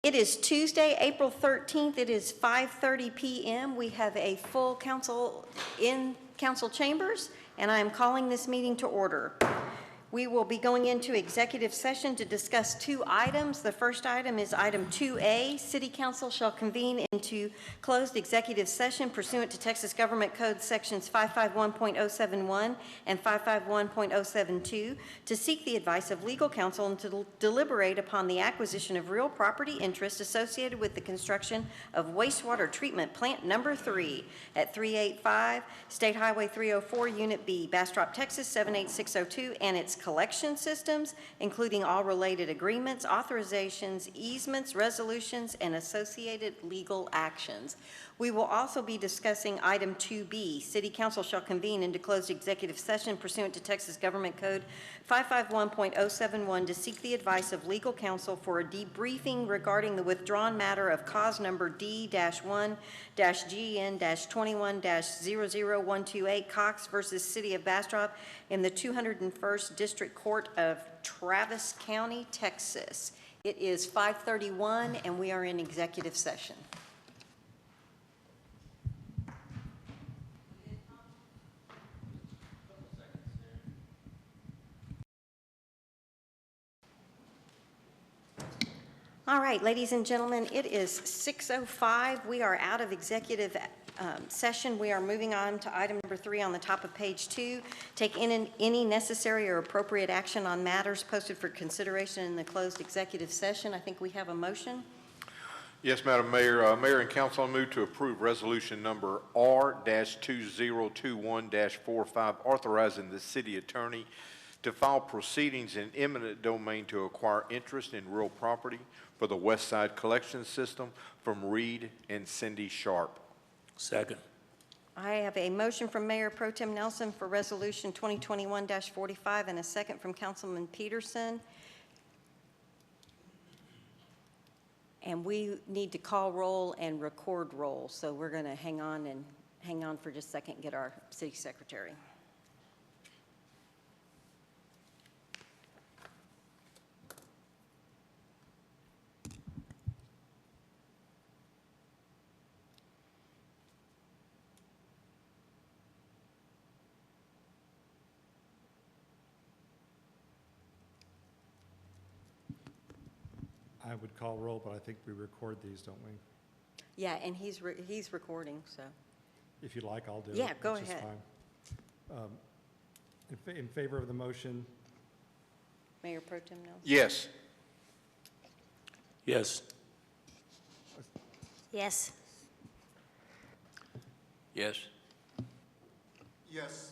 It is Tuesday, April 13th. It is 5:30 p.m. We have a full council in council chambers, and I am calling this meeting to order. We will be going into executive session to discuss two items. The first item is item 2A. City Council shall convene into closed executive session pursuant to Texas Government Code sections 551.071 and 551.072 to seek the advice of legal counsel and to deliberate upon the acquisition of real property interest associated with the construction of wastewater treatment plant number 3 at 385 State Highway 304, Unit B, Bastrop, Texas 78602, and its collection systems, including all related agreements, authorizations, easements, resolutions, and associated legal actions. We will also be discussing item 2B. City Council shall convene into closed executive session pursuant to Texas Government Code 551.071 to seek the advice of legal counsel for a debriefing regarding the withdrawn matter of cause number D-1-GN-21-00128 Cox versus City of Bastrop in the 201st District Court of Travis County, Texas. It is 5:31 and we are in executive session. All right, ladies and gentlemen, it is 6:05. We are out of executive session. We are moving on to item number 3 on the top of page 2. Take any necessary or appropriate action on matters posted for consideration in the closed executive session. I think we have a motion. Yes, Madam Mayor. Mayor and Council, I move to approve resolution number R-2021-45, authorizing the city attorney to file proceedings in eminent domain to acquire interest in real property for the West Side Collection System from Reed and Cindy Sharp. Second. I have a motion from Mayor Pro Tem Nelson for resolution 2021-45 and a second from Councilman Peterson. And we need to call roll and record roll, so we're going to hang on for just a second and get our city secretary. I would call roll, but I think we record these, don't we? Yeah, and he's recording, so. If you like, I'll do it. Yeah, go which is ahead. fine. In favor of the motion? Mayor Pro Tem Nelson? Yes. Yes. Yes. Yes. Yes.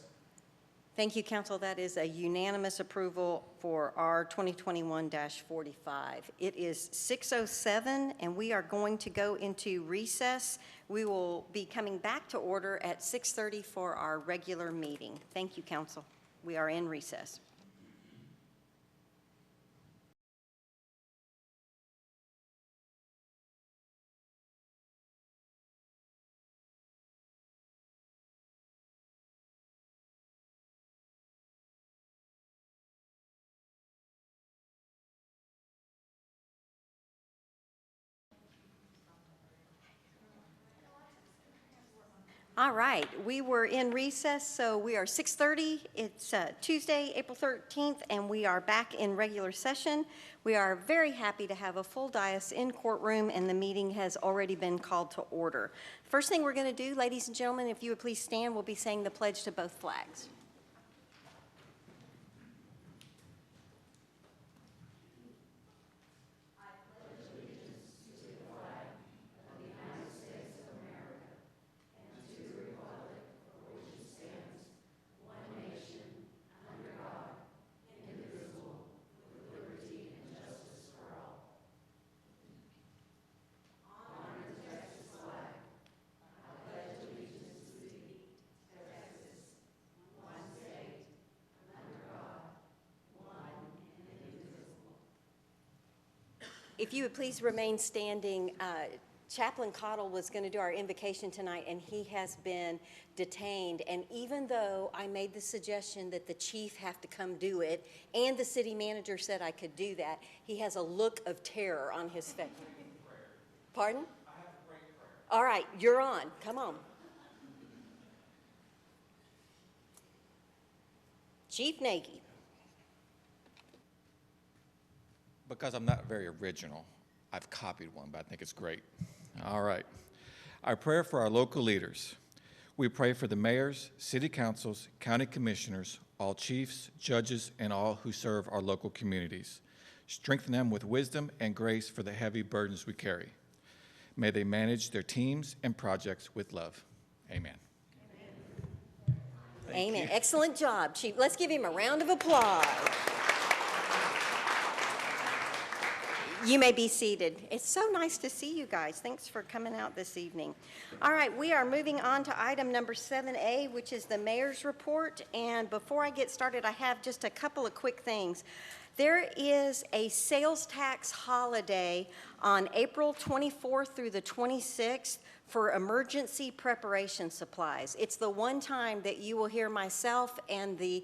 Thank you, Council. That is a unanimous approval for R 2021-45. It is 6:07, and we are going to go into recess. We will be coming back to order at 6:30 for our regular meeting. Thank you, Council. We are in recess. All right, we were in recess, so we are 6:30. It's Tuesday, April 13th, and we are back in regular session. We are very happy to have a full dais in courtroom, and the meeting has already been called to order. First thing we're going to do, ladies and gentlemen, if you would please stand, we'll be saying the pledge to both flags. If you would please remain standing, Chaplain Cottle was going to do our invocation tonight, and he has been detained. And even though I made the suggestion that the chief have to come do it, and the city manager said I could do that, he has a look of terror on his face. Pardon? I have to pray prayer. All right, you're on. Come on. Chief Nagy. Because I'm not very original, I've copied one, but I think it's great. All right. Our prayer for our local leaders. We pray for the mayors, city councils, county commissioners, all chiefs, judges, and all who serve our local communities. Strengthen them with wisdom and grace for the heavy burdens we carry. May they manage their teams and projects with love. Amen. Amen. Excellent job, Chief. Let's give him a round of applause. You may be seated. It's so nice to see you guys. Thanks for coming out this evening. All right, we are moving on to item number 7A, which is the mayor's report. And before I get started, I have just a couple of quick things. There is a sales tax holiday on April 24th through the 26th for emergency preparation supplies. It's the one time that you will hear myself and the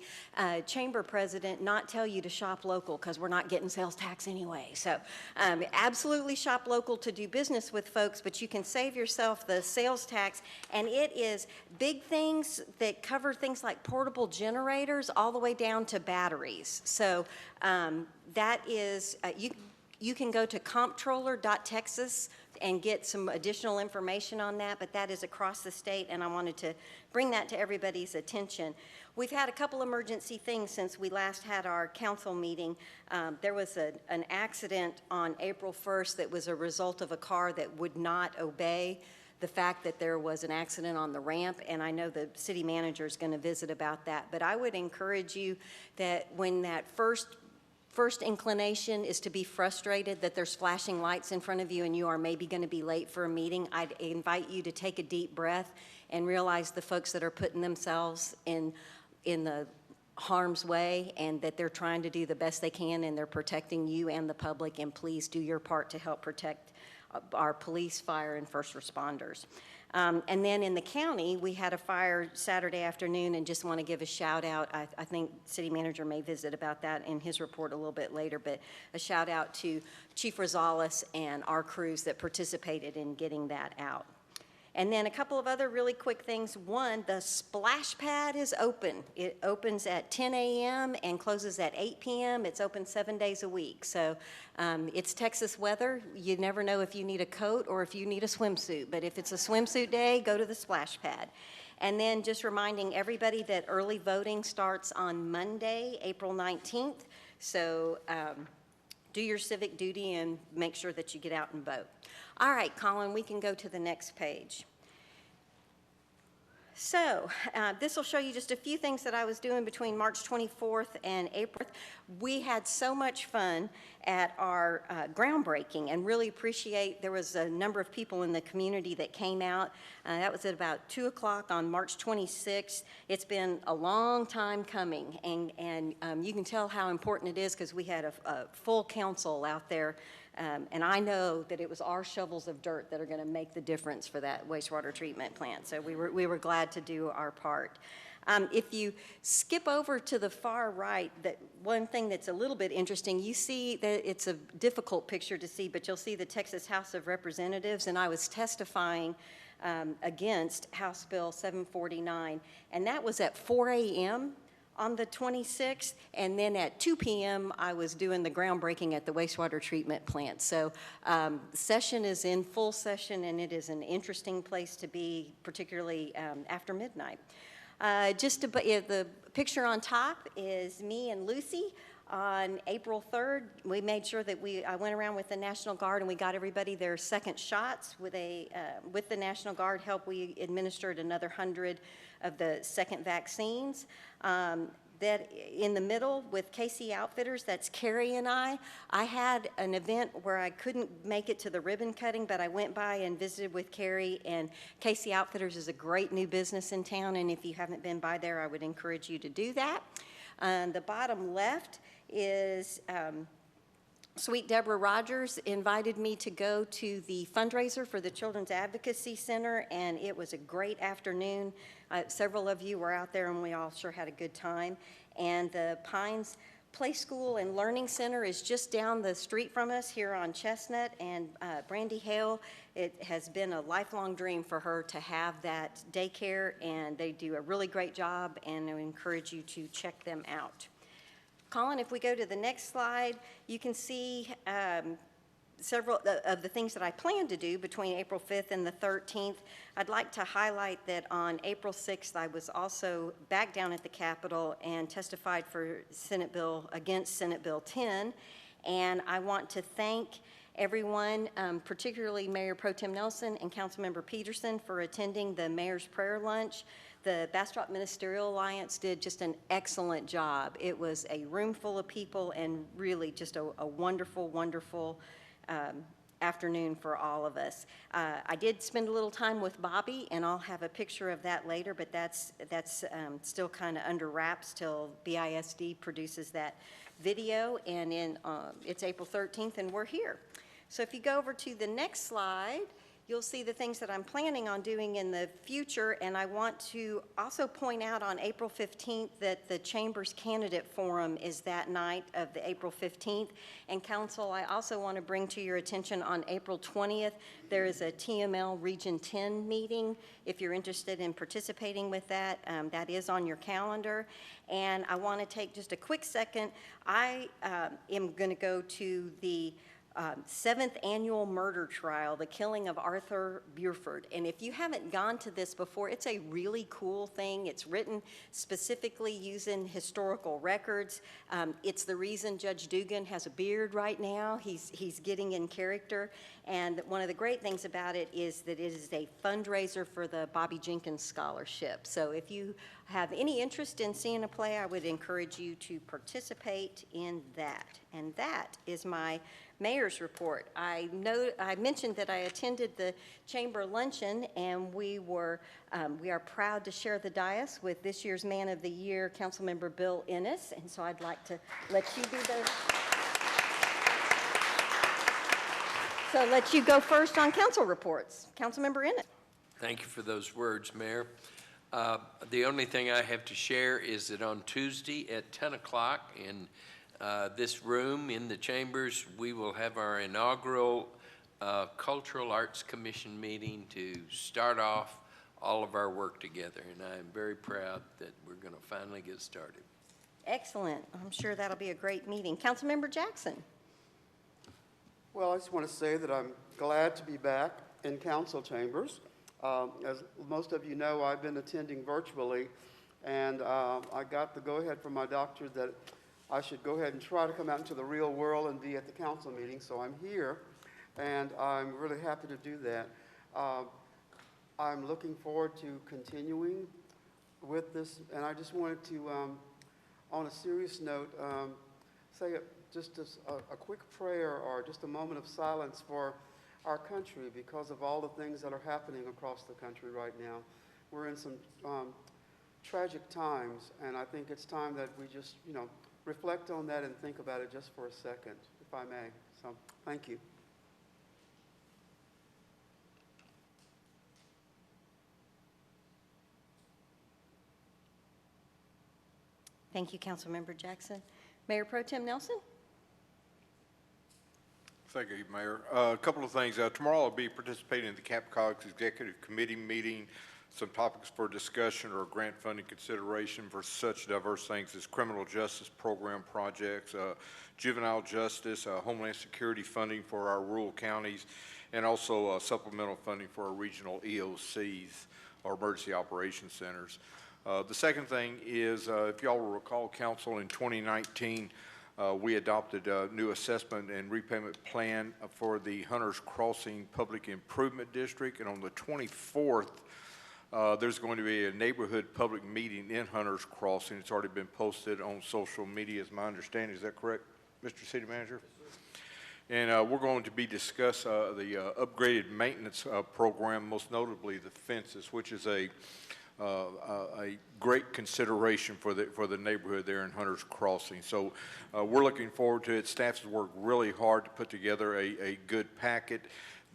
chamber president not tell you to shop local because we're not getting sales tax anyway. So absolutely shop local to do business with folks, but you can save yourself the sales tax, and it is big things that cover things like portable generators all the way down to batteries. So that is, you can go to comptroller.texas and get some additional information on that, but that is across the state, and I wanted to bring that to everybody's attention. We've had a couple emergency things since we last had our council meeting. There was an accident on April 1st that was a result of a car that would not obey the fact that there was an accident on the ramp, and I know the city manager is going to visit about that. But I would encourage you that when that first inclination is to be frustrated that there's flashing lights in front of you and you are maybe going to be late for a meeting, I'd invite you to take a deep breath and realize the folks that are putting themselves in the harm's way and that they're trying to do the best they can and they're protecting you and the public, and please do your part to help protect our police, fire, and first responders. And then in the county, we had a fire Saturday afternoon, and just want to give a shout out. I think city manager may visit about that in his report a little bit later, but a shout out to Chief Rosales and our crews that participated in getting that out. And then a couple of other really quick things. One, the splash pad is open. It opens at 10 a.m. and closes at 8 p.m. It's open 7 days a week. So it's Texas weather. You never know if you need a coat or if you need a swimsuit. But if it's a swimsuit day, go to the splash pad. And then just reminding everybody that early voting starts on Monday, April 19th. So do your civic duty and make sure that you get out and vote. All right, Colin, we can go to the next page. So this will show you just a few things that I was doing between March 24th and April. We had so much fun at our groundbreaking, and really appreciate, there was a number of people in the community that came out. That was at about 2 o'clock on March 26th. It's been a long time coming, and you can tell how important it is because we had a full council out there. And I know that it was our shovels of dirt that are going to make the difference for that wastewater treatment plant. So we were glad to do our part. If you skip over to the far right, that one thing that's a little bit interesting, you see that it's a difficult picture to see, but you'll see the Texas House of Representatives, and I was testifying against House Bill 749, and that was at 4 a.m. on the 26th, and then at 2 p.m. I was doing the groundbreaking at the wastewater treatment plant. So the session is in full session, and it is an interesting place to be, particularly after midnight. The picture on top is me and Lucy on April 3rd. We made sure that I went around with the National Guard and we got everybody their second shots with the National Guard help. We administered another 100 of the second vaccines. That in the middle with KC Outfitters, that's Carrie and I had an event where I couldn't make it to the ribbon cutting, but I went by and visited with Carrie, and KC Outfitters is a great new business in town, and if you haven't been by there, I would encourage you to do that. The bottom left is Sweet Deborah Rogers invited me to go to the fundraiser for the Children's Advocacy Center, and it was a great afternoon. Several of you were out there, and we all sure had a good time. And the Pines Play School and Learning Center is just down the street from us here on Chestnut, and Brandy Hale, it has been a lifelong dream for her to have that daycare, and they do a really great job, and I encourage you to check them out. Colin, if we go to the next slide, you can see several of the things that I plan to do between April 5th and the 13th. I'd like to highlight that on April 6th, I was also back down at the Capitol and testified for against Senate Bill 10. And I want to thank everyone, particularly Mayor Pro Tem Nelson and Councilmember Peterson, for attending the Mayor's Prayer Lunch. The Bastrop Ministerial Alliance did just an excellent job. It was a room full of people and really just a wonderful, wonderful afternoon for all of us. I did spend a little time with Bobby, and I'll have a picture of that later, but that's still kind of under wraps till BISD produces that video, and it's April 13th, and we're here. So if you go over to the next slide, you'll see the things that I'm planning on doing in the future, and I want to also point out on April 15th that the Chamber's Candidate Forum is that night of the April 15th. And Council, I also want to bring to your attention on April 20th, there is a TML Region 10 meeting. If you're interested in participating with that, that is on your calendar. And I want to take just a quick second. I am going to go to the 7th annual murder trial, the killing of Arthur Buford. And if you haven't gone to this before, it's a really cool thing. It's written specifically using historical records. It's the reason Judge Dugan has a beard right now. He's getting in character. And one of the great things about it is that it is a fundraiser for the Bobby Jenkins Scholarship. So if you have any interest in seeing a play, I would encourage you to participate in that. And that is my mayor's report. I mentioned that I attended the chamber luncheon, and we are proud to share the dais with this year's Man of the Year, Councilmember Bill Ennis. And so I'd like to let you do the. So let you go first on council reports. Councilmember Ennis. Thank you for those words, Mayor. The only thing I have to share is that on Tuesday at 10 o'clock in this room in the chambers, we will have our inaugural Cultural Arts Commission meeting to start off all of our work together. And I am very proud that we're going to finally get started. Excellent. I'm sure that'll be a great meeting. Councilmember Jackson. Well, I just want to say that I'm glad to be back in council chambers. As most of you know, I've been attending virtually, and I got the go-ahead from my doctor that I should go ahead and try to come out into the real world and be at the council meeting, so I'm here, and I'm really happy to do that. I'm looking forward to continuing with this, and I just wanted to, on a serious note, say just a quick prayer or just a moment of silence for our country because of all the things that are happening across the country right now. We're in some tragic times, and I think it's time that we just, reflect on that and think about it just for a second, if I may. So, thank you. Thank you, Councilmember Jackson. Mayor Pro Tem Nelson? Thank you, Mayor. A couple of things. Tomorrow I'll be participating in the CapCog's Executive Committee meeting. Some topics for discussion or grant funding consideration for such diverse things as criminal justice program projects, juvenile justice, homeland security funding for our rural counties, and also supplemental funding for our regional EOCs, or emergency operations centers. The second thing is, if y'all will recall, Council, in 2019, we adopted a new assessment and repayment plan for the Hunters Crossing Public Improvement District, and on the 24th, there's going to be a neighborhood public meeting in Hunters Crossing. It's already been posted on social media, is my understanding. Is that correct, Mr. City Manager? And we're going to be discuss the upgraded maintenance program, most notably the fences, which is a great consideration for the neighborhood there in Hunters Crossing. So we're looking forward to it. Staff has worked really hard to put together a good packet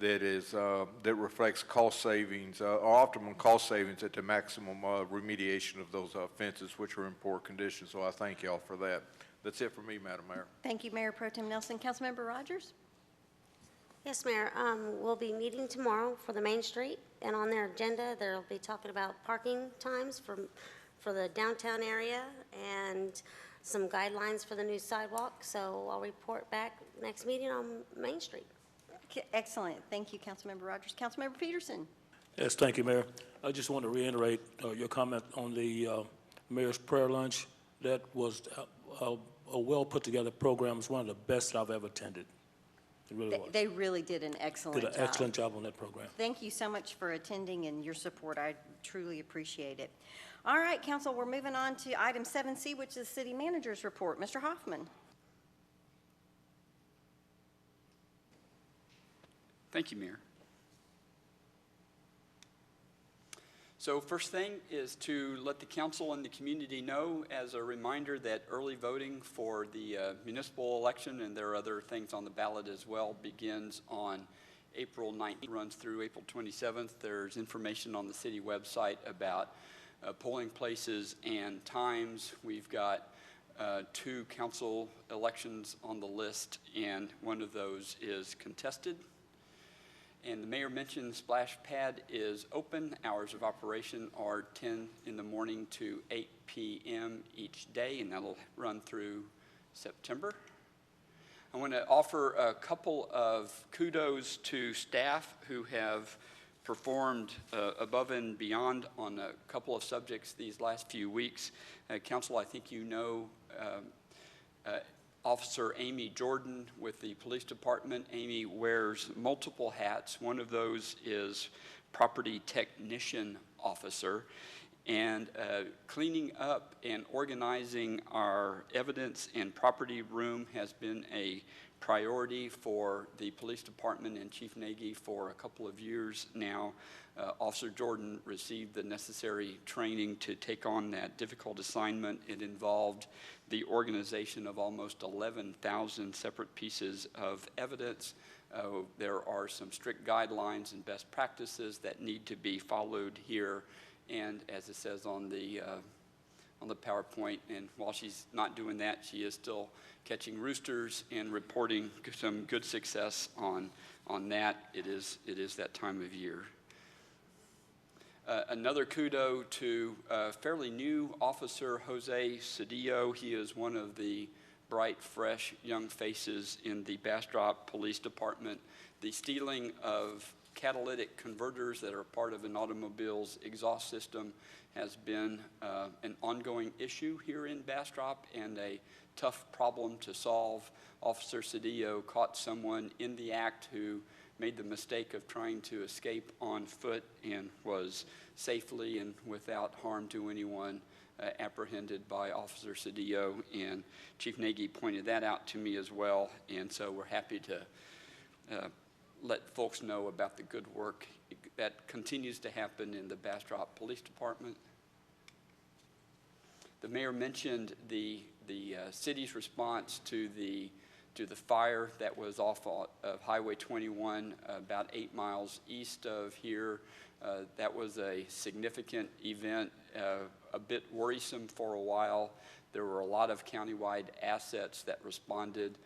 that reflects cost savings, or optimum cost savings at the maximum remediation of those fences, which are in poor condition. So I thank y'all for that. That's it for me, Madam Mayor. Thank you, Mayor Pro Tem Nelson. Councilmember Rogers? Yes, Mayor. We'll be meeting tomorrow for the Main Street, and on their agenda, they'll be talking about parking times for the downtown area and some guidelines for the new sidewalk. So I'll report back next meeting on Main Street. Excellent. Thank you, Councilmember Rogers. Councilmember Peterson? Yes, thank you, Mayor. I just want to reiterate your comment on the mayor's prayer lunch. That was a well-put-together program. It's one of the best I've ever attended. It really was. They really did an excellent job. Did an excellent job on that program. Thank you so much for attending and your support. I truly appreciate it. All right, Council, we're moving on to item 7C, which is the City Manager's Report. Mr. Hoffman. Thank you, Mayor. So first thing is to let the council and the community know, as a reminder, that early voting for the municipal election, and there are other things on the ballot as well, begins on April 19th, runs through April 27th. There's information on the city website about polling places and times. We've got 2 council elections on the list, and one of those is contested. And the mayor mentioned Splash Pad is open. Hours of operation are 10 in the morning to 8 p.m. each day, and that'll run through September. I want to offer a couple of kudos to staff who have performed above and beyond on a couple of subjects these last few weeks. Council, I think you know Officer Amy Jordan with the police department. Amy wears multiple hats. One of those is property technician officer. And cleaning up and organizing our evidence and property room has been a priority for the police department and Chief Nagy for a couple of years now. Officer Jordan received the necessary training to take on that difficult assignment. It involved the organization of almost 11,000 separate pieces of evidence. There are some strict guidelines and best practices that need to be followed here. And as it says on the PowerPoint, and while she's not doing that, she is still catching roosters and reporting some good success on that. It is that time of year. Another kudo to fairly new officer, Jose Cedillo. He is one of the bright, fresh, young faces in the Bastrop Police Department. The stealing of catalytic converters that are part of an automobile's exhaust system has been an ongoing issue here in Bastrop and a tough problem to solve. Officer Cedillo caught someone in the act who made the mistake of trying to escape on foot and was safely and without harm to anyone apprehended by Officer Cedillo. And Chief Nagy pointed that out to me as well. And so we're happy to let folks know about the good work that continues to happen in the Bastrop Police Department. The mayor mentioned the city's response to the fire that was off of Highway 21 about 8 miles east of here. That was a significant event, a bit worrisome for a while. There were a lot of countywide assets that responded.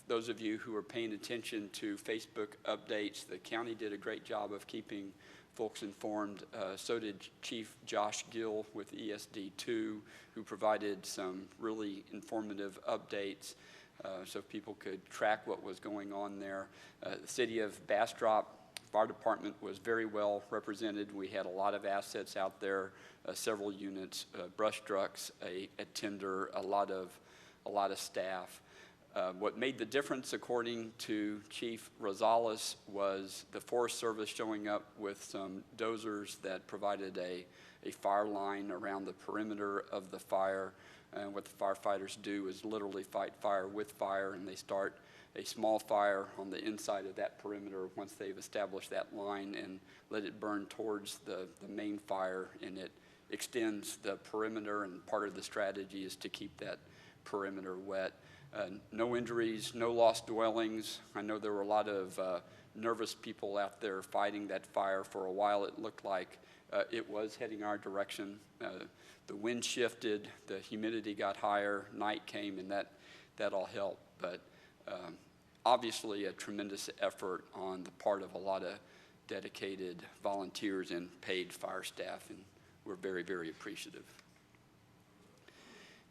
Those of you who are paying attention to Facebook updates, the county did a great job of keeping folks informed. So did Chief Josh Gill with ESD2, who provided some really informative updates so people could track what was going on there. The city of Bastrop Fire Department was very well represented. We had a lot of assets out there, several units, brush trucks, a tender, a lot of staff. What made the difference, according to Chief Rosales, was the Forest Service showing up with some dozers that provided a fire line around the perimeter of the fire. And what the firefighters do is literally fight fire with fire, and they start a small fire on the inside of that perimeter once they've established that line and let it burn towards the main fire, and it extends the perimeter, and part of the strategy is to keep that perimeter wet. No injuries, no lost dwellings. I know there were a lot of nervous people out there fighting that fire. For a while it looked like it was heading our direction. The wind shifted, the humidity got higher, night came, and that all helped. But obviously a tremendous effort on the part of a lot of dedicated volunteers and paid fire staff, and we're very, very appreciative.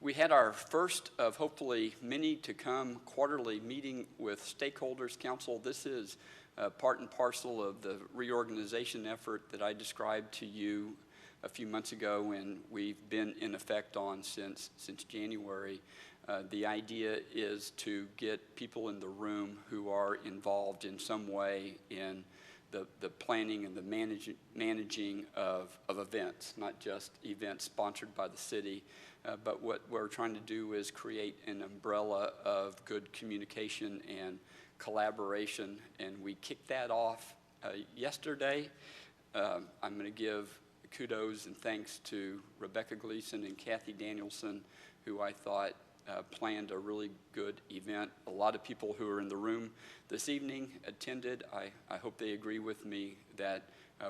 We had our first of hopefully many to come quarterly meeting with stakeholders. Council, this is part and parcel of the reorganization effort that I described to you a few months ago, and we've been in effect on since January. The idea is to get people in the room who are involved in some way in the planning and the managing of events, not just events sponsored by the city, but what we're trying to do is create an umbrella of good communication and collaboration, and we kicked that off yesterday. I'm going to give kudos and thanks to Rebecca Gleason and Kathy Danielson, who I thought planned a really good event. A lot of people who are in the room this evening attended. I hope they agree with me that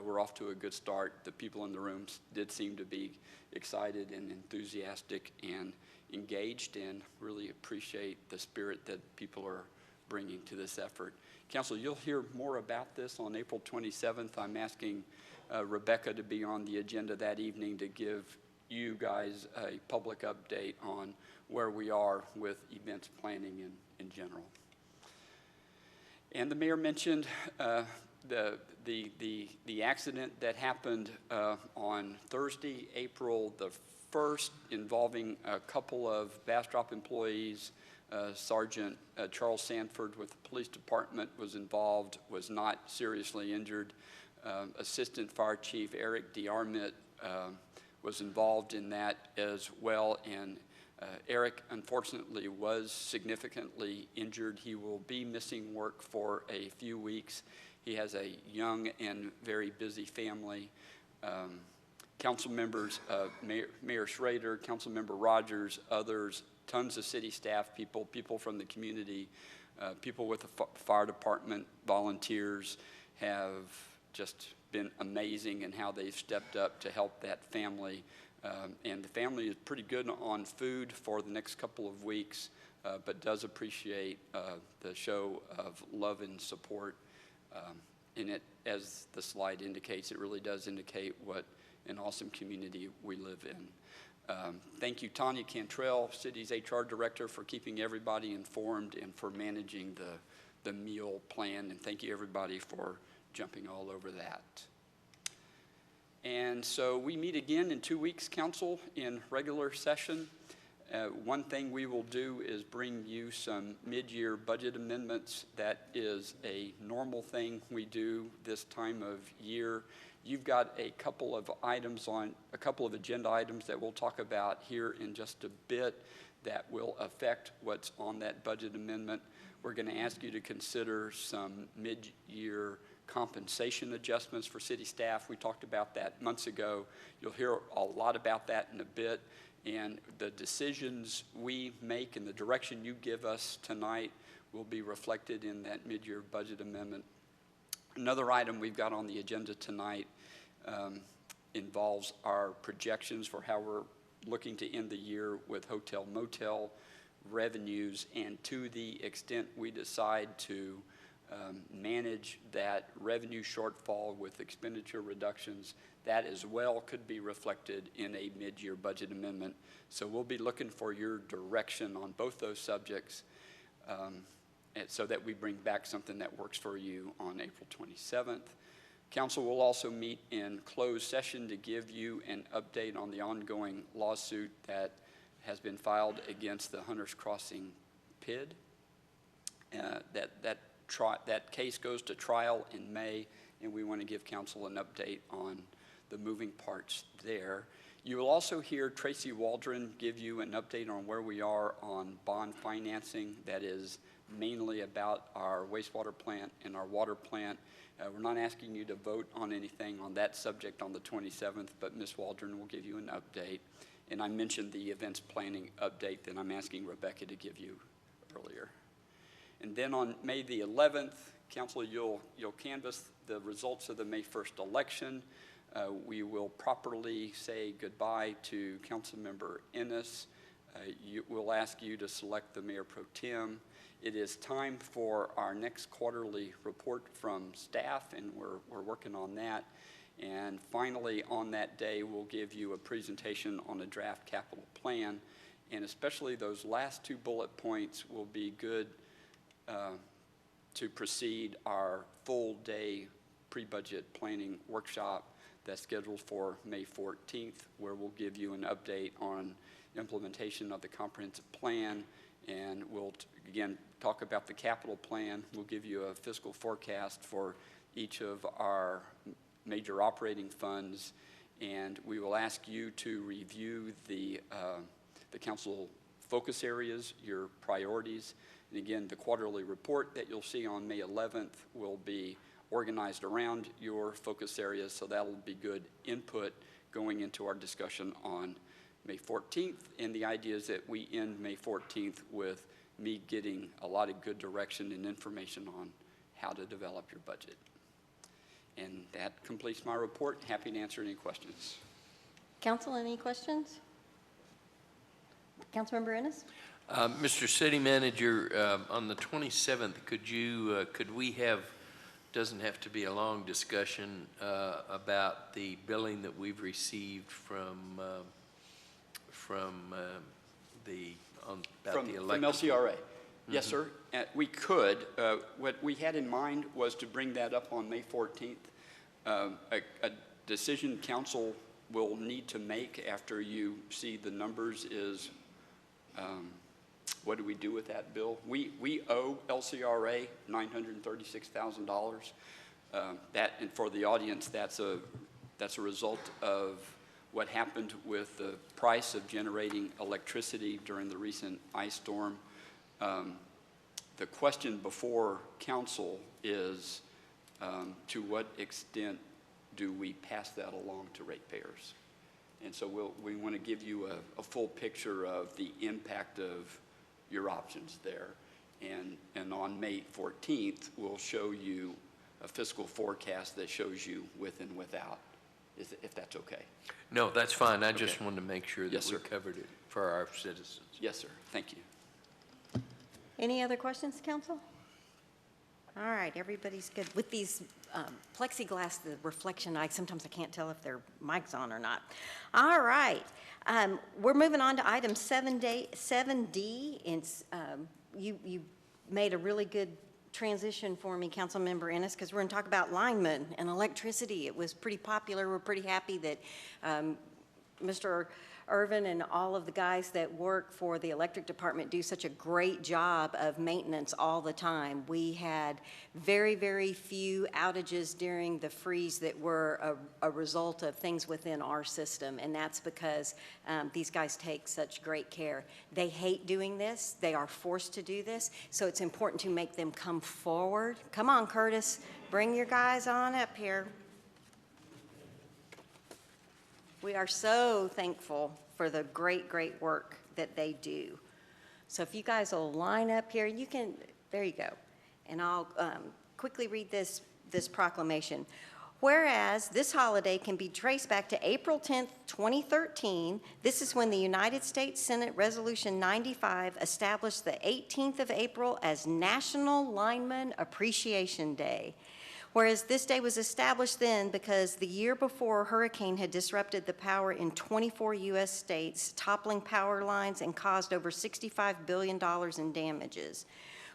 we're off to a good start. The people in the rooms did seem to be excited and enthusiastic and engaged, and really appreciate the spirit that people are bringing to this effort. Council, you'll hear more about this on April 27th. I'm asking Rebecca to be on the agenda that evening to give you guys a public update on where we are with events planning in general. And the mayor mentioned the accident that happened on Thursday, April the 1st, involving a couple of Bastrop employees. Sergeant Charles Sanford with the police department was involved, was not seriously injured. Assistant Fire Chief Eric DeArmit was involved in that as well, and Eric unfortunately was significantly injured. He will be missing work for a few weeks. He has a young and very busy family. Council members, Mayor Schrader, Council Member Rogers, others, tons of city staff people from the community, people with the fire department, volunteers have just been amazing in how they've stepped up to help that family. And the family is pretty good on food for the next couple of weeks, but does appreciate the show of love and support. And it, as the slide indicates, it really does indicate what an awesome community we live in. Thank you, Tanya Cantrell, City's HR Director, for keeping everybody informed and for managing the meal plan. And thank you, everybody, for jumping all over that. And so we meet again in 2 weeks, Council, in regular session. One thing we will do is bring you some mid-year budget amendments. That is a normal thing we do this time of year. You've got a couple of agenda items that we'll talk about here in just a bit that will affect what's on that budget amendment. We're going to ask you to consider some mid-year compensation adjustments for city staff. We talked about that months ago. You'll hear a lot about that in a bit. And the decisions we make and the direction you give us tonight will be reflected in that mid-year budget amendment. Another item we've got on the agenda tonight involves our projections for how we're looking to end the year with hotel motel revenues, and to the extent we decide to manage that revenue shortfall with expenditure reductions, that as well could be reflected in a mid-year budget amendment. So we'll be looking for your direction on both those subjects so that we bring back something that works for you on April 27th. Council will also meet in closed session to give you an update on the ongoing lawsuit that has been filed against the Hunters Crossing PID. That case goes to trial in May, and we want to give council an update on the moving parts there. You will also hear Tracy Waldron give you an update on where we are on bond financing. That is mainly about our wastewater plant and our water plant. We're not asking you to vote on anything on that subject on the 27th, but Ms. Waldron will give you an update. And I mentioned the events planning update that I'm asking Rebecca to give you earlier. And then on May the 11th, Council, you'll canvass the results of the May 1st election. We will properly say goodbye to Councilmember Ennis. We'll ask you to select the Mayor Pro Tem. It is time for our next quarterly report from staff, and we're working on that. And finally, on that day, we'll give you a presentation on a draft capital plan, and especially those last 2 bullet points will be good to precede our full-day pre-budget planning workshop that's scheduled for May 14th, where we'll give you an update on implementation of the comprehensive plan, and we'll again talk about the capital plan. We'll give you a fiscal forecast for each of our major operating funds, and we will ask you to review the council focus areas, your priorities. And again, the quarterly report that you'll see on May 11th will be organized around your focus areas, so that'll be good input going into our discussion on May 14th. And the idea is that we end May 14th with me getting a lot of good direction and information on how to develop your budget. And that completes my report. Happy to answer any questions. Council, any questions? Councilmember Ennis? Mr. City Manager, on the 27th, could we have, doesn't have to be a long discussion about the billing that we've received from the election? From LCRA. Yes, sir. We could. What we had in mind was to bring that up on May 14th. A decision council will need to make after you see the numbers is, what do we do with that bill? We owe LCRA $936,000. That, and for the audience, that's a result of what happened with the price of generating electricity during the recent ice storm. The question before council is, to what extent do we pass that along to ratepayers? And so we want to give you a full picture of the impact of your options there. And on May 14th, we'll show you a fiscal forecast that shows you with and without, if that's okay. No, that's fine. I just wanted to make sure that Yes, we sir. covered it for our citizens. Yes, sir. Thank you. Any other questions, council? All right, everybody's good. With these plexiglass, the reflection, sometimes I can't tell if their mic's on or not. All right, we're moving on to item 7D. You made a really good transition for me, Councilmember Ennis, because we're going to talk about linemen and electricity. It was pretty popular. We're pretty happy that Mr. Irvin and all of the guys that work for the electric department do such a great job of maintenance all the time. We had very, very few outages during the freeze that were a result of things within our system, and that's because these guys take such great care. They hate doing this. They are forced to do this, so it's important to make them come forward. Come on, Curtis. Bring your guys on up here. We are so thankful for the great, great work that they do. So if you guys will line up here, you can, there you go. And I'll quickly read this proclamation. Whereas this holiday can be traced back to April 10th, 2013, this is when the United States Senate Resolution 95 established the 18th of April as National Lineman Appreciation Day. Whereas this day was established then because the year before, a hurricane had disrupted the power in 24 U.S. states, toppling power lines and caused over $65 billion in damages.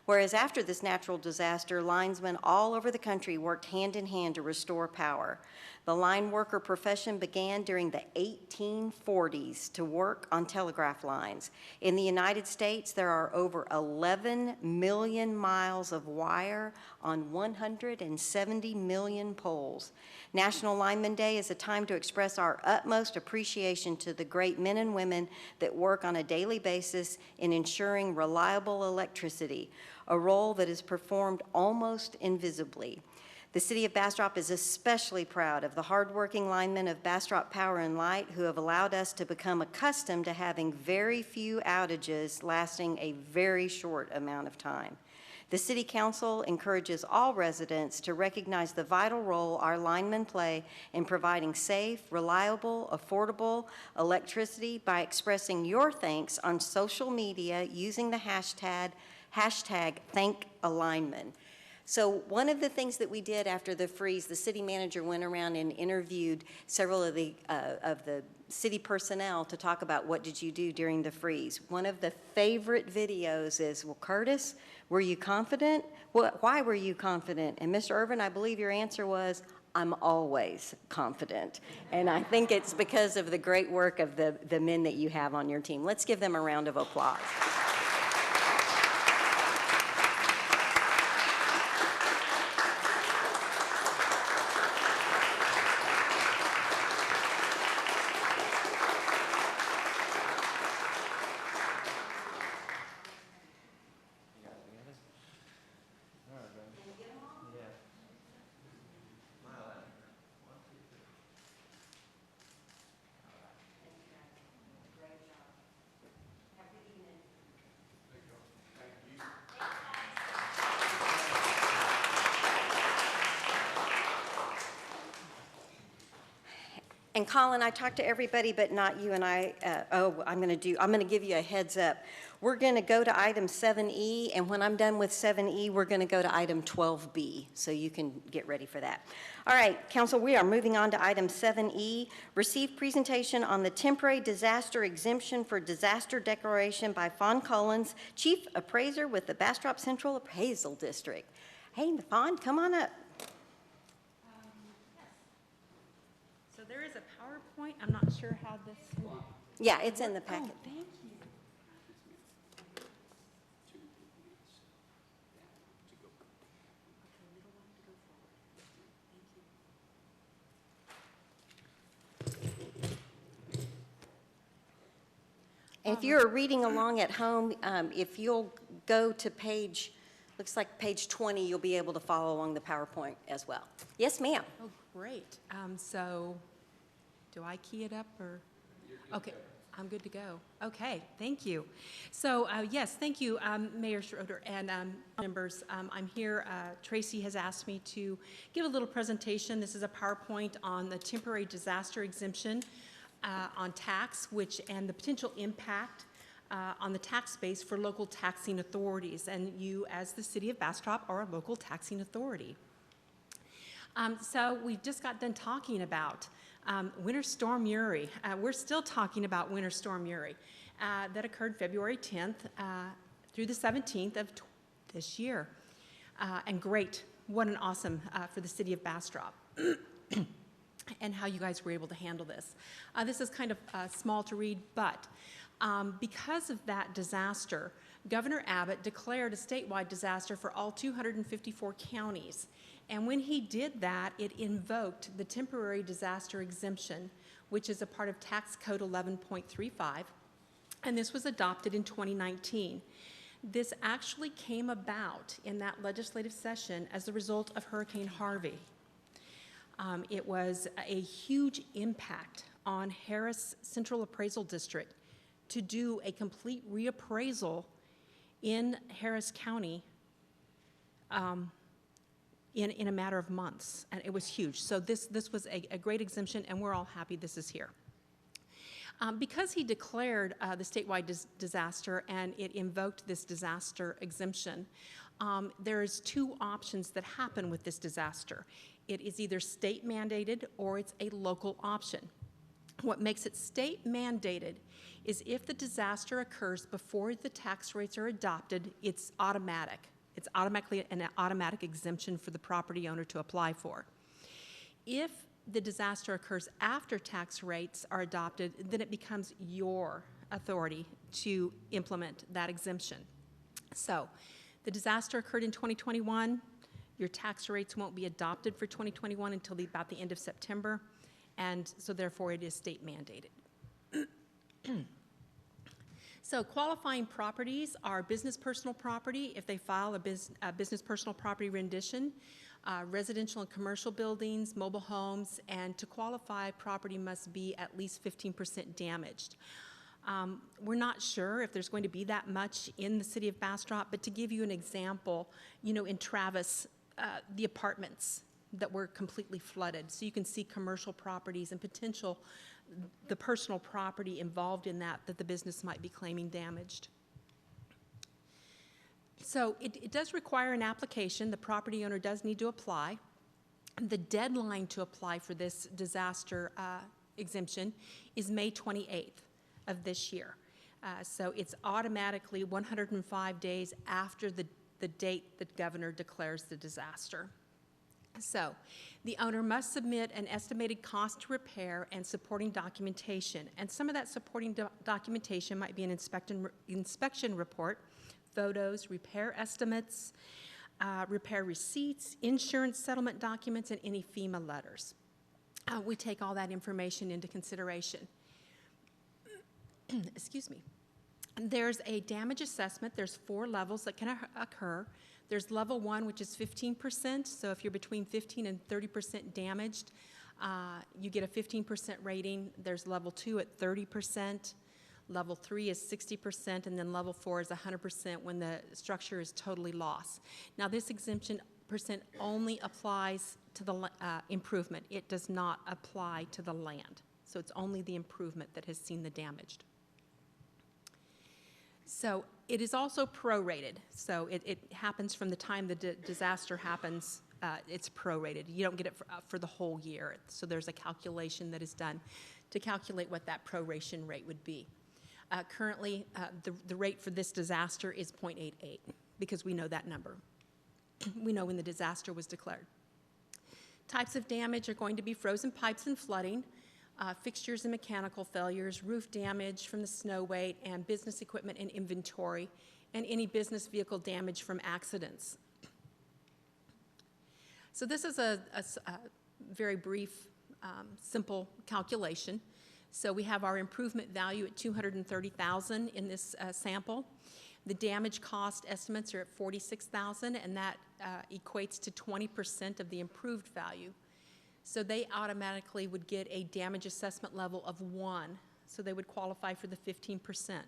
Whereas after this natural disaster, linesmen all over the country worked hand in hand to restore power. The line worker profession began during the 1840s to work on telegraph lines. In the United States, there are over 11 million miles of wire on 170 million poles. National Lineman Day is a time to express our utmost appreciation to the great men and women that work on a daily basis in ensuring reliable electricity, a role that is performed almost invisibly. The City of Bastrop is especially proud of the hardworking linemen of Bastrop Power and Light who have allowed us to become accustomed to having very few outages lasting a very short amount of time. The City Council encourages all residents to recognize the vital role our linemen play in providing safe, reliable, affordable electricity by expressing your thanks on social media using the hashtag #ThankALineman. So one of the things that we did after the freeze, the city manager went around and interviewed several of the city personnel to talk about what did you do during the freeze. One of the favorite videos is, well, Curtis, were you confident? Why were you confident? And Mr. Irvin, I believe your answer was, I'm always confident. And I think it's because of the great work of the men that you have on your team. Let's give them a round of applause. And Colin, I talked to everybody, but not you and I. I'm going to give you a heads up. We're going to go to item 7E, and when I'm done with 7E, we're going to go to item 12B, so you can get ready for that. All right, Council, we are moving on to item 7E, receive presentation on the temporary disaster exemption for disaster declaration by Fawn Collins, Chief Appraiser with the Bastrop Central Appraisal District. Hey, Fawn, come on up. So there is a PowerPoint. I'm not sure how this. Yeah, it's in the packet. Oh, thank you. And if you're reading along at home, if you'll go to looks like page 20, you'll be able to follow along the PowerPoint as well. Yes, ma'am. Oh, great. So do I key it up or? Okay, I'm good to go. Okay, thank you. So yes, thank you, Mayor Schroeder and members. I'm here. Tracy has asked me to give a little presentation. This is a PowerPoint on the temporary disaster exemption on tax, and the potential impact on the tax base for local taxing authorities. And you, as the City of Bastrop, are a local taxing authority. So we just got done talking about Winter Storm Uri. We're still talking about Winter Storm Uri that occurred February 10th through the 17th of this year. And great, what an awesome for the City of Bastrop. And how you guys were able to handle this. This is kind of small to read, but because of that disaster, Governor Abbott declared a statewide disaster for all 254 counties. And when he did that, it invoked the temporary disaster exemption, which is a part of Tax Code 11.35, and this was adopted in 2019. This actually came about in that legislative session as a result of Hurricane Harvey. It was a huge impact on Harris Central Appraisal District to do a complete reappraisal in Harris County in a matter of months, and it was huge. So this was a great exemption, and we're all happy this is here. Because he declared the statewide disaster and it invoked this disaster exemption, there's two options that happen with this disaster. It is either state mandated or it's a local option. What makes it state mandated is if the disaster occurs before the tax rates are adopted, it's automatic. It's automatically an automatic exemption for the property owner to apply for. If the disaster occurs after tax rates are adopted, then it becomes your authority to implement that exemption. So the disaster occurred in 2021. Your tax rates won't be adopted for 2021 until about the end of September, and so therefore it is state mandated. So qualifying properties are business personal property if they file a business personal property rendition. residential and commercial buildings, mobile homes, and to qualify, property must be at least 15% damaged. We're not sure if there's going to be that much in the city of Bastrop, but to give you an example, in Travis, the apartments that were completely flooded. So you can see commercial properties and the personal property involved in that the business might be claiming damaged. So it does require an application. The property owner does need to apply. The deadline to apply for this disaster exemption is May 28th of this year. So it's automatically 105 days after the date the governor declares the disaster. So the owner must submit an estimated cost to repair and supporting documentation. And some of that supporting documentation might be an inspection report, photos, repair estimates, repair receipts, insurance settlement documents, and any FEMA letters. We take all that information into consideration. Excuse me. There's a damage assessment. There's 4 levels that can occur. There's level 1, which is 15%. So if you're between 15 and 30% damaged, you get a 15% rating. There's level 2 at 30%. Level 3 is 60%, and then level 4 is 100% when the structure is totally lost. Now, this exemption percent only applies to the improvement. It does not apply to the land. So it's only the improvement that has seen the damaged. So it is also prorated. So it happens from the time the disaster happens. It's prorated. You don't get it for the whole year. So there's a calculation that is done to calculate what that proration rate would be. Currently, the rate for this disaster is 0.88 because we know that number. We know when the disaster was declared. Types of damage are going to be frozen pipes and flooding, fixtures and mechanical failures, roof damage from the snow weight, and business equipment and inventory, and any business vehicle damage from accidents. So this is a very brief, simple calculation. So we have our improvement value at $230,000 in this sample. The damage cost estimates are at $46,000, and that equates to 20% of the improved value. So they automatically would get a damage assessment level of 1, so they would qualify for the 15%.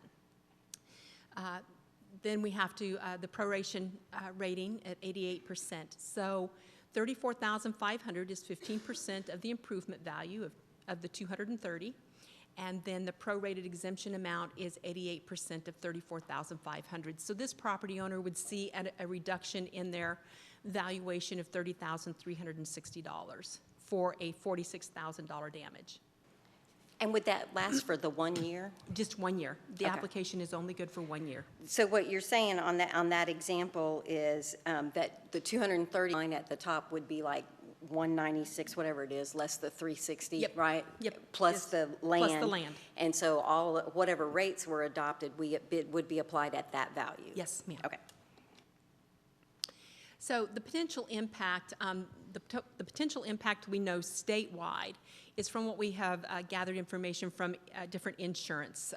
Then we have to, the proration rating at 88%. So $34,500 is 15% of the improvement value of the 230. And then the prorated exemption amount is 88% of $34,500. So this property owner would see a reduction in their valuation of $30,360 for a $46,000 damage. And would that last for the 1 year? Just 1 year. The Okay. application is only good for 1 year. So what you're saying on that example is that the 230 line at the top would be like 196, whatever it is, less the 360, Yep. right? Yep. Plus Yes. the land. Plus the land. And so whatever rates were adopted, it would be applied at that value? Yes, ma'am. Okay. So the potential impact, the potential impact we know statewide is from what we have gathered information from different insurance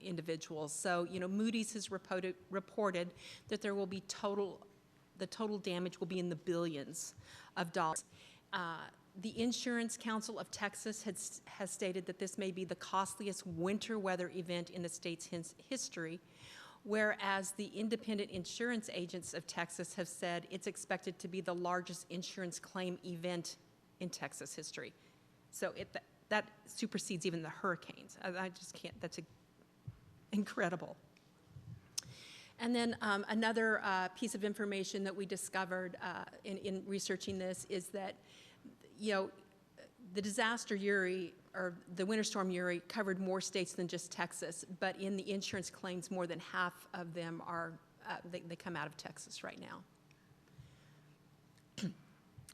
individuals. So, Moody's has reported that there will be the total damage will be in the billions of dollars. The Insurance Council of Texas has stated that this may be the costliest winter weather event in the state's history, whereas the independent insurance agents of Texas have said it's expected to be the largest insurance claim event in Texas history. So that supersedes even the hurricanes. I just can't, that's incredible. And then another piece of information that we discovered in researching this is that, the disaster Uri, or the winter storm Uri, covered more states than just Texas, but in the insurance claims, more than half of them are, they come out of Texas right now.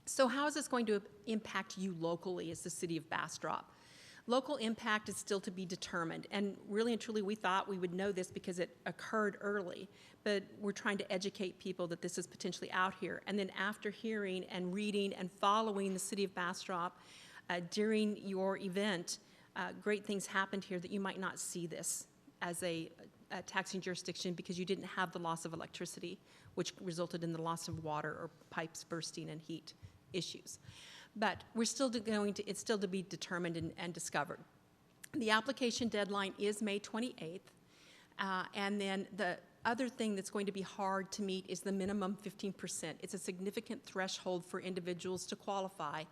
So how is this going to impact you locally as the city of Bastrop? Local impact is still to be determined, and really and truly we thought we would know this because it occurred early, but we're trying to educate people that this is potentially out here. And then after hearing and reading and following the city of Bastrop during your event, great things happened here that you might not see this as a taxing jurisdiction because you didn't have the loss of electricity, which resulted in the loss of water or pipes bursting and heat issues. But we're still it's still to be determined and discovered. The application deadline is May 28th. And then the other thing that's going to be hard to meet is the minimum 15%. It's a significant threshold for individuals to qualify.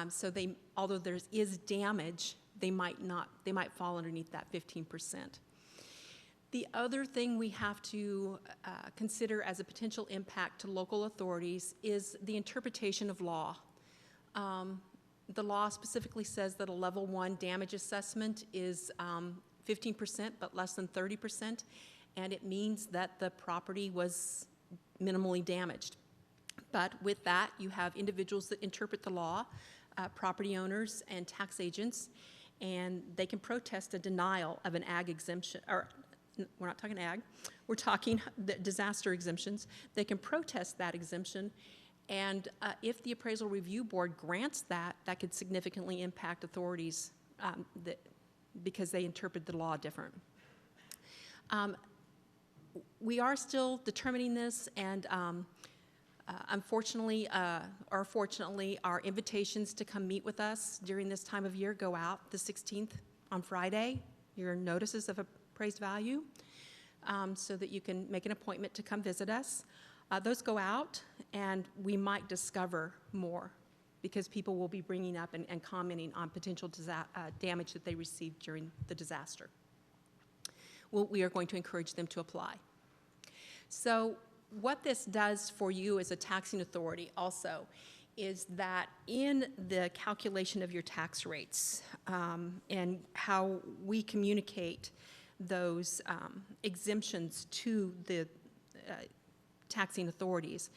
So although there is damage, they might fall underneath that 15%. The other thing we have to consider as a potential impact to local authorities is the interpretation of law. The law specifically says that a level 1 damage assessment is 15%, but less than 30%, and it means that the property was minimally damaged. But with that, you have individuals that interpret the law, property owners and tax agents, and they can protest a denial of an ag exemption, or we're not talking ag, we're talking the disaster exemptions. They can protest that exemption, and if the Appraisal Review Board grants that, that could significantly impact authorities because they interpret the law different. We are still determining this, and unfortunately, or fortunately, our invitations to come meet with us during this time of year go out the 16th on Friday, your notices of appraised value, so that you can make an appointment to come visit us. Those go out, and we might discover more because people will be bringing up and commenting on potential damage that they received during the disaster. We are going to encourage them to apply. So what this does for you as a taxing authority also is that in the calculation of your tax rates and how we communicate those exemptions to the taxing authorities,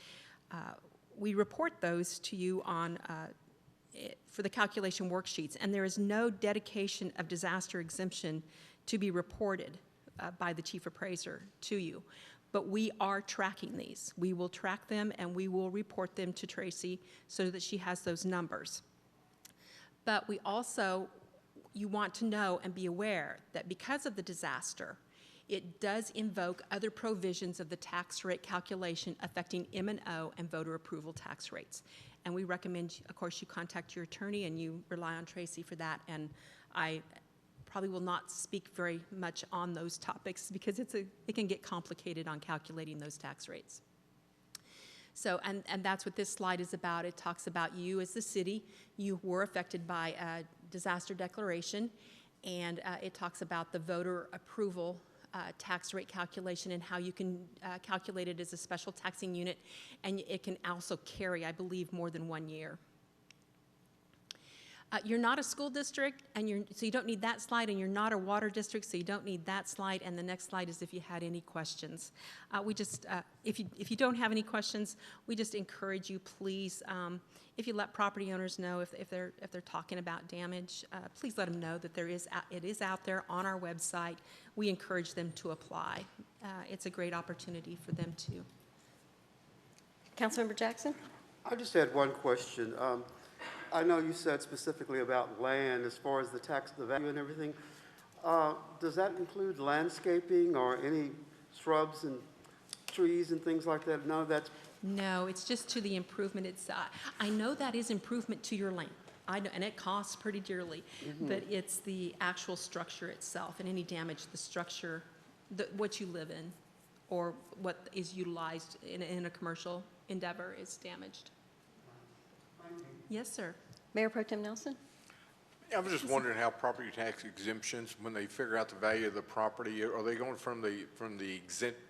we report those to you on for the calculation worksheets, and there is no dedication of disaster exemption to be reported by the chief appraiser to you. But we are tracking these. We will track them and we will report them to Tracy so that she has those numbers. But we also, you want to know and be aware that because of the disaster, it does invoke other provisions of the tax rate calculation affecting M&O and voter approval tax rates. And we recommend, of course, you contact your attorney and you rely on Tracy for that. And I probably will not speak very much on those topics because it can get complicated on calculating those tax rates. So, and that's what this slide is about. It talks about you as the city. You were affected by a disaster declaration, and it talks about the voter approval tax rate calculation and how you can calculate it as a special taxing unit, and it can also carry, I believe, more than 1 year. You're not a school district, and so you don't need that slide, and you're not a water district, so you don't need that slide, and the next slide is if you had any questions. If you don't have any questions, we just encourage you, please, if you let property owners know if they're talking about damage, please let them know that it is out there on our website. We encourage them to apply. It's a great opportunity for them to. Councilmember Jackson? I just had one question. I know you said specifically about land as far as the value and everything. Does that include landscaping or any shrubs and trees and things like that? None of that's... No, it's just to the improvement. I know that is improvement to your land. I know, and it costs pretty dearly, but it's the actual structure itself and any damage, the structure, what you live in or what is utilized in a commercial endeavor is damaged. Yes, sir. Mayor Pro Tem Nelson? I was just wondering how property tax exemptions, when they figure out the value of the property, are they going from the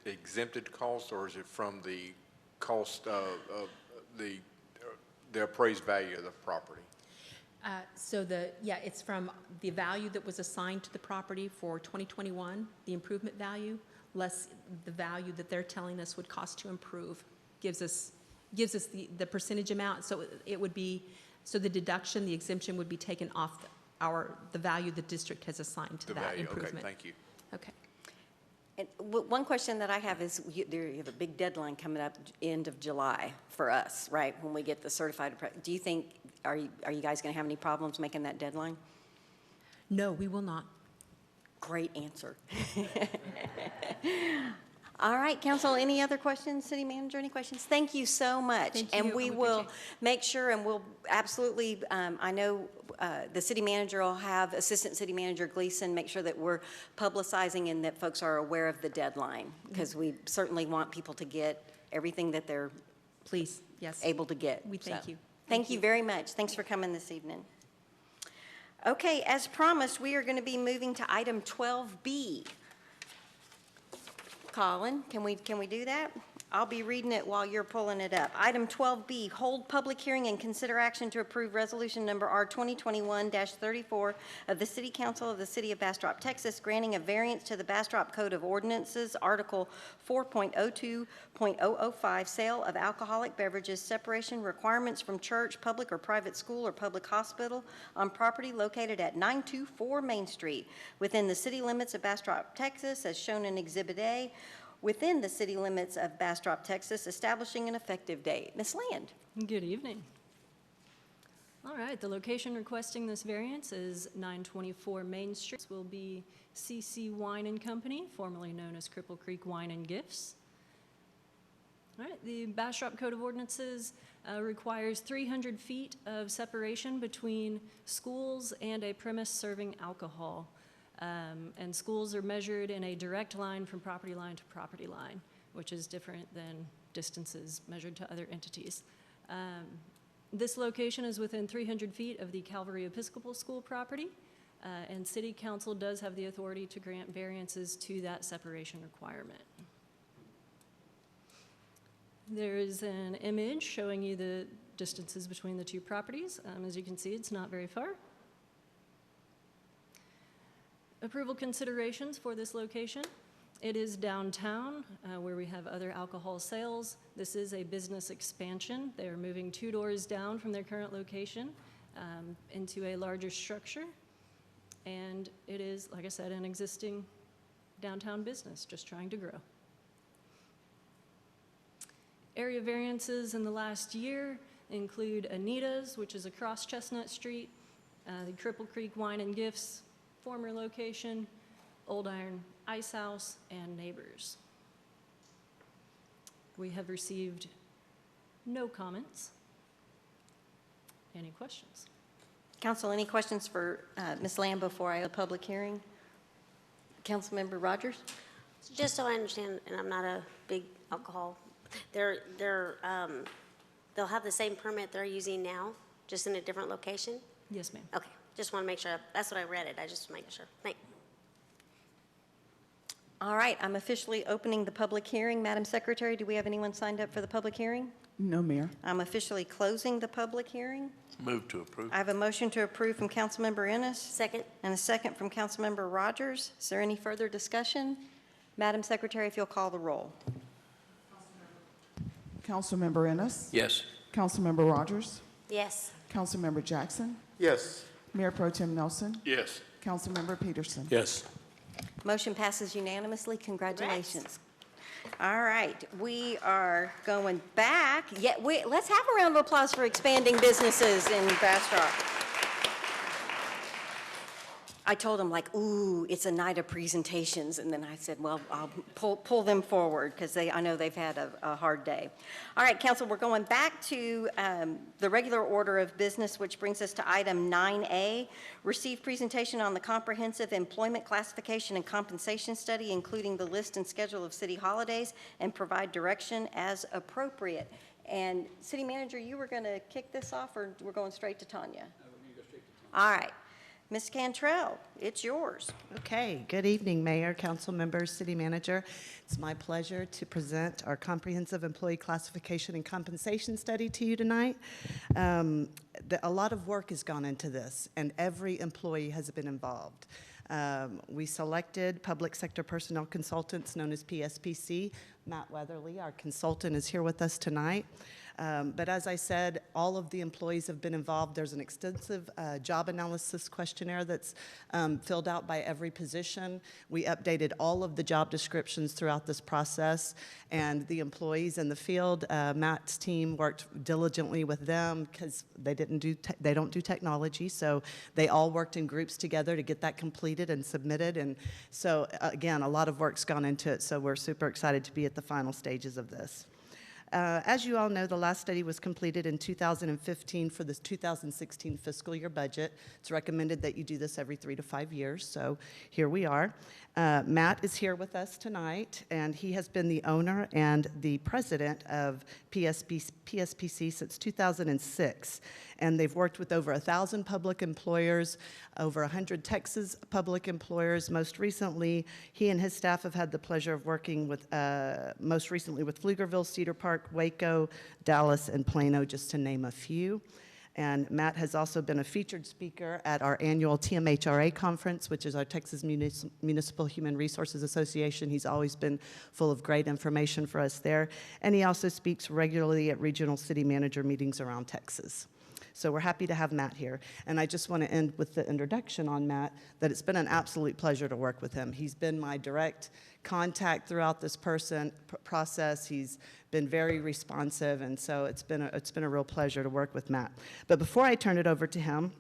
exempted cost, or is it from the cost of the appraised value of the property? It's from the value that was assigned to the property for 2021, the improvement value, less the value that they're telling us would cost to improve, gives us the percentage amount. So it would be, so the deduction, the exemption would be taken off the value the district has assigned to that improvement. Okay, thank you. Okay. And one question that I have is, you have a big deadline coming up end of July for us, right? When we get the certified, do you think, are you guys going to have any problems making that deadline? No, we will not. great answer. All right, council, any other questions? City manager, any questions? Thank you so much. Thank And you. we We will appreciate make sure, and we'll absolutely, I know the city manager will have Assistant City Manager Gleason make sure that we're publicizing and that folks are aware of the deadline, because we certainly want people to get everything that they're Please, yes. able to get. We thank So, you. Thank you very much. Thanks for coming this evening. Okay, as promised, we are going to be moving to item 12B. Colin, can we do that? I'll be reading it while you're pulling it up. Item 12B, hold public hearing and consider action to approve resolution number R 2021-34 of the City Council of the City of Bastrop, Texas, granting a variance to the Bastrop Code of Ordinances, Article 4.02.005, sale of alcoholic beverages, separation requirements from church, public or private school, or public hospital on property located at 924 Main Street within the city limits of Bastrop, Texas, as shown in Exhibit A, within the city limits of Bastrop, Texas, establishing an effective date. Ms. Land. Good evening. All right, the location requesting this variance is 924 Main Street. This will be CC Wine and Company, formerly known as Cripple Creek Wine and Gifts. All right, the Bastrop Code of Ordinances requires 300 feet of separation between schools and a premise serving alcohol. And schools are measured in a direct line from property line to property line, which is different than distances measured to other entities. This location is within 300 feet of the Calvary Episcopal School property, and City Council does have the authority to grant variances to that separation requirement. There is an image showing you the distances between the two properties. As you can see, it's not very far. Approval considerations for this location. It is downtown where we have other alcohol sales. This is a business expansion. They are moving 2 doors down from their current location into a larger structure. And it is, like I said, an existing downtown business just trying to grow. Area variances in the last year include Anita's, which is across Chestnut Street, the Cripple Creek Wine and Gifts, former location, Old Iron Ice House, and Neighbors. We have received no comments. Any questions? Council, any questions for Ms. Lamb before I open the public hearing? Councilmember Rogers? Just so I understand, and I'm not a big alcohol, they'll have the same permit they're using now, just in a different location? Yes, ma'am. Okay, just want to make sure. That's what I read it. I just want to make sure. Thanks. All right, I'm officially opening the public hearing. Madam Secretary, do we have anyone signed up for the public hearing? No, Mayor. I'm officially closing the public hearing. Move to approve. I have a motion to approve from Councilmember Ennis. Second. And a second from Councilmember Rogers. Is there any further discussion? Madam Secretary, if you'll call the roll. Councilmember Ennis? Yes. Councilmember Rogers? Yes. Councilmember Jackson? Yes. Mayor Pro Tem Nelson? Yes. Councilmember Peterson? Yes. Motion passes unanimously. Congratulations. All right, we are going back. Yeah, let's have a round of applause for expanding businesses in Bastrop. I told them, like, ooh, it's a night of presentations, and then I said, well, I'll pull them forward because I know they've had a hard day. All right, council, we're going back to the regular order of business, which brings us to item 9A, receive presentation on the comprehensive employment classification and compensation study, including the list and schedule of city holidays, and provide direction as appropriate. And City Manager, you were going to kick this off, or we're going straight to Tanya? You go straight to Tom. All right. Ms. Cantrell, it's yours. Okay, good evening, Mayor, council members, city manager. It's my pleasure to present our comprehensive employee classification and compensation study to you tonight. A lot of work has gone into this, and every employee has been involved. We selected public sector personnel consultants known as PSPC. Matt Weatherly, our consultant, is here with us tonight. But as I said, all of the employees have been involved. There's an extensive job analysis questionnaire that's filled out by every position. We updated all of the job descriptions throughout this process, and the employees in the field, Matt's team worked diligently with them because they don't do technology, so they all worked in groups together to get that completed and submitted. And so again, a lot of work's gone into it, so we're super excited to be at the final stages of this. As you all know, the last study was completed in 2015 for the 2016 fiscal year budget. It's recommended that you do this every 3 to 5 years, so here we are. Matt is here with us tonight, and he has been the owner and the president of PSPC since 2006. And they've worked with over 1,000 public employers, over 100 Texas public employers. Most recently, he and his staff have had the pleasure of working with, most recently with Pflugerville, Cedar Park, Waco, Dallas, and Plano, just to name a few. And Matt has also been a featured speaker at our annual TMHRA conference, which is our Texas Municipal Human Resources Association. He's always been full of great information for us there. And he also speaks regularly at regional city manager meetings around Texas. So we're happy to have Matt here. And I just want to end with the introduction on Matt, that it's been an absolute pleasure to work with him. He's been my direct contact throughout this process. He's been very responsive, and so it's been a real pleasure to work with Matt. But before I turn it over to him,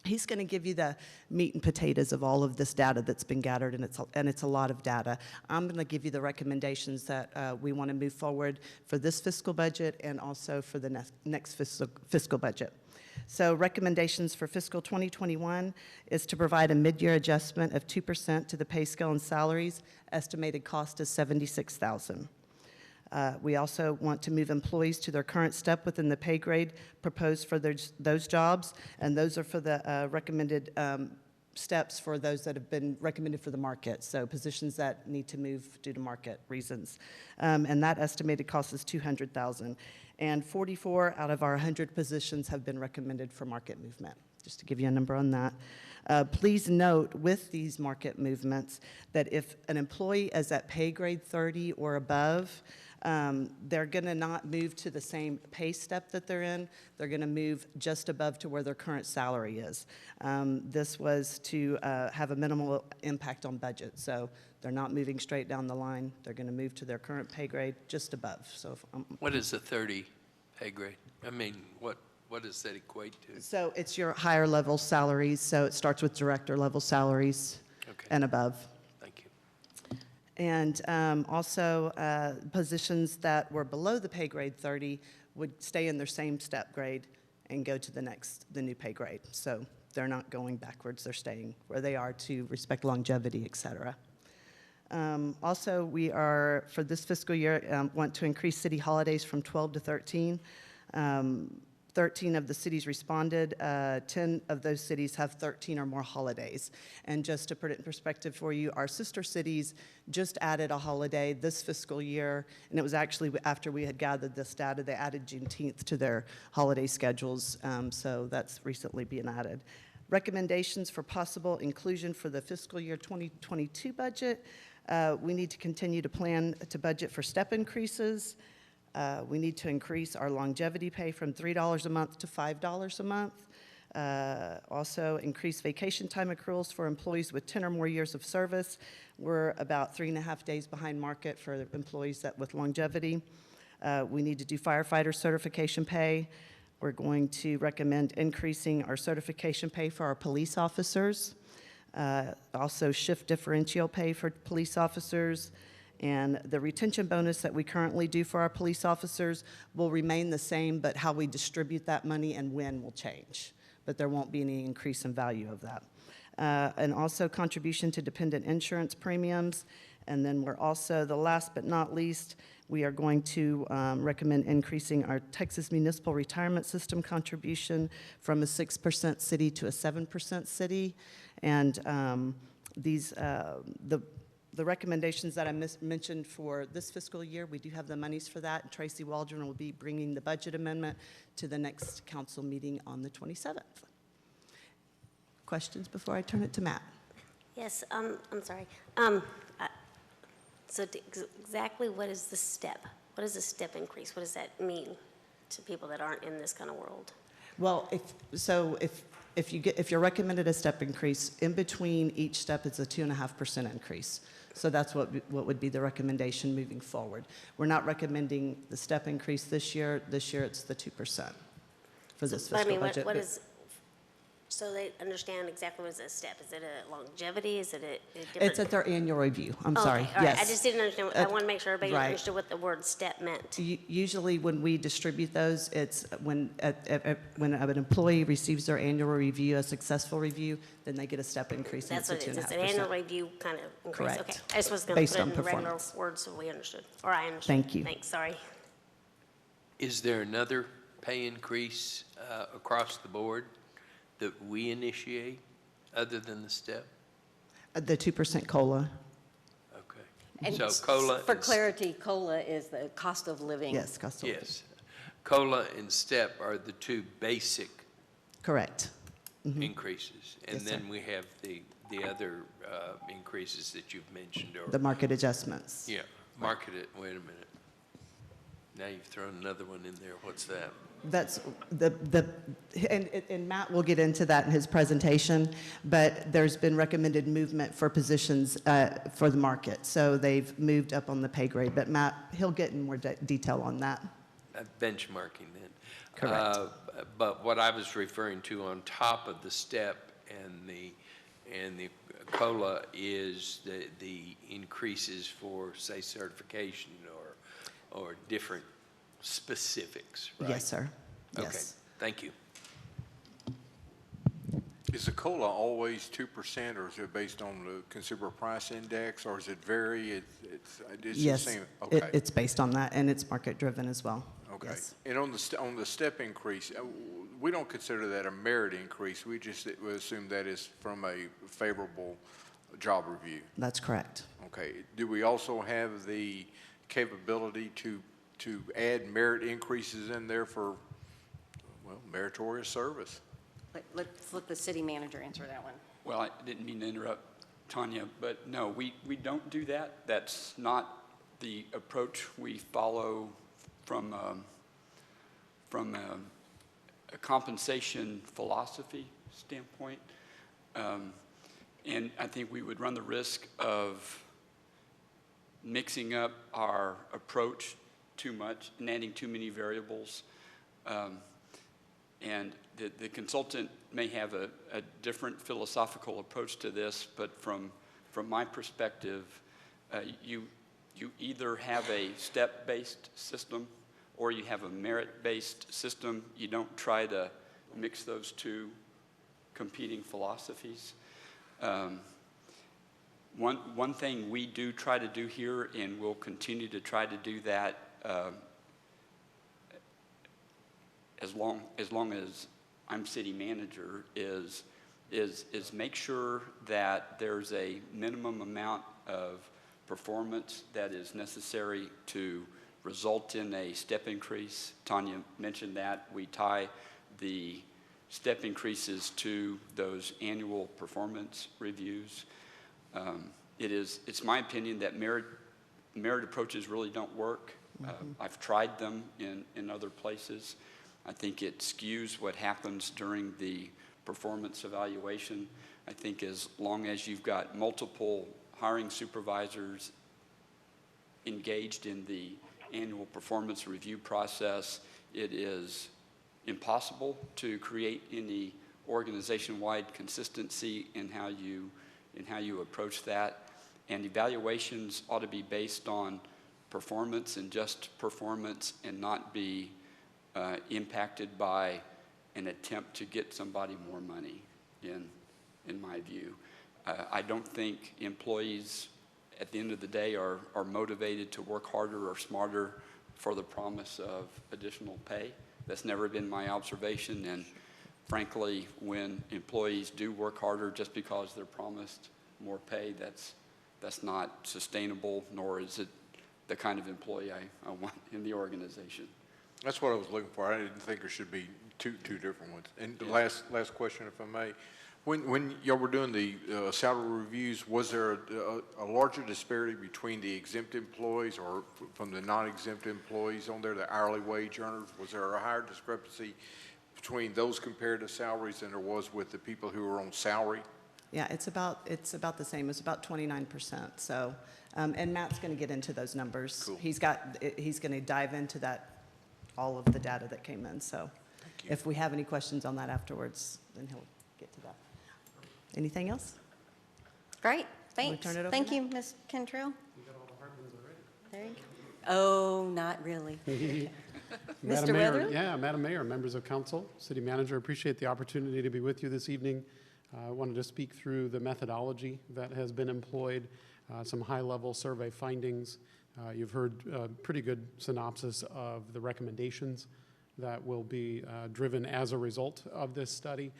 he's going to give you the meat and potatoes of all of this data that's been gathered, and it's a lot of data. I'm going to give you the recommendations that we want to move forward for this fiscal budget and also for the next fiscal budget. So recommendations for fiscal 2021 is to provide a mid-year adjustment of 2% to the pay scale and salaries. Estimated cost is $76,000. We also want to move employees to their current step within the pay grade proposed for those jobs, and those are for the recommended steps for those that have been recommended for the market, so positions that need to move due to market reasons. And that estimated cost is $200,000. And 44 out of our 100 positions have been recommended for market movement, just to give you a number on that. Please note with these market movements that if an employee is at pay grade 30 or above, they're going to not move to the same pay step that they're in. They're going to move just above to where their current salary is. This was to have a minimal impact on budget. So they're not moving straight down the line. They're going to move to their current pay grade just above. So What is the 30 pay grade? I mean, what does that equate to? So it's your higher level salaries. So it starts with director level salaries and above. Thank you. And also positions that were below the pay grade 30 would stay in their same step grade and go to the new pay grade. So they're not going backwards, they're staying where they are to respect longevity, et cetera. Also, we are, for this fiscal year, want to increase city holidays from 12 to 13. 13 of the cities responded. 10 of those cities have 13 or more holidays. And just to put it in perspective for you, our sister cities just added a holiday this fiscal year, and it was actually after we had gathered this data, they added Juneteenth to their holiday schedules, so that's recently been added. Recommendations for possible inclusion for the fiscal year 2022 budget. We need to continue to plan to budget for step increases. We need to increase our longevity pay from $3 a month to $5 a month. Also, increase vacation time accruals for employees with 10 or more years of service. We're about 3.5 days behind market for employees with longevity. We need to do firefighter certification pay. We're going to recommend increasing our certification pay for our police officers. Also shift differential pay for police officers. And the retention bonus that we currently do for our police officers will remain the same, but how we distribute that money and when will change. But there won't be any increase in value of that. And also contribution to dependent insurance premiums. And then we're also, the last but not least, we are going to recommend increasing our Texas Municipal Retirement System contribution from a 6% city to a 7% city. And the recommendations that I mentioned for this fiscal year, we do have the monies for that. And Tracy Waldron will be bringing the budget amendment to the next council meeting on the 27th. Questions before I turn it to Matt? Yes, I'm sorry. So exactly what is the step? What is the step increase? What does that mean to people that aren't in this kind of world? Well, if you're recommended a step increase, in between each step is a 2.5% increase. So that's what would be the recommendation moving forward. We're not recommending the step increase this year. This year it's the 2% for this But I fiscal mean, budget. what is, so they understand exactly what is a step? Is it a longevity? Is it a different? It's at their annual review. I'm Okay, sorry. all right. Yes. I just didn't understand. I want to make sure everybody right. understood what the word step meant. Usually when we distribute those, it's when an employee receives their annual review, a successful review, then they get a step increase. That's what it is. It's an 2.5%. annual review kind of increase. Correct. Okay. I just was going to Based put it on in regular performance. words so we understood, or I understood. Thank you. Thanks, sorry. Is there another pay increase across the board that we initiate other than the step? The 2% COLA. Okay. And So COLA. For and clarity, COLA is the cost of living. Yes, cost of living. Yes. COLA and step are the two basic Correct. increases. And Yes, sir. then we have the other increases that you've mentioned. Or The market adjustments. yeah, market it. Wait a minute. Now you've thrown another one in there. What's that? That's and Matt will get into that in his presentation, but there's been recommended movement for positions for the market. So they've moved up on the pay grade, but Matt, he'll get in more detail on that. Benchmarking then. Correct. But what I was referring to on top of the step and the COLA is the increases for, say, certification or different specifics, right? Yes, sir. Okay, Yes. thank you. Is the COLA always 2%, or is it based on the consumer price index, or does it vary? It's just Yes, saying, okay. it's based on that, and it's market driven as well. Okay. Yes. And on the step increase, we don't consider that a merit increase. We just assume that is from a favorable job review. That's correct. Okay. Do we also have the capability to add merit increases in there for, well, meritorious service? Let's let the city manager answer that one. Well, I didn't mean to interrupt Tanya, but no, we don't do that. That's not the approach we follow from a compensation philosophy standpoint. And I think we would run the risk of mixing up our approach too much and adding too many variables. And the consultant may have a different philosophical approach to this, but from my perspective, you either have a step-based system or you have a merit-based system. You don't try to mix those two competing philosophies. One thing we do try to do here, and we'll continue to try to do that as long as I'm city manager, is make sure that there's a minimum amount of performance that is necessary to result in a step increase. Tanya mentioned that. We tie the step increases to those annual performance reviews. It's my opinion that merit approaches really don't work. I've tried them in other places. I think it skews what happens during the performance evaluation. I think as long as you've got multiple hiring supervisors engaged in the annual performance review process, it is impossible to create any organization-wide consistency in how you approach that. And evaluations ought to be based on performance and just performance, and not be impacted by an attempt to get somebody more money, in my view. I don't think employees at the end of the day are motivated to work harder or smarter for the promise of additional pay. That's never been my observation, and frankly, when employees do work harder just because they're promised more pay, that's not sustainable, nor is it the kind of employee I want in the organization. That's what I was looking for. I didn't think there should be two different ones. And the last question, if I may. When y'all were doing the salary reviews, was there a larger disparity between the exempt employees or from the non-exempt employees on there, the hourly wage earners? Was there a higher discrepancy between those comparative salaries than there was with the people who were on salary? Yeah, it's about the same. It's about 29%. So, and Matt's going to get into those numbers. Cool. He's going to dive into that, all of the data that came in. So, if we have any questions on that afterwards, then he'll get to that. Anything else? Great, thanks. turn it over Thank to you, Ms. Cantrell. You got all the hard ones already. There you go. Oh, not really. Madam Mr. Mayor, Weatherly? yeah, Madam Mayor, members of council, city manager, appreciate the opportunity to be with you this evening. I wanted to speak through the methodology that has been employed, some high-level survey findings. You've heard a pretty good synopsis of the recommendations that will be driven as a result of this study.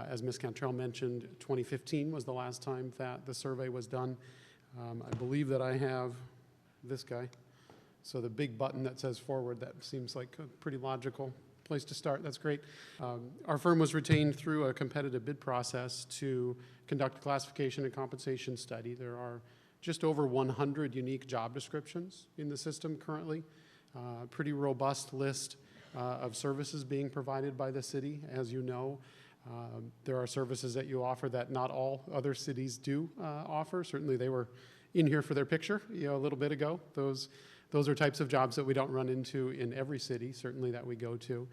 As Ms. Cantrell mentioned, 2015 was the last time that the survey was done. I believe that I have this guy. So the big button that says forward, that seems like a pretty logical place to start. That's great. Our firm was retained through a competitive bid process to conduct a classification and compensation study. There are just over 100 unique job descriptions in the system currently. Pretty robust list of services being provided by the city, as you know. There are services that you offer that not all other cities do offer. Certainly they were in here for their picture, a little bit ago. Those are types of jobs that we don't run into in every city, certainly that we go to.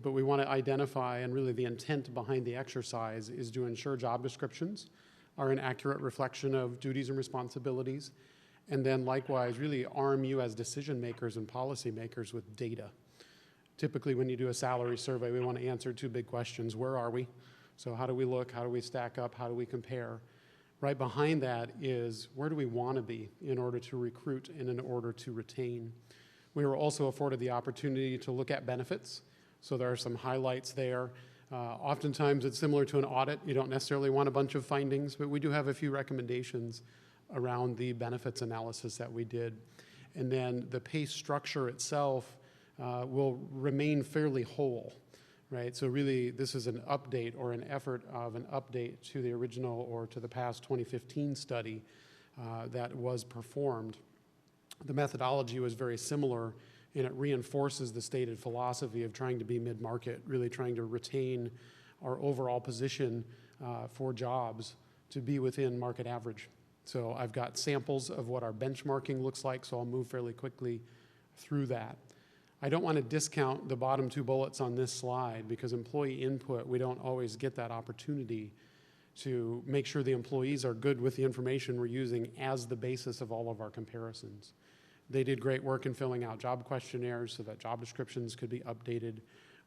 But we want to identify, and really the intent behind the exercise is to ensure job descriptions are an accurate reflection of duties and responsibilities, and then likewise really arm you as decision makers and policy makers with data. Typically, when you do a salary survey, we want to answer two big questions. Where are we? So how do we look? How do we stack up? How do we compare? Right behind that is where do we want to be in order to recruit and in order to retain? We were also afforded the opportunity to look at benefits. So there are some highlights there. Oftentimes, it's similar to an audit. You don't necessarily want a bunch of findings, but we do have a few recommendations around the benefits analysis that we did. And then the pay structure itself will remain fairly whole, right? So really, this is an update or an effort of an update to the original or to the past 2015 study that was performed. The methodology was very similar, and it reinforces the stated philosophy of trying to be mid-market, really trying to retain our overall position for jobs to be within market average. So I've got samples of what our benchmarking looks like, so I'll move fairly quickly through that. I don't want to discount the bottom two bullets on this slide because employee input, we don't always get that opportunity to make sure the employees are good with the information we're using as the basis of all of our comparisons. They did great work in filling out job questionnaires so that job descriptions could be updated.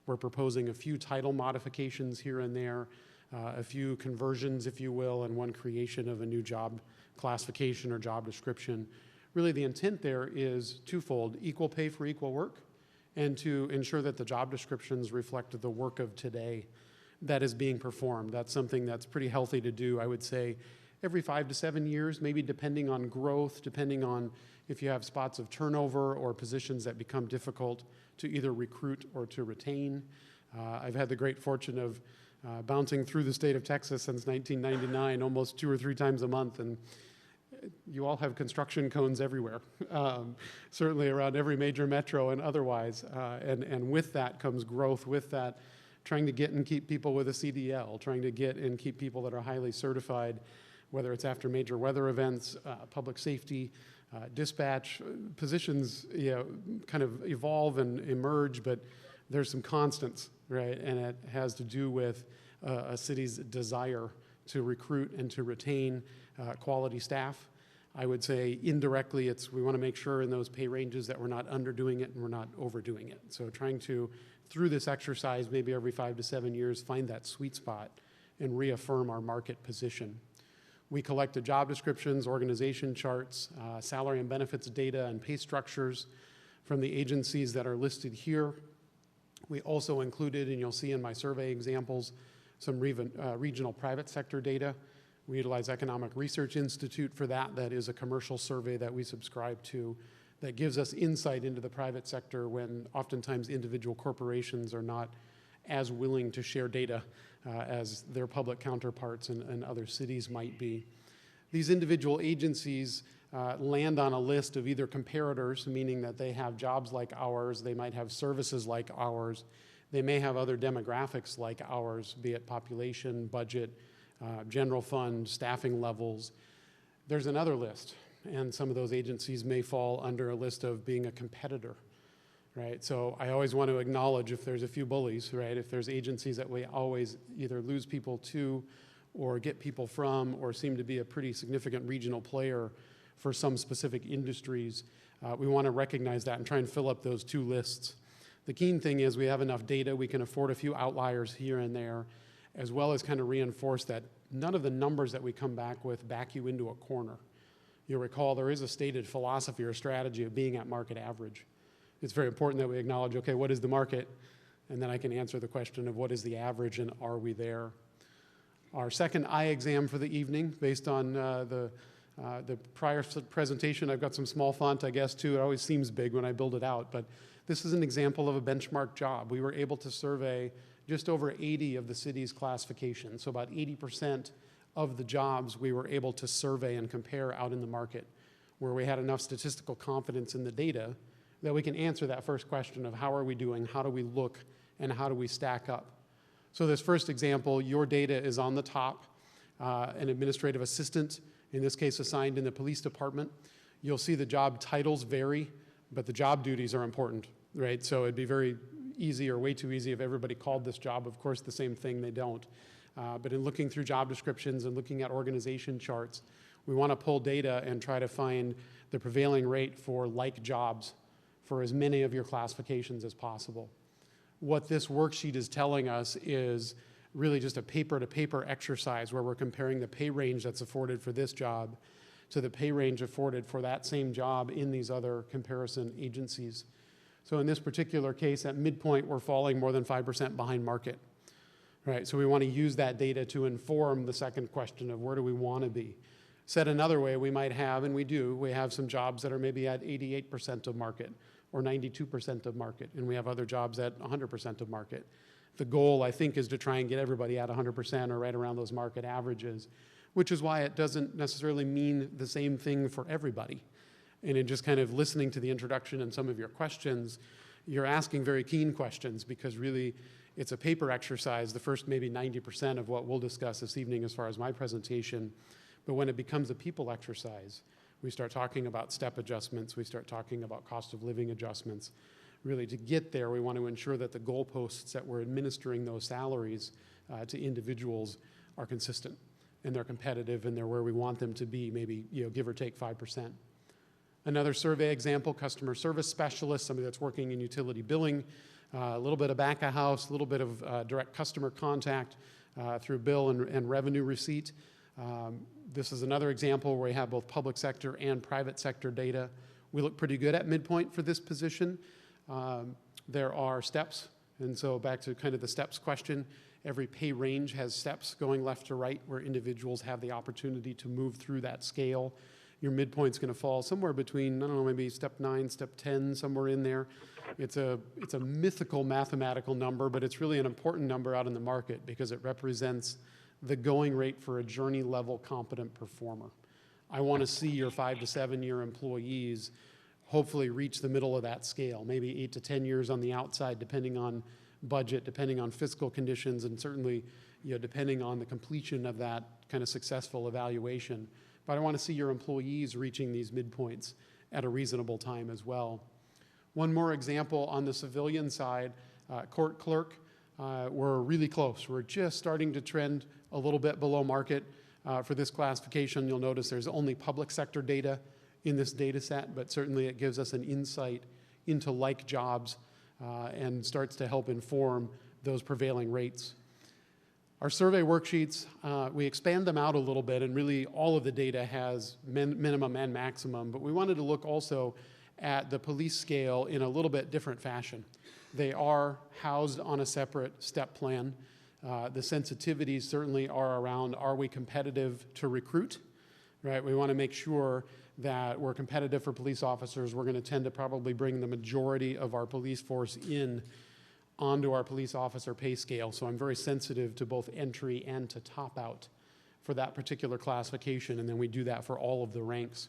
We're proposing a few title modifications here and there, a few conversions, if you will, and one creation of a new job classification or job description. Really, the intent there is twofold: equal pay for equal work, and to ensure that the job descriptions reflect the work of today that is being performed. That's something that's pretty healthy to do, I would say, every 5 to 7 years, maybe depending on growth, depending on if you have spots of turnover or positions that become difficult to either recruit or to retain. I've had the great fortune of bouncing through the state of Texas since 1999, almost 2 or 3 times a month, and you all have construction cones everywhere, certainly around every major metro and otherwise. And with that comes growth, with that trying to get and keep people with a CDL, trying to get and keep people that are highly certified, whether it's after major weather events, public safety, dispatch. Positions, kind of evolve and emerge, but there's some constants, right? And it has to do with a city's desire to recruit and to retain quality staff. I would say indirectly, we want to make sure in those pay ranges that we're not underdoing it and we're not overdoing it. So trying to, through this exercise, maybe every 5 to 7 years, find that sweet spot and reaffirm our market position. We collected job descriptions, organization charts, salary and benefits data, and pay structures from the agencies that are listed here. We also included, and you'll see in my survey examples, some regional private sector data. We utilize Economic Research Institute for that. That is a commercial survey that we subscribe to that gives us insight into the private sector when oftentimes individual corporations are not as willing to share data as their public counterparts in other cities might be. These individual agencies land on a list of either comparators, meaning that they have jobs like ours, they might have services like ours, they may have other demographics like ours, be it population, budget, general fund, staffing levels. There's another list, and some of those agencies may fall under a list of being a competitor, right? So I always want to acknowledge if there's a few bullies, right? If there's agencies that we always either lose people to or get people from or seem to be a pretty significant regional player for some specific industries, we want to recognize that and try and fill up those two lists. The key thing is we have enough data, we can afford a few outliers here and there, as well as kind of reinforce that none of the numbers that we come back with back you into a corner. You'll recall there is a stated philosophy or strategy of being at market average. It's very important that we acknowledge, okay, what is the market? And then I can answer the question of what is the average and are we there? Our second eye exam for the evening, based on the prior presentation, I've got some small font, I guess, too. It always seems big when I build it out, but this is an example of a benchmark job. We were able to survey just over 80 of the city's classifications, so about 80% of the jobs we were able to survey and compare out in the market, where we had enough statistical confidence in the data that we can answer that first question of how are we doing, how do we look, and how do we stack up. So this first example, your data is on the top, an administrative assistant, in this case assigned in the police department. You'll see the job titles vary, but the job duties are important, right? So it'd be very easy or way too easy if everybody called this job, of course, the same thing, they don't. But in looking through job descriptions and looking at organization charts, we want to pull data and try to find the prevailing rate for like jobs for as many of your classifications as possible. What this worksheet is telling us is really just a paper-to-paper exercise where we're comparing the pay range that's afforded for this job to the pay range afforded for that same job in these other comparison agencies. So in this particular case, at midpoint, we're falling more than 5% behind market, right? So we want to use that data to inform the second question of where do we want to be. Said another way, we might have, and we do, we have some jobs that are maybe at 88% of market or 92% of market, and we have other jobs at 100% of market. The goal, I think, is to try and get everybody at 100% or right around those market averages, which is why it doesn't necessarily mean the same thing for everybody. And in just kind of listening to the introduction and some of your questions, you're asking very keen questions because really it's a paper exercise, the first maybe 90% of what we'll discuss this evening as far as my presentation. But when it becomes a people exercise, we start talking about step adjustments, we start talking about cost of living adjustments. Really, to get there, we want to ensure that the goalposts that we're administering those salaries to individuals are consistent and they're competitive and they're where we want them to be, maybe give or take 5%. Another survey example, customer service specialist, somebody that's working in utility billing, a little bit of back of house, a little bit of direct customer contact through bill and revenue receipt. This is another example where we have both public sector and private sector data. We look pretty good at midpoint for this position. There are steps, and so back to kind of the steps question, every pay range has steps going left to right where individuals have the opportunity to move through that scale. Your midpoint's going to fall somewhere between, I don't know, maybe step 9, step 10, somewhere in there. It's a mythical mathematical number, but it's really an important number out in the market because it represents the going rate for a journey level competent performer. I want to see your 5 to 7 year employees hopefully reach the middle of that scale, maybe 8 to 10 years on the outside, depending on budget, depending on fiscal conditions, and certainly depending on the completion of that kind of successful evaluation. But I want to see your employees reaching these midpoints at a reasonable time as well. One more example on the civilian side, court clerk, we're really close. We're just starting to trend a little bit below market. For this classification, you'll notice there's only public sector data in this data set, but certainly it gives us an insight into like jobs and starts to help inform those prevailing rates. Our survey worksheets, we expand them out a little bit, and really all of the data has minimum and maximum, but we wanted to look also at the police scale in a little bit different fashion. They are housed on a separate step plan. The sensitivities certainly are around, are we competitive to recruit, right? We want to make sure that we're competitive for police officers. We're going to tend to probably bring the majority of our police force in onto our police officer pay scale. So I'm very sensitive to both entry and to top out for that particular classification, and then we do that for all of the ranks.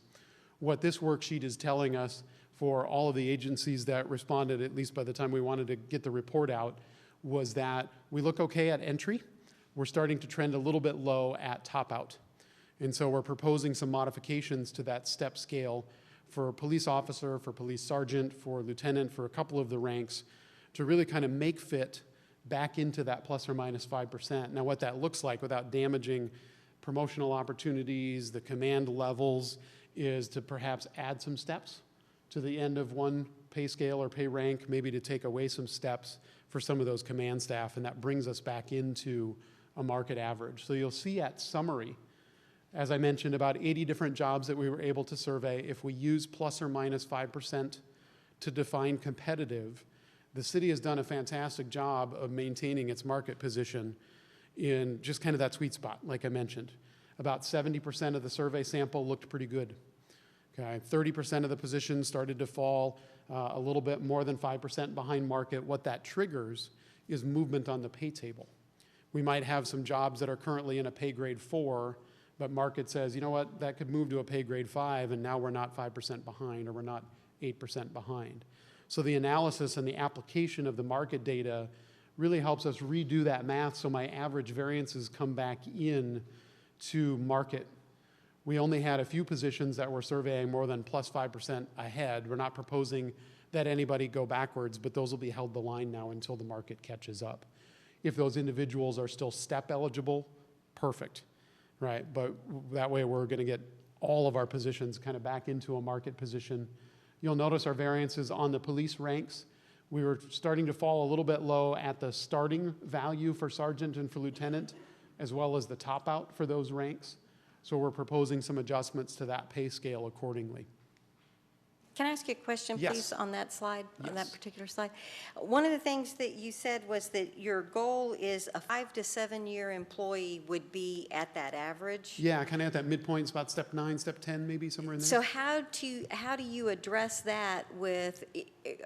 What this worksheet is telling us for all of the agencies that responded, at least by the time we wanted to get the report out, was that we look okay at entry. We're starting to trend a little bit low at top out. And so we're proposing some modifications to that step scale for police officer, for police sergeant, for lieutenant, for a couple of the ranks, to really kind of make fit back into that plus or minus 5%. Now what that looks like without damaging promotional opportunities, the command levels, is to perhaps add some steps to the end of one pay scale or pay rank, maybe to take away some steps for some of those command staff, and that brings us back into a market average. So you'll see at summary, as I mentioned, about 80 different jobs that we were able to survey. If we use plus or minus 5% to define competitive, the city has done a fantastic job of maintaining its market position in just kind of that sweet spot, like I mentioned. About 70% of the survey sample looked pretty good. Okay, 30% of the positions started to fall a little bit more than 5% behind market. What that triggers is movement on the pay table. We might have some jobs that are currently in a pay grade 4, but market says, you know what, that could move to a pay grade 5, and now we're not 5% behind, or we're not 8% behind. So the analysis and the application of the market data really helps us redo that math so my average variances come back in to market. We only had a few positions that were surveying more than plus 5% ahead. We're not proposing that anybody go backwards, but those will be held the line now until the market catches up. If those individuals are still step eligible, perfect, right? But that way we're going to get all of our positions kind of back into a market position. You'll notice our variances on the police ranks. We were starting to fall a little bit low at the starting value for sergeant and for lieutenant, as well as the top out for those ranks. So we're proposing some adjustments to that pay scale accordingly. Can I ask you a question, Yes. please, on that slide, on that Yes. particular slide? One of the things that you said was that your goal is a 5 to 7 year employee would be at that average. Yeah, kind of at that midpoint, it's about step 9, step 10, maybe somewhere in there. So how do you address that with,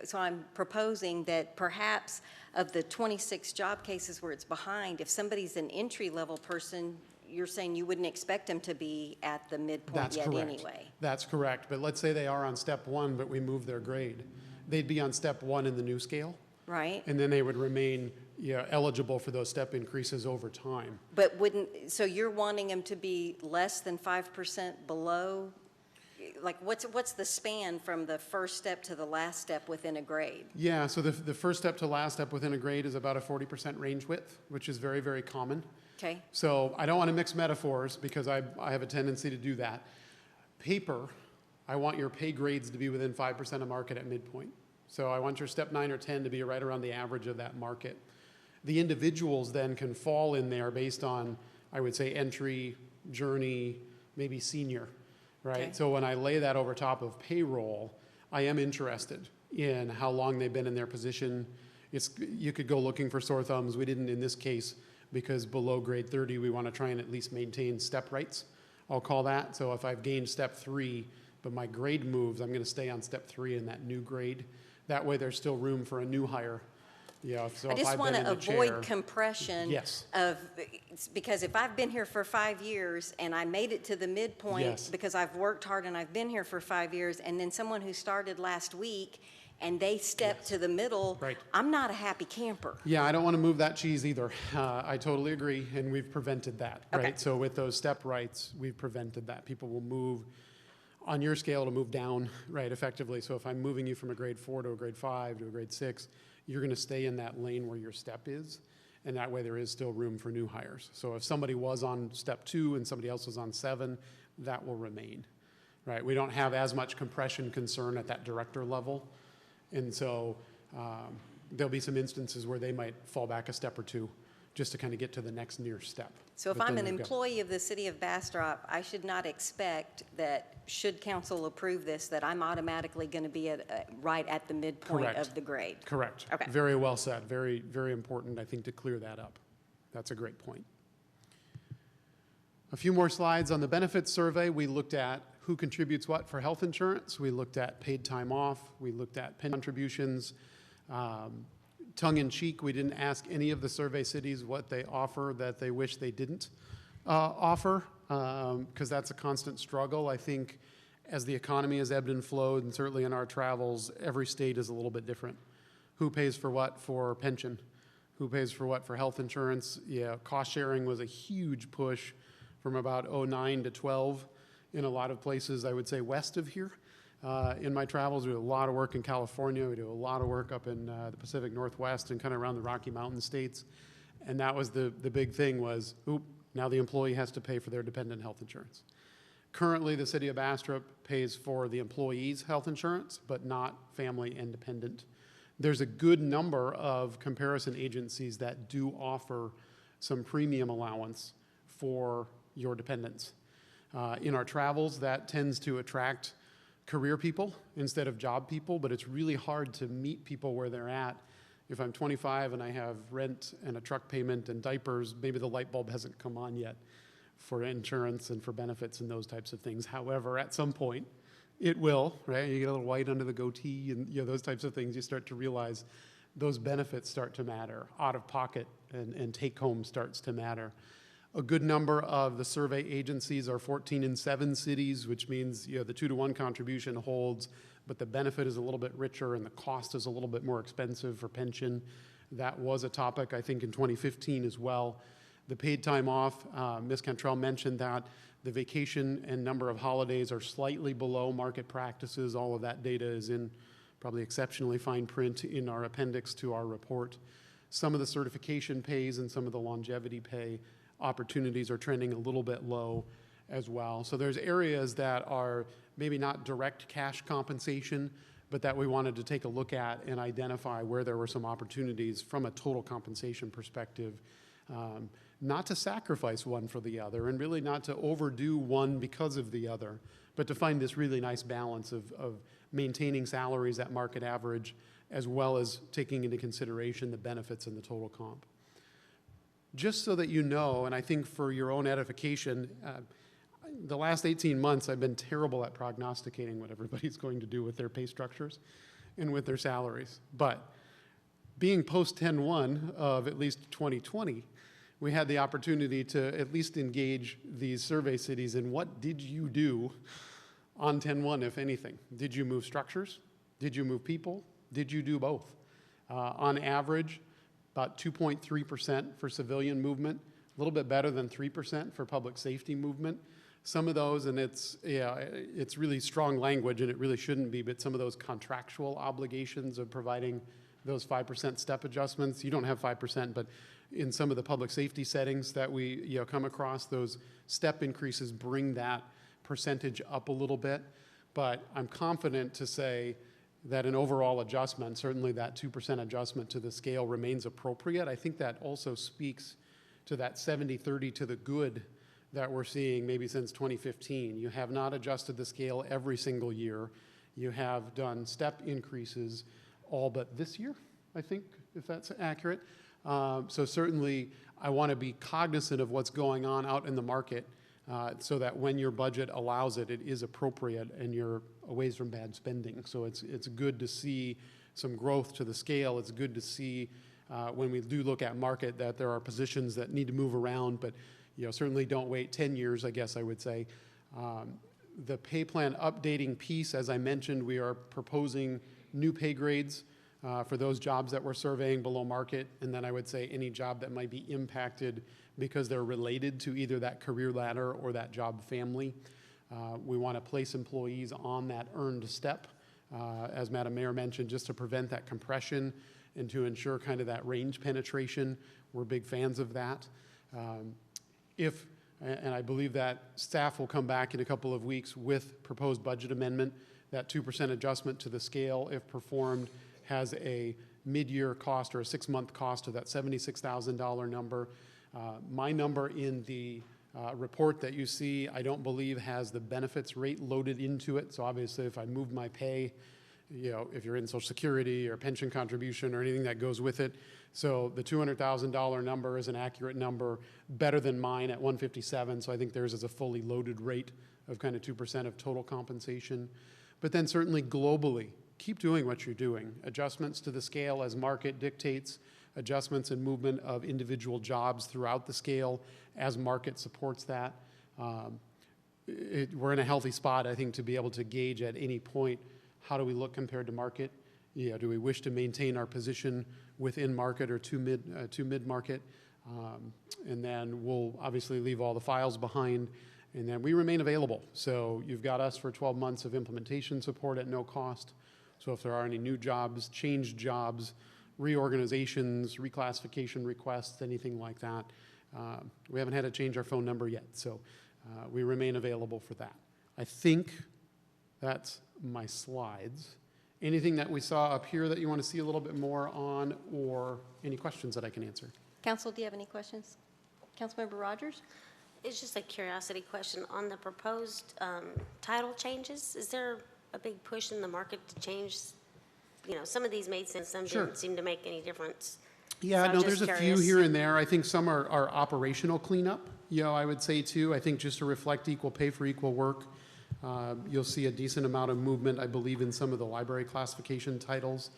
so I'm proposing that perhaps of the 26 job cases where it's behind, if somebody's an entry-level person, you're saying you wouldn't expect them to be at the midpoint yet anyway. That's correct. But let's say they are on step 1, but we move their grade. They'd be on step 1 in the new scale. Right. And then they would remain eligible for those step increases over time. But so you're wanting them to be less than 5% below? Like what's the span from the first step to the last step within a grade? Yeah, so the first step to last step within a grade is about a 40% range width, which is very, very common. Okay. So I don't want to mix metaphors because I have a tendency to do that. Paper, I want your pay grades to be within 5% of market at midpoint. So I want your step 9 or 10 to be right around the average of that market. The individuals then can fall in there based on, I would say, entry, journey, maybe senior, right? Okay. So when I lay that over top of payroll, I am interested in how long they've been in their position. You could go looking for sore thumbs. We didn't in this case, because below grade 30, we want to try and at least maintain step rights, I'll call that. So if I've gained step 3, but my grade moves, I'm going to stay on step 3 in that new grade. That way there's still room for a new hire. So I just want to avoid compression Yes. because if I've been here for 5 years and I made it to the midpoint Yes. because I've worked hard and I've been here for 5 years, and then someone who started last week and they step to the middle, Right. I'm not a happy camper. Yeah, I don't want to move that cheese either. I totally agree, and we've prevented that, Okay. right? So with those step rights, we've prevented that. People will move on your scale to move down, right, effectively. So if I'm moving you from a grade 4 to a grade 5 to a grade 6, you're going to stay in that lane where your step is, and that way there is still room for new hires. So if somebody was on step 2 and somebody else was on 7, that will remain, right? We don't have as much compression concern at that director level. And so there'll be some instances where they might fall back a step or 2 just to kind of get to the next near step. So if But I'm then an we've got- employee of the city of Bastrop, I should not expect that, should council approve this, that I'm automatically going to be right at the midpoint Correct. of the grade. Correct. Okay. Very well said. Very, very important, I think, to clear that up. That's a great point. A few more slides on the benefits survey. We looked at who contributes what for health insurance. We looked at paid time off. We looked at pension contributions, Tongue-in-cheek, we didn't ask any of the survey cities what they offer that they wish they didn't offer, because that's a constant struggle. I think as the economy has ebbed and flowed, and certainly in our travels, every state is a little bit different. Who pays for what for pension? Who pays for what for health insurance? Yeah, cost sharing was a huge push from about 09 to 12 in a lot of places, I would say, west of here. In my travels, we do a lot of work in California. We do a lot of work up in the Pacific Northwest and kind of around the Rocky Mountain states. And that was the big thing was, now the employee has to pay for their dependent health insurance. Currently, the city of Bastrop pays for the employee's health insurance, but not family and dependent. There's a good number of comparison agencies that do offer some premium allowance for your dependents. In our travels, that tends to attract career people instead of job people, but it's really hard to meet people where they're at. If I'm 25 and I have rent and a truck payment and diapers, maybe the light bulb hasn't come on yet for insurance and for benefits and those types of things. However, at some point, it will, right? You get a little white under the goatee and those types of things, you start to realize those benefits start to matter. Out of pocket and take home starts to matter. A good number of the survey agencies are 14 in 7 cities, which means the 2-to-1 contribution holds, but the benefit is a little bit richer and the cost is a little bit more expensive for pension. That was a topic, I think, in 2015 as well. The paid time off, Ms. Cantrell mentioned that. The vacation and number of holidays are slightly below market practices. All of that data is in probably exceptionally fine print in our appendix to our report. Some of the certification pays and some of the longevity pay opportunities are trending a little bit low as well. So there's areas that are maybe not direct cash compensation, but that we wanted to take a look at and identify where there were some opportunities from a total compensation perspective. Not to sacrifice one for the other and really not to overdo one because of the other, but to find this really nice balance of maintaining salaries at market average as well as taking into consideration the benefits and the total comp. Just so that you know, and I think for your own edification, the last 18 months I've been terrible at prognosticating what everybody's going to do with their pay structures and with their salaries. But being post-10-1 of at least 2020, we had the opportunity to at least engage these survey cities in what did you do on 10-1, if anything? Did you move structures? Did you move people? Did you do both? On average, about 2.3% for civilian movement, a little bit better than 3% for public safety movement. Some of those, and it's really strong language and it really shouldn't be, but some of those contractual obligations of providing those 5% step adjustments, you don't have 5%, but in some of the public safety settings that we come across, those step increases bring that percentage up a little bit. But I'm confident to say that an overall adjustment, certainly that 2% adjustment to the scale remains appropriate. I think that also speaks to that 70-30 to the good that we're seeing maybe since 2015. You have not adjusted the scale every single year. You have done step increases all but this year, I think, if that's accurate. So certainly I want to be cognizant of what's going on out in the market so that when your budget allows it, it is appropriate and you're away from bad spending. So it's good to see some growth to the scale. It's good to see when we do look at market that there are positions that need to move around, but certainly don't wait 10 years, I guess I would say. The pay plan updating piece, as I mentioned, we are proposing new pay grades for those jobs that we're surveying below market, and then I would say any job that might be impacted because they're related to either that career ladder or that job family. We want to place employees on that earned step, as Madam Mayor mentioned, just to prevent that compression and to ensure kind of that range penetration. We're big fans of that. And I believe that staff will come back in a couple of weeks with proposed budget amendment, that 2% adjustment to the scale, if performed, has a mid-year cost or a 6-month cost of that $76,000 number. My number in the report that you see, I don't believe has the benefits rate loaded into it. So obviously if I move my pay, if you're in Social Security or pension contribution or anything that goes with it. So the $200,000 number is an accurate number, better than mine at 157. So I think theirs is a fully loaded rate of kind of 2% of total compensation. But then certainly globally, keep doing what you're doing. Adjustments to the scale as market dictates, adjustments and movement of individual jobs throughout the scale as market supports that. We're in a healthy spot, I think, to be able to gauge at any point, how do we look compared to market? Do we wish to maintain our position within market or to mid-market? And then we'll obviously leave all the files behind, and then we remain available. So you've got us for 12 months of implementation support at no cost. So if there are any new jobs, changed jobs, reorganizations, reclassification requests, anything like that, we haven't had to change our phone number yet. So we remain available for that. I think that's my slides. Anything that we saw up here that you want to see a little bit more on, or any questions that I can answer? Council, do you have any questions? Councilmember Rogers? It's just a curiosity question. On the proposed title changes, is there a big push in the market to change? You know, some of these made sense, some Sure. didn't seem to make any difference. Yeah, So I'm no, just there's a few curious. here and there. I think some are operational cleanup, I would say too. I think just to reflect equal pay for equal work. You'll see a decent amount of movement, I believe, in some of the library classification titles.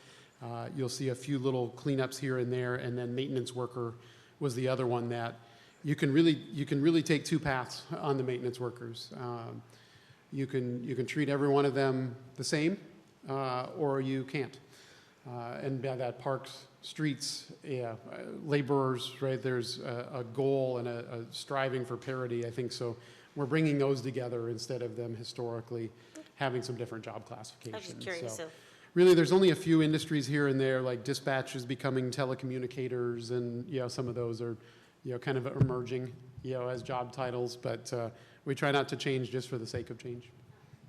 You'll see a few little cleanups here and there, and then maintenance worker was the other one that you can really take two paths on the maintenance workers. You can treat every one of them the same, or you can't. And by that, parks, streets, laborers, right? There's a goal and a striving for parity, I think. So we're bringing those together instead of them historically having some different job classifications. I was just curious. So Really, there's only a few industries here and there, like dispatch is becoming telecommunicators, and some of those are kind of emerging as job titles, but we try not to change just for the sake of change.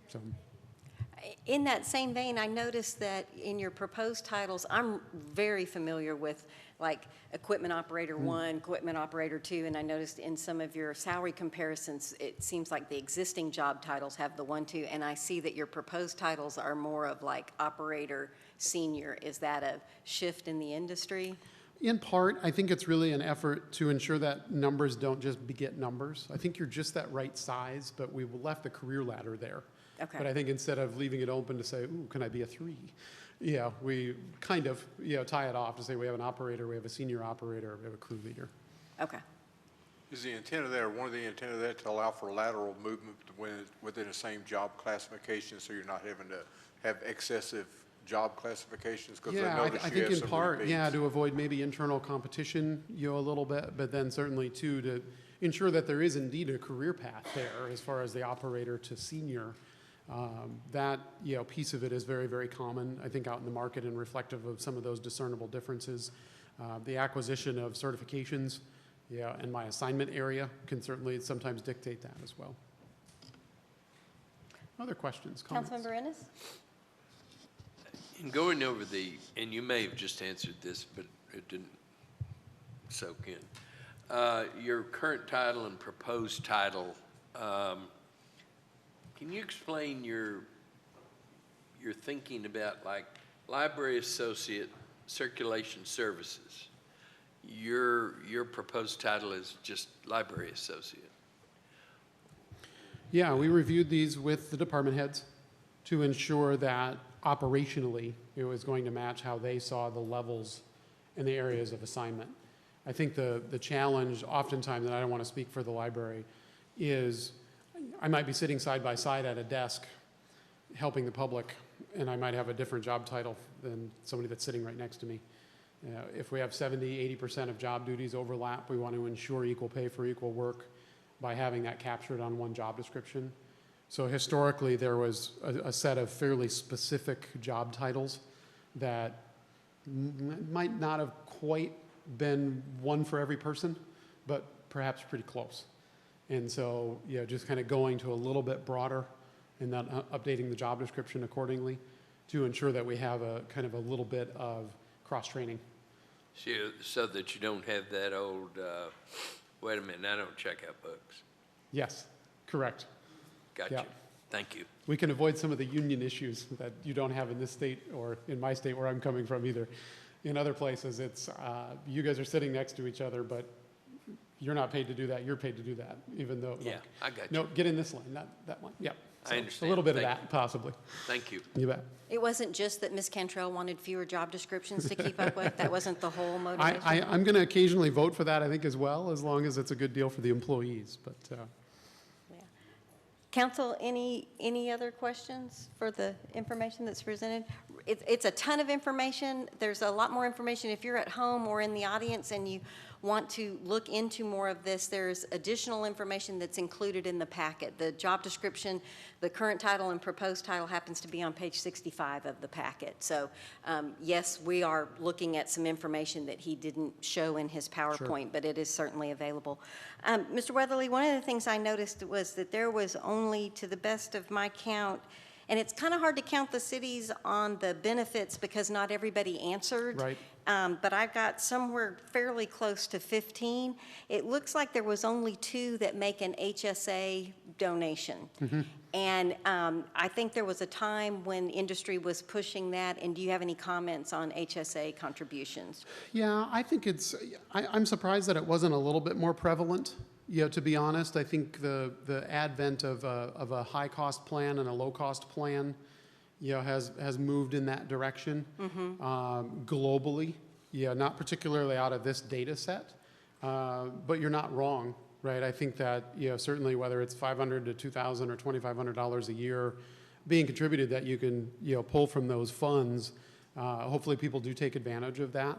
So. In that same vein, I noticed that in your proposed titles, I'm very familiar with like equipment operator 1, equipment operator 2, and I noticed in some of your salary comparisons, it seems like the existing job titles have the 1, 2, and I see that your proposed titles are more of like operator senior. Is that a shift in the industry? In part, I think it's really an effort to ensure that numbers don't just beget numbers. I think you're just that right size, but we've left the career ladder there. Okay. But I think instead of leaving it open to say, ooh, can I be a 3? We kind of, tie it off to say we have an operator, we have a senior operator, we have a crew leader. Okay. Is the intent of that, or one of the intent of that, to allow for lateral movement within the same job classification, so you're not having to have excessive job classifications? I think in part, to avoid maybe internal competition, a little bit, but then certainly too, to ensure that there is indeed a career path there as far as the operator to senior. That piece of it is very, very common, I think, out in the market and reflective of some of those discernible differences. The acquisition of certifications, and my assignment area can certainly sometimes dictate that as well. Other questions, comments? Councilmember Ennis? In going over and you may have just answered this, but it didn't soak in. Your current title and proposed title, can you explain your thinking about like library associate circulation services? Your proposed title is just library associate. Yeah, we reviewed these with the department heads to ensure that operationally it was going to match how they saw the levels and the areas of assignment. I think the challenge oftentimes, and I don't want to speak for the library, is I might be sitting side by side at a desk helping the public, and I might have a different job title than somebody that's sitting right next to me. If we have 70, 80% of job duties overlap, we want to ensure equal pay for equal work by having that captured on one job description. So historically, there was a set of fairly specific job titles that might not have quite been one for every person, but perhaps pretty close. And so, just kind of going to a little bit broader and then updating the job description accordingly to ensure that we have a kind of a little bit of cross-training. So that you don't have that old, wait a minute, I don't check out books. Yes, correct. Gotcha. Yeah. Thank you. We can avoid some of the union issues that you don't have in this state or in my state where I'm coming from either. In other places, it's you guys are sitting next to each other, but you're not paid to do that, you're paid to do that, even though. Yeah, like, I got you. No, get in this line, not that one, yeah. I So, understand. A little bit of Thank that, possibly. Thank you. You bet. It wasn't just that Ms. Cantrell wanted fewer job descriptions to keep up with? That wasn't the whole I, motivation? I'm going to occasionally vote for that, I think, as well, as long as it's a good deal for the employees, but. Yeah. Council, any other questions for the information that's presented? It's a ton of information. There's a lot more information. If you're at home or in the audience and you want to look into more of this, there's additional information that's included in the packet. The job description, the current title and proposed title happens to be on page 65 of the packet. So yes, we are looking at some information that he didn't show in his PowerPoint, but it is certainly available. Mr. Weatherly, one of the things I noticed was that there was only, to the best of my count, and it's kind of hard to count the cities on the benefits because not everybody answered. Right. But I got somewhere fairly close to 15. It looks like there was only 2 that make an HSA donation. And I think there was a time when industry was pushing that. And do you have any comments on HSA contributions? Yeah, I think I'm surprised that it wasn't a little bit more prevalent. You know, to be honest, I think the advent of a high-cost plan and a low-cost plan, you know, has moved in that direction globally. Yeah, not particularly out of this data set, but you're not wrong, right? I think that, you know, certainly whether it's $500 to $2,000 or $2,500 a year being contributed, that you can, you know, pull from those funds. Hopefully people do take advantage of that.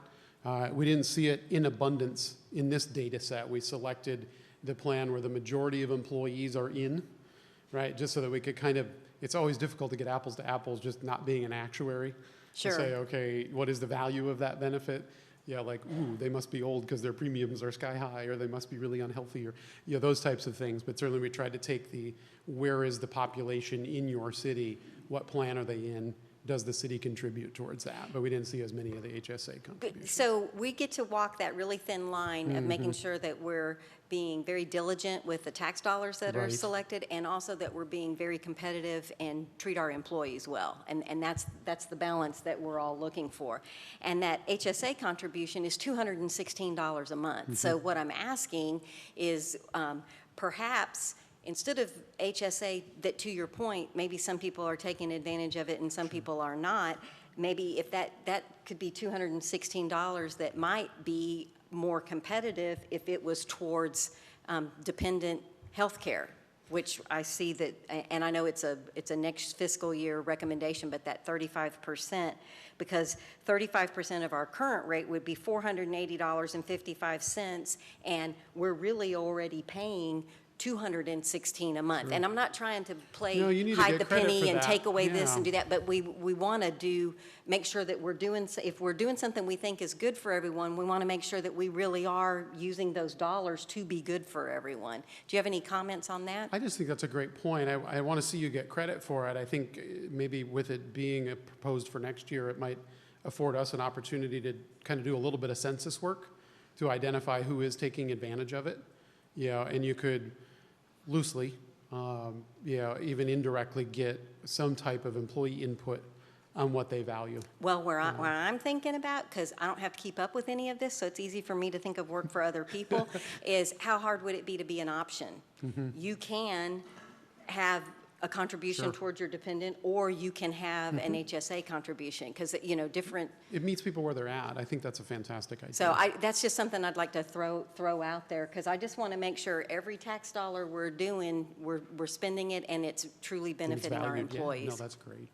We didn't see it in abundance in this data set. We selected the plan where the majority of employees are in, right? Just so that we could kind of, it's always difficult to get apples to apples just not being an actuary. Sure. To say, okay, what is the value of that benefit? Yeah, like, ooh, they must be old because their premiums are sky high, or they must be really unhealthy, or, you know, those types of things. But certainly we tried to take where is the population in your city? What plan are they in? Does the city contribute towards that? But we didn't see as many of the HSA contributions. So we get to walk that really thin line of making sure that we're being very diligent with the tax dollars that are selected, and also that we're being very competitive and treat our employees well. And that's the balance that we're all looking for. And that HSA contribution is $216 a month. So what I'm asking is perhaps instead of HSA, that, to your point, maybe some people are taking advantage of it and some people are not, maybe if that could be $216 that might be more competitive if it was towards dependent health care, which I see that, and I know it's a next fiscal year recommendation, but that 35%, because 35% of our current rate would be $480.55, and we're really already paying $216 a month. And I'm not trying to play hide the penny and take away this and do that, but we want to make sure that if we're doing something we think is good for everyone, we want to make sure that we really are using those dollars to be good for everyone. Do you have any comments on that? I just think that's a great point. I want to see you get credit for it. I think maybe with it being proposed for next year, it might afford us an opportunity to kind of do a little bit of census work to identify who is taking advantage of it. Yeah, and you could loosely, even indirectly get some type of employee input on what they value. Well, where I'm thinking about, because I don't have to keep up with any of this, so it's easy for me to think of work for other people, is how hard would it be to be an option? You can have a contribution towards your dependent, or you can have an HSA contribution, because, you know, different. It meets people where they're at. I think that's a fantastic idea. So that's just something I'd like to throw out there, because I just want to make sure every tax dollar we're doing, we're spending it, and it's truly benefiting our employees. Yeah, no, that's great.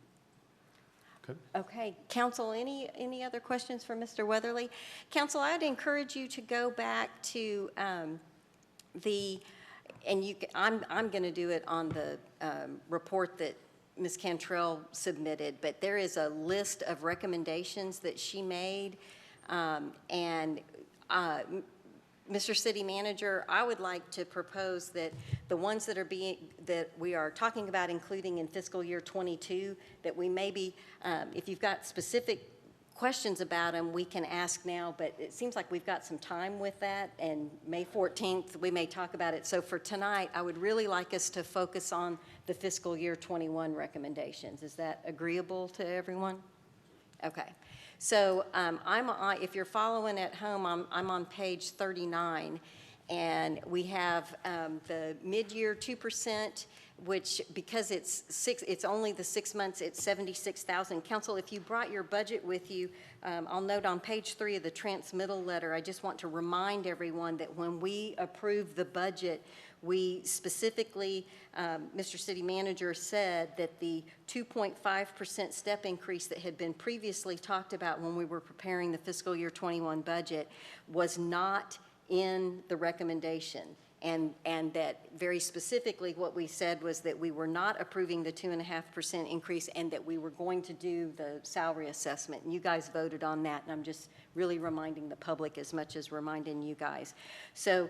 Okay, Council, any other questions for Mr. Weatherly? Council, I'd encourage you to go back to I'm going to do it on the report that Ms. Cantrell submitted, but there is a list of recommendations that she made, and Mr. City Manager, I would like to propose that the ones that we are talking about including in fiscal year 22, that we maybe, if you've got specific questions about them, we can ask now, but it seems like we've got some time with that, and May 14th, we may talk about it. So for tonight, I would really like us to focus on the fiscal year 21 recommendations. Is that agreeable to everyone? Okay. So if you're following at home, I'm on page 39, And we have the mid-year 2%, which, because it's only the 6 months, it's 76,000. Council, if you brought your budget with you, I'll note on page 3 of the transmittal letter, I just want to remind everyone that when we approve the budget, we specifically, Mr. City Manager said that the 2.5% step increase that had been previously talked about when we were preparing the fiscal year 21 budget was not in the recommendation. And that very specifically what we said was that we were not approving the 2.5% increase and that we were going to do the salary assessment. And you guys voted on that, and I'm just really reminding the public as much as reminding you guys. So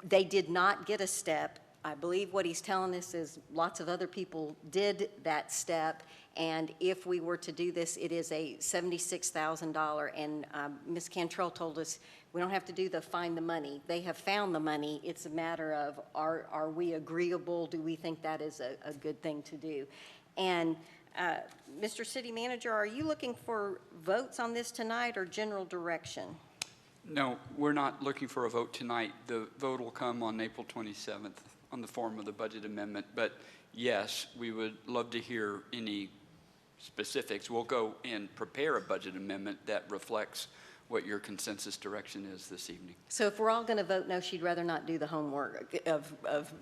they did not get a step. I believe what he's telling us is lots of other people did that step, and if we were to do this, it is a $76,000, and Ms. Cantrell told us we don't have to do the find the money. They have found the money. It's a matter of are we agreeable? Do we think that is a good thing to do? And Mr. City Manager, are you looking for votes on this tonight or general direction? No, we're not looking for a vote tonight. The vote will come on April 27th on the form of the budget amendment. But yes, we would love to hear any specifics. We'll go and prepare a budget amendment that reflects what your consensus direction is this evening. So if we're all going to vote no, she'd rather not do the homework of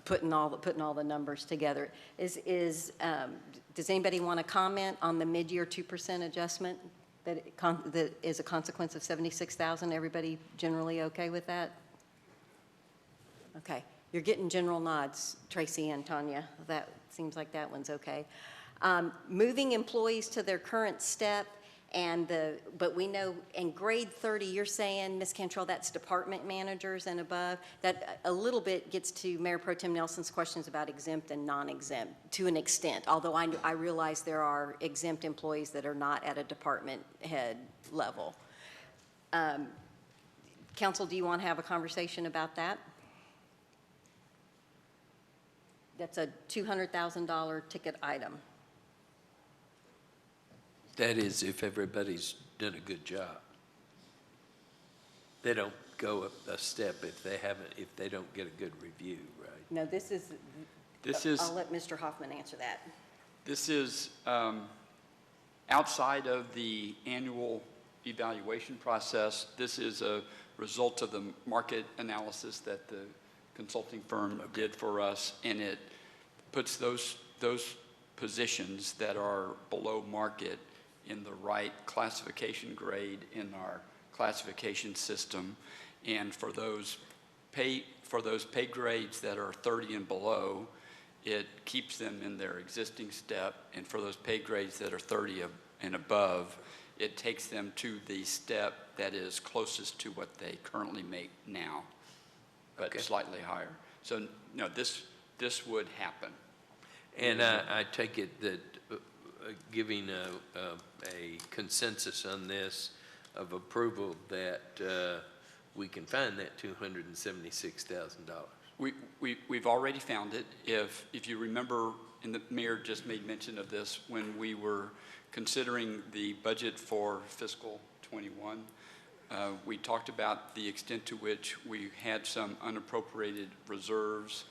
putting all the numbers together. Does anybody want to comment on the mid-year 2% adjustment that is a consequence of 76,000? Everybody generally okay with that? Okay, you're getting general nods, Tracy and Tanya. That seems like that one's okay. Moving employees to their current step. But we know in grade 30, you're saying, Ms. Cantrell, that's department managers and above. That a little bit gets to Mayor Pro Tem Nelson's questions about exempt and non-exempt to an extent, although I realize there are exempt employees that are not at a department head level. Council, do you want to have a conversation about that? That's a $200,000 ticket item. That is if everybody's done a good job. They don't go a step if they don't get a good review, right? No, this is, I'll let Mr. Hoffman answer that. This is outside of the annual evaluation process. This is a result of the market analysis that the consulting firm did for us, and it puts those positions that are below market in the right classification grade in our classification system. And for those pay grades that are 30 and below, it keeps them in their existing step. And for those pay grades that are 30 and above, it takes them to the step that is closest to what they currently make now, but slightly higher. So no, this would happen. And I take it that giving a consensus on this of approval that we can find that $276,000. We've already found it. If you remember, and the mayor just made mention of this when we were considering the budget for fiscal 21, we talked about the extent to which we had some unappropriated reserves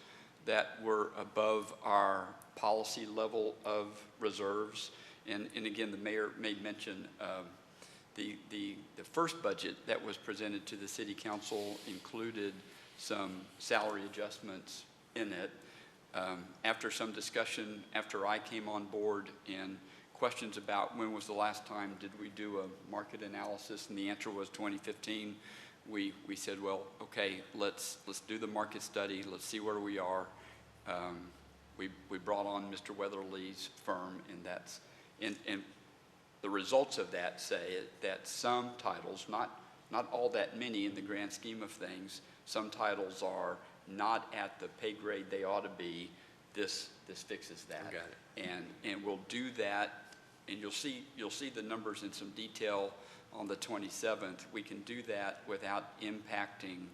that were above our policy level of reserves. And again, the mayor made mention the first budget that was presented to the city council included some salary adjustments in it. After some discussion, after I came on board and questions about when was the last time did we do a market analysis, and the answer was 2015, we said, well, okay, let's do the market study, let's see where we are. We brought on Mr. Weatherly's firm, and the results of that say that some titles, not all that many in the grand scheme of things, some titles are not at the pay grade they ought to be. This fixes that. Got it. And we'll do that, and you'll see the numbers in some detail on the 27th. We can do that without impacting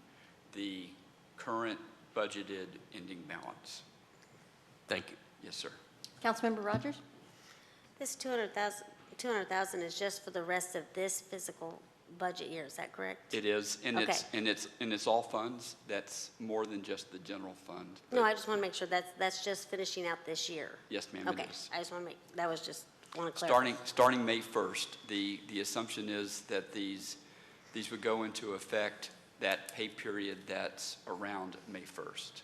the current budgeted ending balance. Thank you. Yes, sir. Councilmember Rogers? This $200,000 is just for the rest of this fiscal budget year, is that correct? It is, and Okay. it's all funds. That's more than just the general fund. No, But I just want to make sure that's just finishing out this year. yes, ma'am, Okay, it is. I just want to make, that was just, want to clarify. Starting May 1st, the assumption is that these would go into effect that pay period that's around May 1st.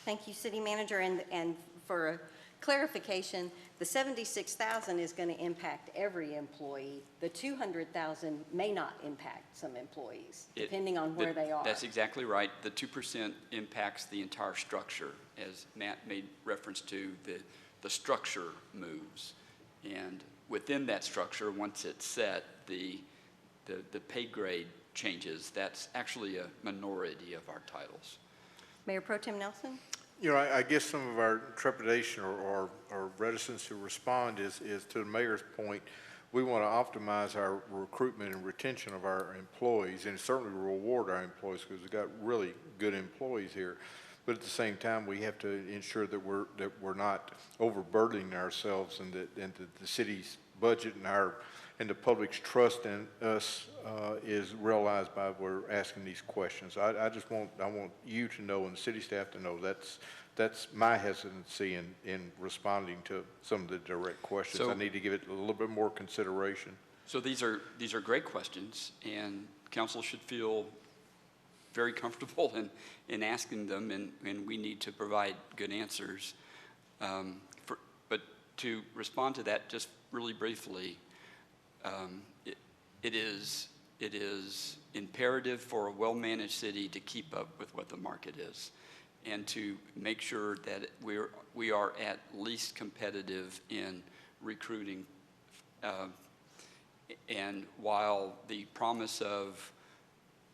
Thank you, City Manager, and for a clarification, the 76,000 is going to impact every employee. The 200,000 may not impact some employees, depending on where they are. That's exactly right. The 2% impacts the entire structure, as Matt made reference to, the structure moves. And within that structure, once it's set, the pay grade changes. That's actually a minority of our titles. Mayor Pro Tem Nelson? You know, I guess some of our trepidation or reticence to respond is to the mayor's point. We want to optimize our recruitment and retention of our employees, and certainly reward our employees because we've got really good employees here. But at the same time, we have to ensure that we're not overburdening ourselves, and that the city's budget and the public's trust in us is realized by we're asking these questions. I want you to know and the city staff to know that's my hesitancy in responding to some of the direct questions. So, I need to give it a little bit more consideration. So these are great questions, and council should feel very comfortable in asking them, and we need to provide good answers. But to respond to that just really briefly, it is imperative for a well-managed city to keep up with what the market is, and to make sure that we are at least competitive in recruiting. And while the promise of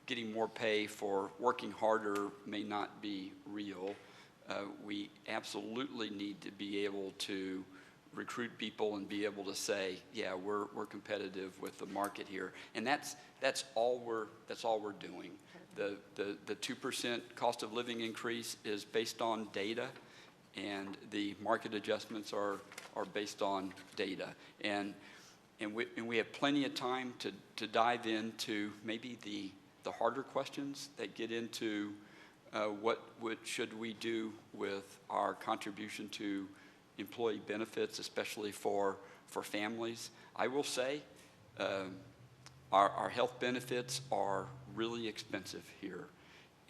getting more pay for working harder may not be real, we absolutely need to be able to recruit people and be able to say, yeah, we're competitive with the market here, and that's all we're doing. The 2% cost of living increase is based on data, and the market adjustments are based on data, and we have plenty of time to dive into maybe the harder questions that get into what should we do with our contribution to employee benefits, especially for families. I will say our health benefits are really expensive here,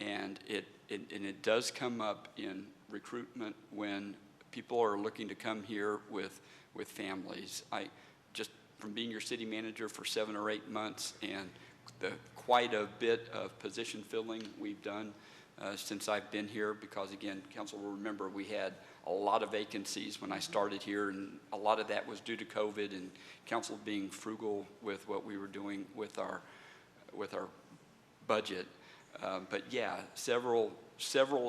and it does come up in recruitment when people are looking to come here with families. I just, from being your city manager for 7 or 8 months, and quite a bit of position filling we've done since I've been here, because again, council will remember we had a lot of vacancies when I started here, and a lot of that was due to COVID and council being frugal with what we were doing with our budget. But yeah, several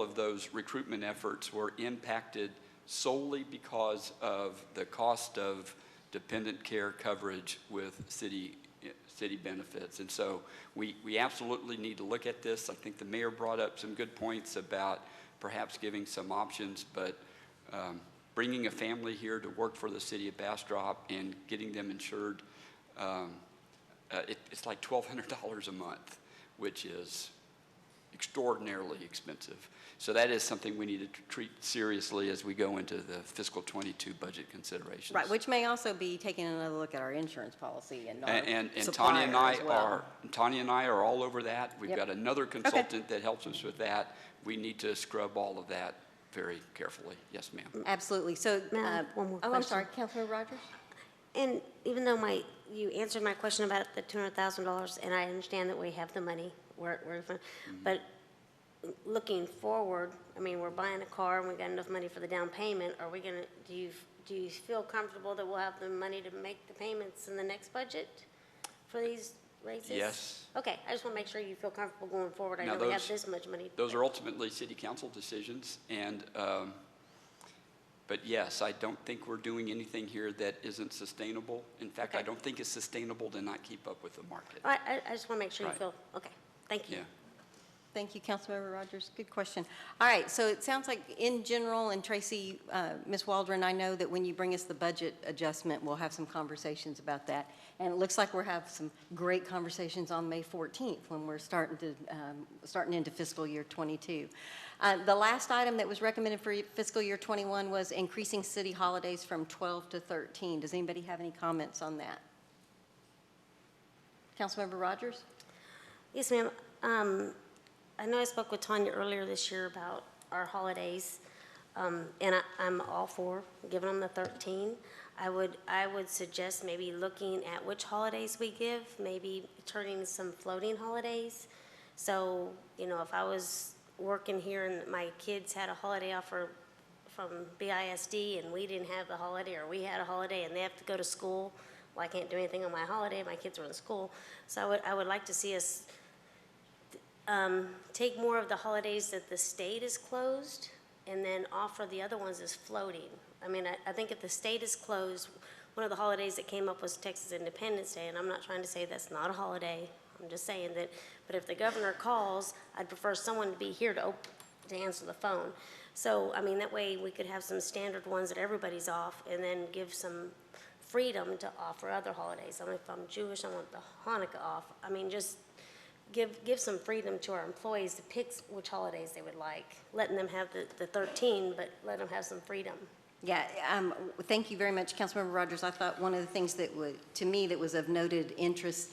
of those recruitment efforts were impacted solely because of the cost of dependent care coverage with city benefits. And so we absolutely need to look at this. I think the mayor brought up some good points about perhaps giving some options, but bringing a family here to work for the city of Bastrop and getting them insured, it's like $1,200 a month, which is extraordinarily expensive. So that is something we need to treat seriously as we go into the fiscal 22 budget considerations. Right, which may also be taking another look at our insurance policy and our and supplier Tanya and I as well. Tanya and I are all over that. We've Yep. got another consultant that helps us with that. We need to scrub all of that very carefully. Yes, ma'am. Absolutely. So, Ma'am, one more I'm question. sorry, Councilor Rogers? And even though you answered my question about the $200,000, and I understand that we have the money, but looking forward, I mean, we're buying a car and we got enough money for the down payment. Are we gonna? Do you feel comfortable that we'll have the money to make the payments in the next budget for these raises? Yes. Okay, I just want to make sure you feel comfortable going forward. I Now know we have this much money. Those are ultimately city council decisions, and but yes, I don't think we're doing anything here that isn't sustainable. In fact, Okay. I don't think it's sustainable to not keep up with the market. I just want to make sure you Right. feel, okay, thank you. Yeah. Thank you, Councilmember Rogers. Good question. All right, so it sounds like in general, and Tracy, Ms. Waldron, I know that when you bring us the budget adjustment, we'll have some conversations about that. And it looks like we'll have some great conversations on May 14th when we're starting into fiscal year 22. The last item that was recommended for fiscal year 21 was increasing city holidays from 12 to 13. Does anybody have any comments on that? Councilmember Rogers? Yes, ma'am. I know I spoke with Tanya earlier this year about our holidays, and I'm all for giving them the 13. I would suggest maybe looking at which holidays we give, maybe turning some floating holidays. So, you know, if I was working here and my kids had a holiday offer from BISD and we didn't have the holiday, or we had a holiday and they have to go to school, well, I can't do anything on my holiday, my kids are in school. So I would like to see us take more of the holidays that the state is closed and then offer the other ones as floating. I mean, I think if the state is closed, one of the holidays that came up was Texas Independence Day, and I'm not trying to say that's not a holiday. I'm just saying that, but if the governor calls, I'd prefer someone to be here to answer the phone. So, I mean, that way we could have some standard ones that everybody's off and then give some freedom to offer other holidays. I mean, if I'm Jewish, I want the Hanukkah off. I mean, just give some freedom to our employees to pick which holidays they would like, letting them have the 13, but let them have some freedom. Yeah, thank you very much, Councilmember Rogers. I thought one of the things that would, to me, that was of noted interest,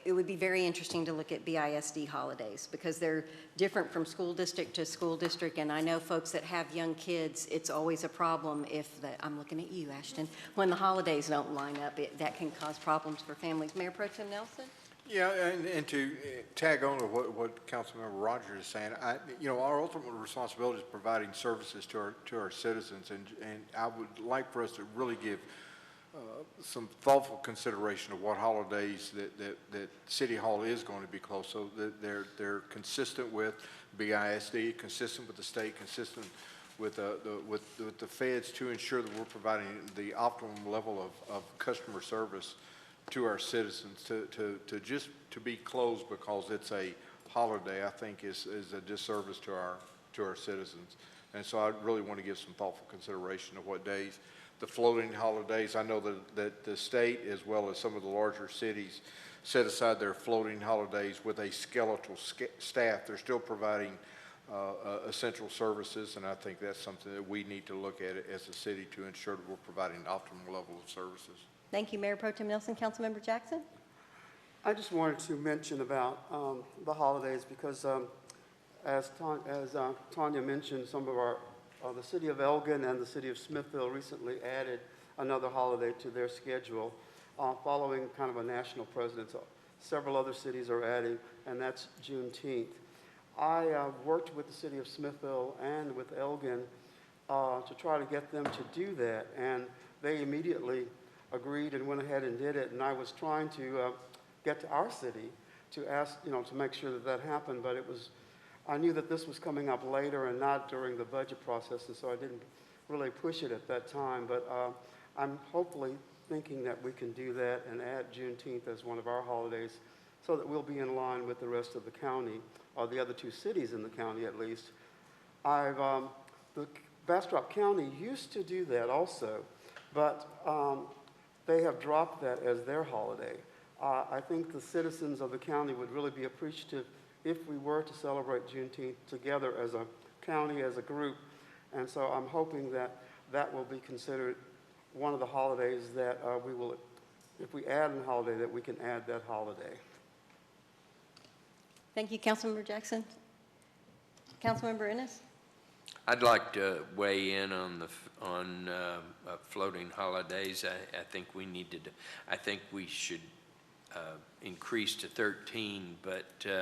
it would be very interesting to look at BISD holidays because they're different from school district to school district. And I know folks that have young kids, it's always a problem if I'm looking at you, Ashton, when the holidays don't line up, that can cause problems for families. Mayor Pro Tem Nelson? Yeah, and to tag on to what Councilmember Rogers is saying, our ultimate responsibility is providing services to our citizens, and I would like for us to really give some thoughtful consideration of what holidays that City Hall is going to be closed, so that they're consistent with BISD, consistent with the state, consistent with the feds, to ensure that we're providing the optimum level of customer service to our citizens. To be closed because it's a holiday, I think is a disservice to our citizens. And so I really want to give some thoughtful consideration of what days. The floating holidays, I know that the state, as well as some of the larger cities, set aside their floating holidays with a skeletal staff. They're still providing essential services, and I think that's something that we need to look at as a city to ensure that we're providing an optimal level of services. Thank you, Mayor Pro Tem Nelson. Councilmember Jackson? I just wanted to mention about the holidays because as Tanya mentioned, some of the city of Elgin and the city of Smithville recently added another holiday to their schedule following kind of a national precedent. Several other cities are adding, and that's Juneteenth. I worked with the city of Smithville and with Elgin to try to get them to do that, and they immediately agreed and went ahead and did it. And I was trying to get to our city to ask, to make sure that happened, but I knew that this was coming up later and not during the budget process, and so I didn't really push it at that time. But I'm hopefully thinking that we can do that and add Juneteenth as one of our holidays so that we'll be in line with the rest of the county, or the other two cities in the county at least. The Bastrop County used to do that also, but they have dropped that as their holiday. I think the citizens of the county would really be appreciative if we were to celebrate Juneteenth together as a county, as a group. And so I'm hoping that will be considered one of the holidays that we will, if we add a holiday, that we can add that holiday. Thank you, Councilmember Jackson. Councilmember Ennis? I'd like to weigh in on floating holidays. I think we should increase to 13, but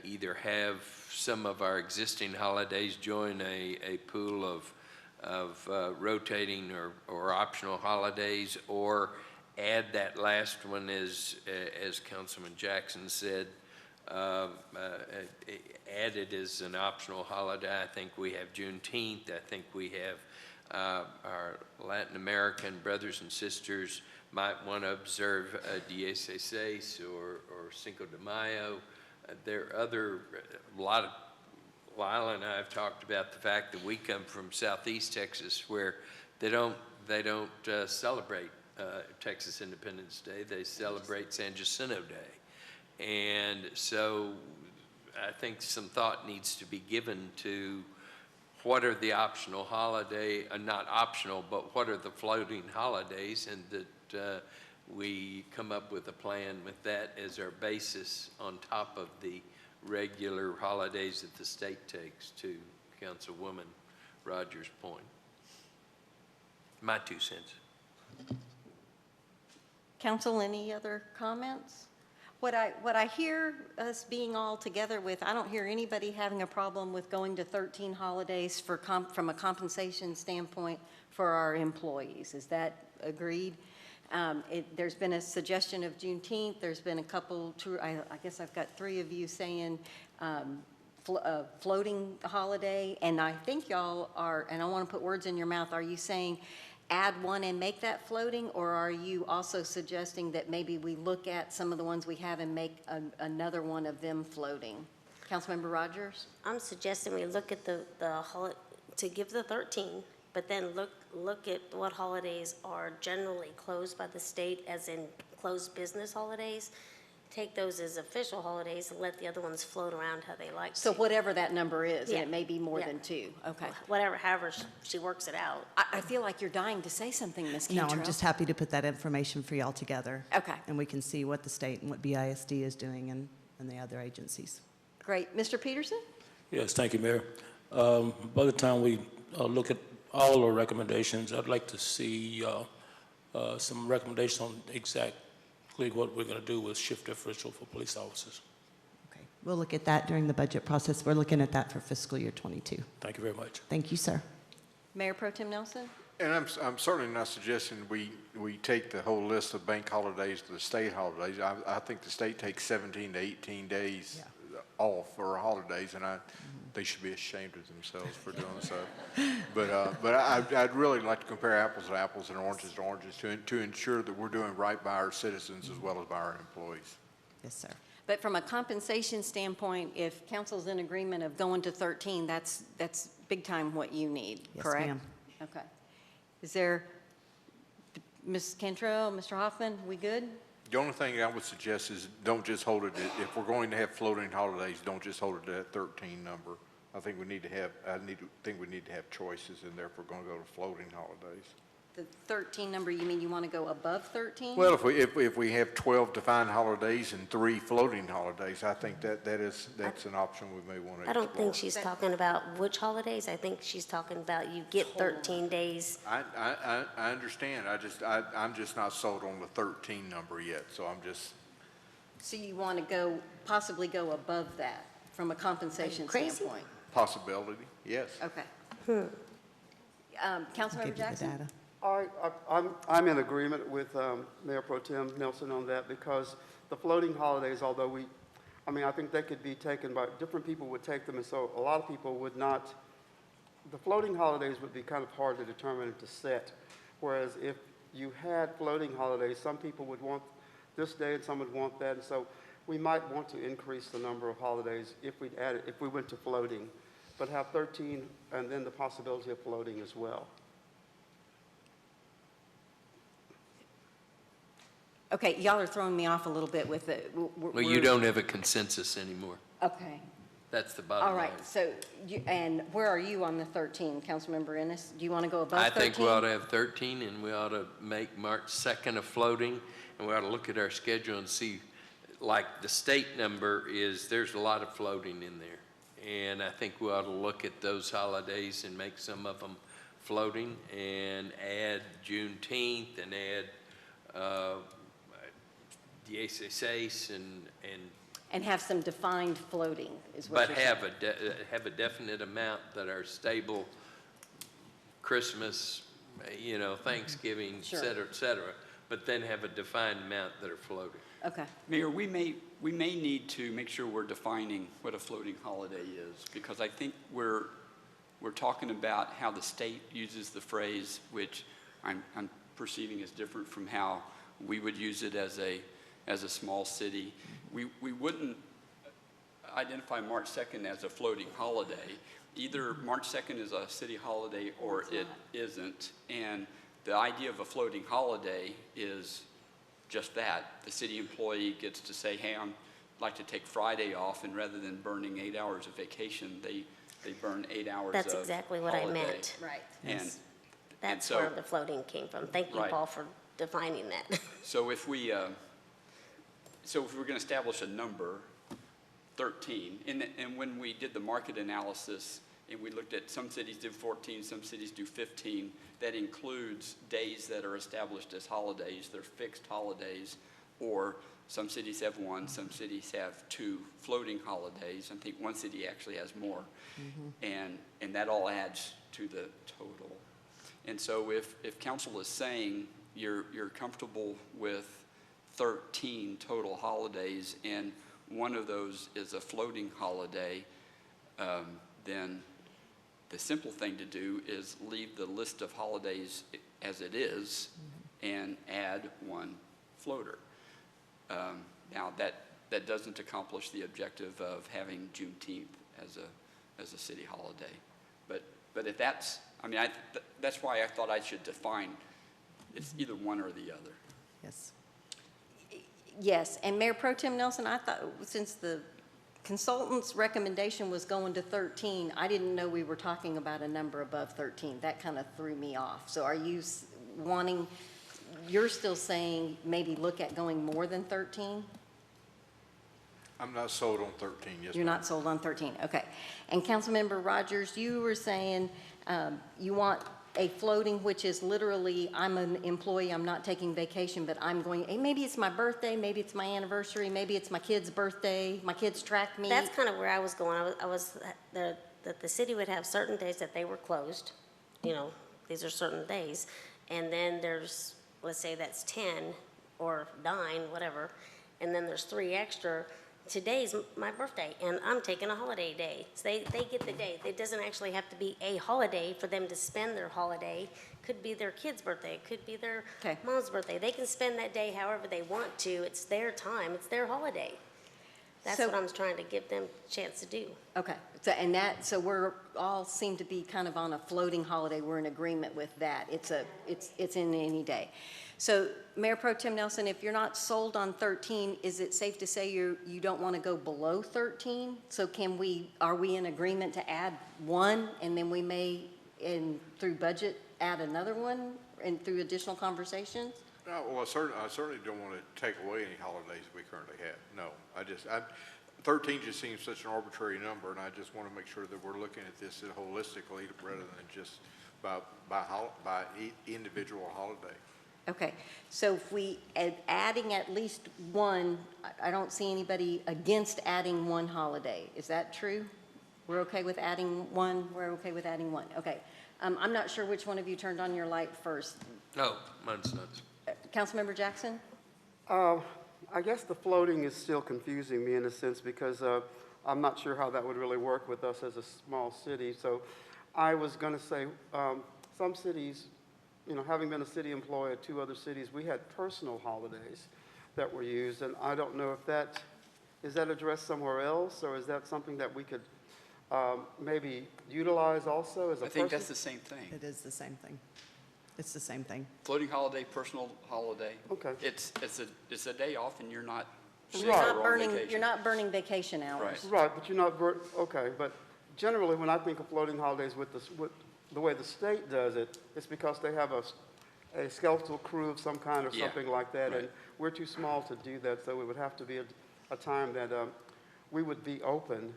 either have some of our existing holidays join a pool of rotating or optional holidays, or add that last one as Councilman Jackson said, added as an optional holiday. I think we have Juneteenth. I think we have our Latin American brothers and sisters might want to observe Diez Seis or Cinco de Mayo. There are a lot of, Lila and I have talked about the fact that we come from Southeast Texas where they don't celebrate Texas Independence Day. They celebrate San Jacinto Day. And so I think some thought needs to be given to what are the optional holiday, not optional, but what are the floating holidays, and that we come up with a plan with that as our basis on top of the regular holidays that the state takes, to Councilwoman Rogers' point. My 2 cents. Council, any other comments? What I hear us being all together with, I don't hear anybody having a problem with going to 13 holidays from a compensation standpoint for our employees. Is that agreed? There's been a suggestion of Juneteenth. There's been a couple, I guess I've got 3 of you saying floating holiday. And I think y'all are, and I want to put words in your mouth, are you saying add one and make that floating, or are you also suggesting that maybe we look at some of the ones we have and make another one of them floating? Councilmember Rogers? I'm suggesting we look at the to give the 13, but then look at what holidays are generally closed by the state, as in closed business holidays. Take those as official holidays and let the other ones float around how they like So to. whatever that number is, Yeah. and it may be more Yeah. than 2. Okay. Whatever, however she works it out. I feel like you're dying to say something, Ms. No, Cantrell. I'm just happy to put that information for y'all together. Okay. And we can see what the state and what BISD is doing and the other agencies. Great. Mr. Peterson? Yes, thank you, Mayor. By the time we look at all the recommendations, I'd like to see some recommendations on exactly what we're going to do with shift differential for police officers. Okay. We'll look at that during the budget process. We're looking at that for fiscal year 22. Thank you very much. Thank you, sir. Mayor Pro Tem Nelson? And I'm certainly not suggesting we take the whole list of bank holidays to the state holidays. I think the state takes 17 to 18 days off for holidays, and they should be ashamed of themselves for doing so. But I'd really like to compare apples to apples and oranges to oranges to ensure that we're doing right by our citizens as well as by our employees. Yes, sir. But from a compensation standpoint, if council's in agreement of going to 13, that's big time what you need, Yes, correct? ma'am. Okay. Is there, Ms. Cantrell, Mr. Hoffman, we good? The only thing I would suggest is don't just hold it, if we're going to have floating holidays, don't just hold it to that 13 number. I think we need to have choices in there if we're going to go to floating holidays. The 13 number, you mean you want to go above 13? Well, if we have 12 defined holidays and 3 floating holidays, I think that's an option we may want to explore. I don't think she's talking about which holidays. I think she's talking about you get 13 days. I understand. I'm just not sold on the 13 number yet. So I'm just. So you want to possibly go above that from a compensation crazy? standpoint? Possibility, yes. Okay. Councilmember Jackson? I'm in agreement with Mayor Pro Tem Nelson on that, because the floating holidays, although I think they could be taken by, different people would take them, and so a lot of people would not, the floating holidays would be kind of hard to determine and to set, whereas if you had floating holidays, some people would want this day and some would want that, and so we might want to increase the number of holidays if we went to floating, but have 13 and then the possibility of floating as well. Okay, y'all are throwing me off a little bit with it. Well, you don't have a consensus anymore. Okay. That's the bottom All line. right, so, and where are you on the 13, Councilmember Ennis? Do you want to go above 13? I think we ought to have 13, and we ought to make March 2nd a floating, and we ought to look at our schedule and see, like the state number is, there's a lot of floating in there. And I think we ought to look at those holidays and make some of them floating and add Juneteenth and add the SSAs And have some defined floating, is what but you're saying. have a definite amount that are stable, Christmas, Thanksgiving, et Sure. cetera, et cetera, but then have a defined amount that are floating. Okay. Mayor, we may need to make sure we're defining what a floating holiday is, because I think we're talking about how the state uses the phrase, which I'm perceiving as different from how we would use it as a small city. We wouldn't identify March 2nd as a floating holiday. Either March 2nd is a city holiday or it isn't. And the idea of a floating holiday is just that. The city employee gets to say, hey, I'd like to take Friday off, and rather than burning 8 hours of vacation, they burn 8 hours of That's exactly what I holiday. meant. Right. And That's so- where the floating came from. Thank you, Right. Paul, for defining that. So if we're going to establish a number, 13, and when we did the market analysis and we looked at some cities do 14, some cities do 15, that includes days that are established as holidays, they're fixed holidays, or some cities have one, some cities have 2 floating holidays. I think one city actually has more. And that all adds to the total. And so if council is saying you're comfortable with 13 total holidays and one of those is a floating holiday, then the simple thing to do is leave the list of holidays as it is and add one floater. Now that doesn't accomplish the objective of having Juneteenth as a city holiday. But if that's, I mean, that's why I thought I should define it's either one or the other. Yes. Yes, and Mayor Pro Tem Nelson, I thought, since the consultant's recommendation was going to 13, I didn't know we were talking about a number above 13. That kind of threw me off. So are you wanting, you're still saying maybe look at going more than 13? I'm not sold on 13, yes, You're ma'am. not sold on 13, okay. And Councilmember Rogers, you were saying you want a floating, which is literally, I'm an employee, I'm not taking vacation, but I'm going, hey, maybe it's my birthday, maybe it's my anniversary, maybe it's my kid's birthday, my kid's track meet. That's kind of where I was going. I was that the city would have certain days that they were closed. You know, these are certain days. And then there's, let's say that's 10 or 9, whatever. And then there's 3 extra. Today's my birthday, and I'm taking a holiday day. So they get the day. It doesn't actually have to be a holiday for them to spend their holiday. Could be their kid's birthday. It could be their mom's birthday. They can spend that day however they want to. It's their time. It's their holiday. That's what I'm trying to give them a chance to do. Okay, so we're all seem to be kind of on a floating holiday. We're in agreement with that. It's in any day. So Mayor Pro Tem Nelson, if you're not sold on 13, is it safe to say you don't want to go below 13? So are we in agreement to add 1, and then we may, through budget, add another one, and through additional conversations? No, well, I certainly don't want to take away any holidays we currently have. No, 13 just seems such an arbitrary number, and I just want to make sure that we're looking at this holistically rather than just by individual holiday. Okay, so if we adding at least 1, I don't see anybody against adding 1 holiday. Is that true? We're okay with adding 1? We're okay with adding 1. Okay. I'm not sure which one of you turned on your light first. No, mine's not. Councilmember Jackson? I guess the floating is still confusing me in a sense because I'm not sure how that would really work with us as a small city. So I was going to say some cities, you know, having been a city employee at 2 other cities, we had personal holidays that were used. And I don't know if is that addressed somewhere else, or is that something that we could maybe utilize also as a I think that's the same thing. It is the same thing. It's the same thing. Floating holiday, personal holiday. Okay. It's a day off, and you're not sick You're not or on burning, vacation. you're not burning vacation hours. Right, but you're not, okay, but generally when I think of floating holidays with the way the state does it, it's because they have a skeletal crew of some kind or something like that, and we're too small to do that, so it would have to be a time that we would be open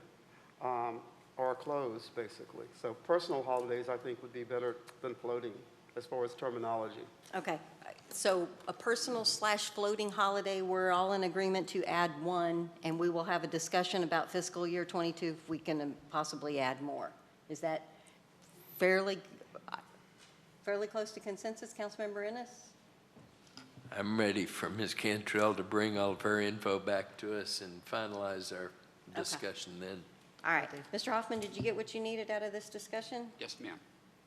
or closed, basically. So personal holidays, I think, would be better than floating as far as terminology. Okay, so a personal / floating holiday, we're all in agreement to add 1, and we will have a discussion about fiscal year 22 if we can possibly add more. Is that fairly close to consensus, Councilmember Ennis? I'm ready for Ms. Cantrell to bring all of her info back to us and finalize our discussion then. All right, Mr. Hoffman, did you get what you needed out of this discussion? Yes, ma'am.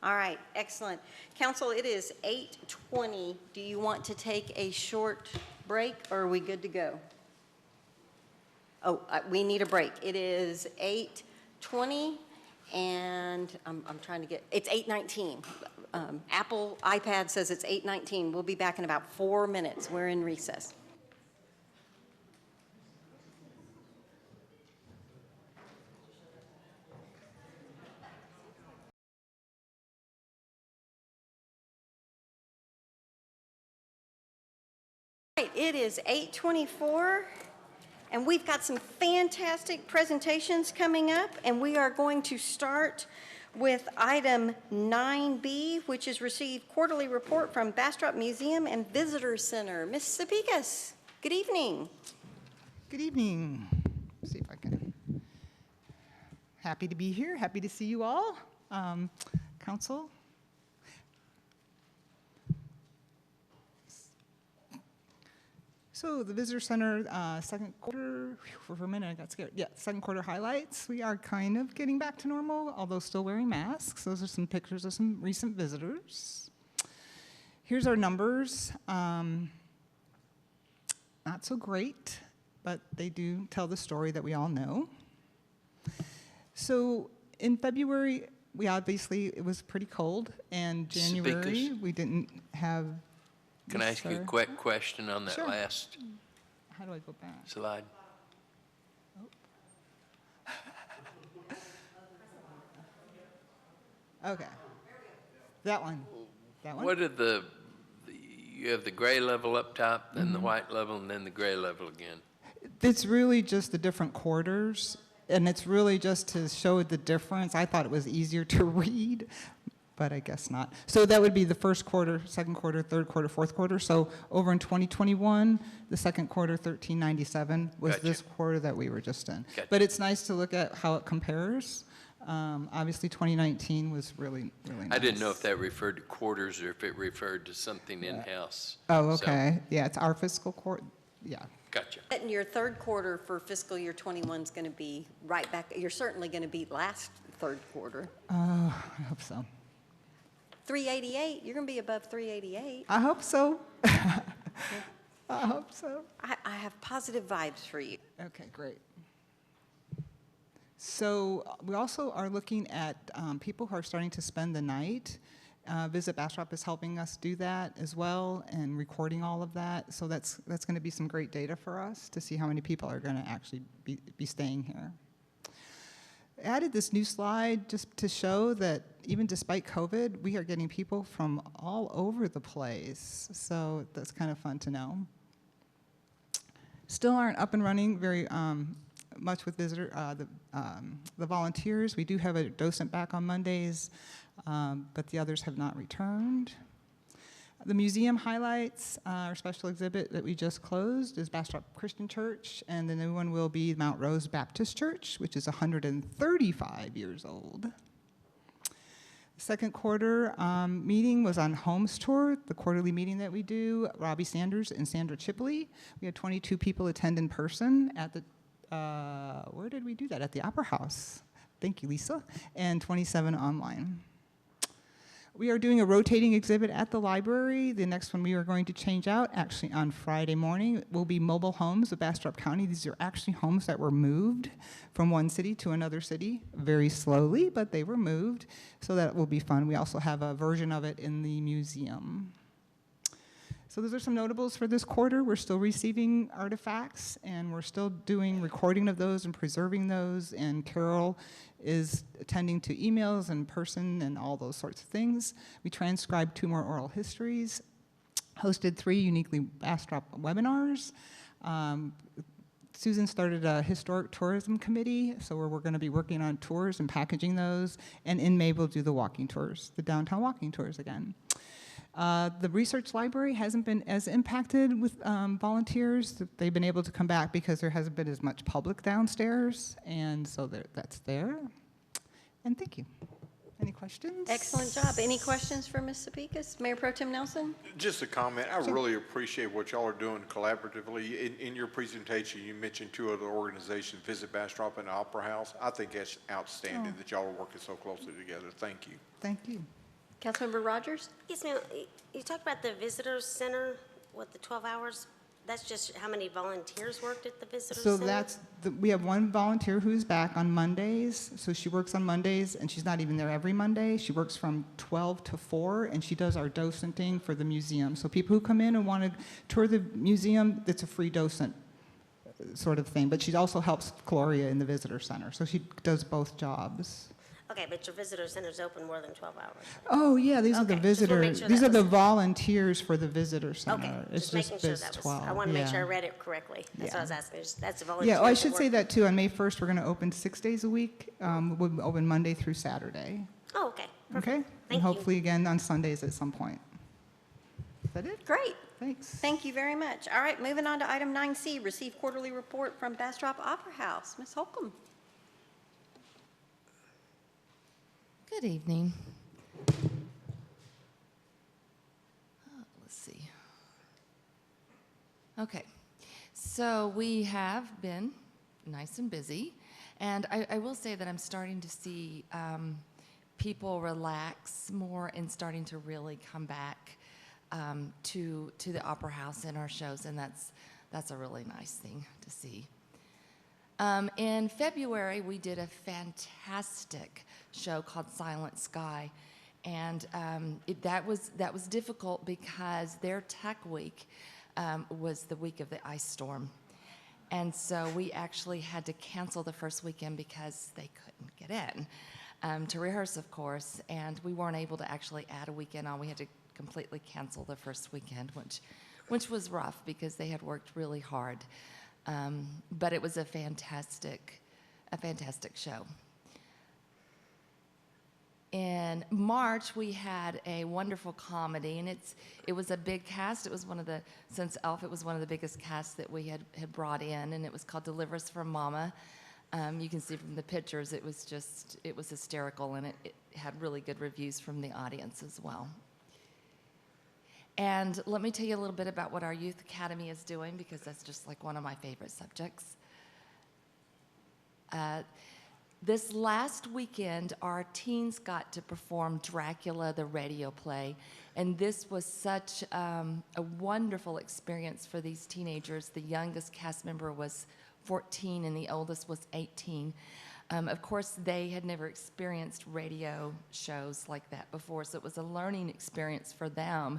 All right, excellent. Council, it is 8:20. Do you want to take a short break, or are we good to go? Oh, we need a break. It is 8:20, and I'm trying to get, it's 8:19. Apple iPad says it's 8:19. We'll be back in about 4 minutes. We're in recess. Right, it is 8:24, and we've got some fantastic presentations coming up, and we are going to start with item 9B, which is received quarterly report from Bastrop Museum and Visitor Center. Ms. Sapicas, good evening. Good evening. See if I can. Happy to be here. Happy to see you all. Council. So the Visitor Center second quarter, for a minute I got scared. Yeah, second quarter highlights. We are kind of getting back to normal, although still wearing masks. Those are some pictures of some recent visitors. Here's our numbers. Not so great, but they do tell the story that we all know. So in February, it was pretty cold, and January we didn't have. Can I ask you a quick question on that Sure. last How do I go back? slide? Okay. That one. That one? What are you have the gray level up top, then the white level, and then the gray level again. It's really just the different quarters, and it's really just to show the difference. I thought it was easier to read, but I guess not. So that would be the first quarter, second quarter, third quarter, fourth quarter. So over in 2021, the second quarter, 1397, was Gotcha. this quarter that we were just in. Gotcha. But it's nice to look at how it compares. Obviously, 2019 was really, really nice. I didn't know if that referred to quarters or if it referred to something in-house. Oh, okay. Yeah, it's our fiscal quarter. Yeah. Gotcha. And your third quarter for fiscal year 21 is going to be right back. You're certainly going to beat last third quarter. I hope so. 388, you're going to be above 388. I hope so. I hope so. I have positive vibes for you. Okay, great. So we also are looking at people who are starting to spend the night. Visit Bastrop is helping us do that as well and recording all of that. So that's going to be some great data for us to see how many people are going to actually be staying here. I added this new slide just to show that even despite COVID, we are getting people from all over the place. So that's kind of fun to know. Still aren't up and running very much with the volunteers. We do have a docent back on Mondays, but the others have not returned. The museum highlights, our special exhibit that we just closed is Bastrop Christian Church, and the new one will be Mount Rose Baptist Church, which is 135 years old. Second quarter meeting was on Homes Tour, the quarterly meeting that we do. Robbie Sanders and Sandra Chipley. We had 22 people attend in person at the, where did we do that? At the Opera House. Thank you, Lisa. And 27 online. We are doing a rotating exhibit at the library. The next one we are going to change out, actually on Friday morning, will be mobile homes of Bastrop County. These are actually homes that were moved from one city to another city, very slowly, but they were moved, so that will be fun. We also have a version of it in the museum. So those are some notables for this quarter. We're still receiving artifacts, and we're still doing recording of those and preserving those, and Carol is attending to emails in person and all those sorts of things. We transcribed 2 more oral histories, hosted 3 uniquely Bastrop webinars. Susan started a historic tourism committee, so we're going to be working on tours and packaging those, and in May we'll do the walking tours, the downtown walking tours again. The research library hasn't been as impacted with volunteers. They've been able to come back because there hasn't been as much public downstairs, and so that's there. And thank you. Any questions? Excellent job. Any questions for Ms. Sapicas? Mayor Pro Tem Nelson? Just a comment. I really appreciate what y'all are doing collaboratively. In your presentation, you mentioned 2 other organizations, Visit Bastrop and Opera House. I think that's outstanding that y'all are working so closely together. Thank you. Thank you. Councilmember Rogers? Yes, ma'am. You talked about the visitor center, what, the 12 hours That's just how many volunteers worked at the visitor So center? we have one volunteer who's back on Mondays. So she works on Mondays, and she's not even there every Monday. She works from 12 to 4, and she does our docenting for the museum. So people who come in and want to tour the museum, it's a free docent sort of thing. But she also helps Gloria in the visitor center. So she does both jobs. Okay, but your visitor center's open more than 12 hours. Oh, yeah, these are the Okay, just wanna make visitors. sure These that are the was- volunteers for the visitor center. Okay, It's just making sure biz that was, 12. I want to make sure I yeah. read it correctly. That's what I was asking, that's the Yeah, volunteers. oh, I that should say work- that too. On May 1st, we're going to open 6 days a week. We'll open Monday through Saturday. Oh, okay. Okay? Thank And you. hopefully again on Sundays at some point. Is that it? Great. Thanks. Thank you very much. All right, moving on to item 9C, receive quarterly report from Bastrop Opera House. Ms. Holcomb. Good evening. Let's see. Okay, so we have been nice and busy, and I will say that I'm starting to see people relax more and starting to really come back to the Opera House and our shows, and that's a really nice thing to see. In February, we did a fantastic show called Silent Sky, and that was difficult because their tech week was the week of the ice storm, and so we actually had to cancel the first weekend because they couldn't get in to rehearse, of course, and we weren't able to actually add a weekend on. We had to completely cancel the first weekend, which was rough because they had worked really hard. But it was a fantastic show. In March, we had a wonderful comedy, and it was a big cast. It was since Elf, it was one of the biggest casts that we had brought in, and it was called Deliver Us from Mama. You can see from the pictures, it was hysterical, and it had really good reviews from the audience as well. And let me tell you a little bit about what our Youth Academy is doing, because that's just like one of my favorite subjects. This last weekend, our teens got to perform Dracula, the radio play, and this was such a wonderful experience for these teenagers. The youngest cast member was 14 and the oldest was 18. Of course, they had never experienced radio shows like that before, so it was a learning experience for them.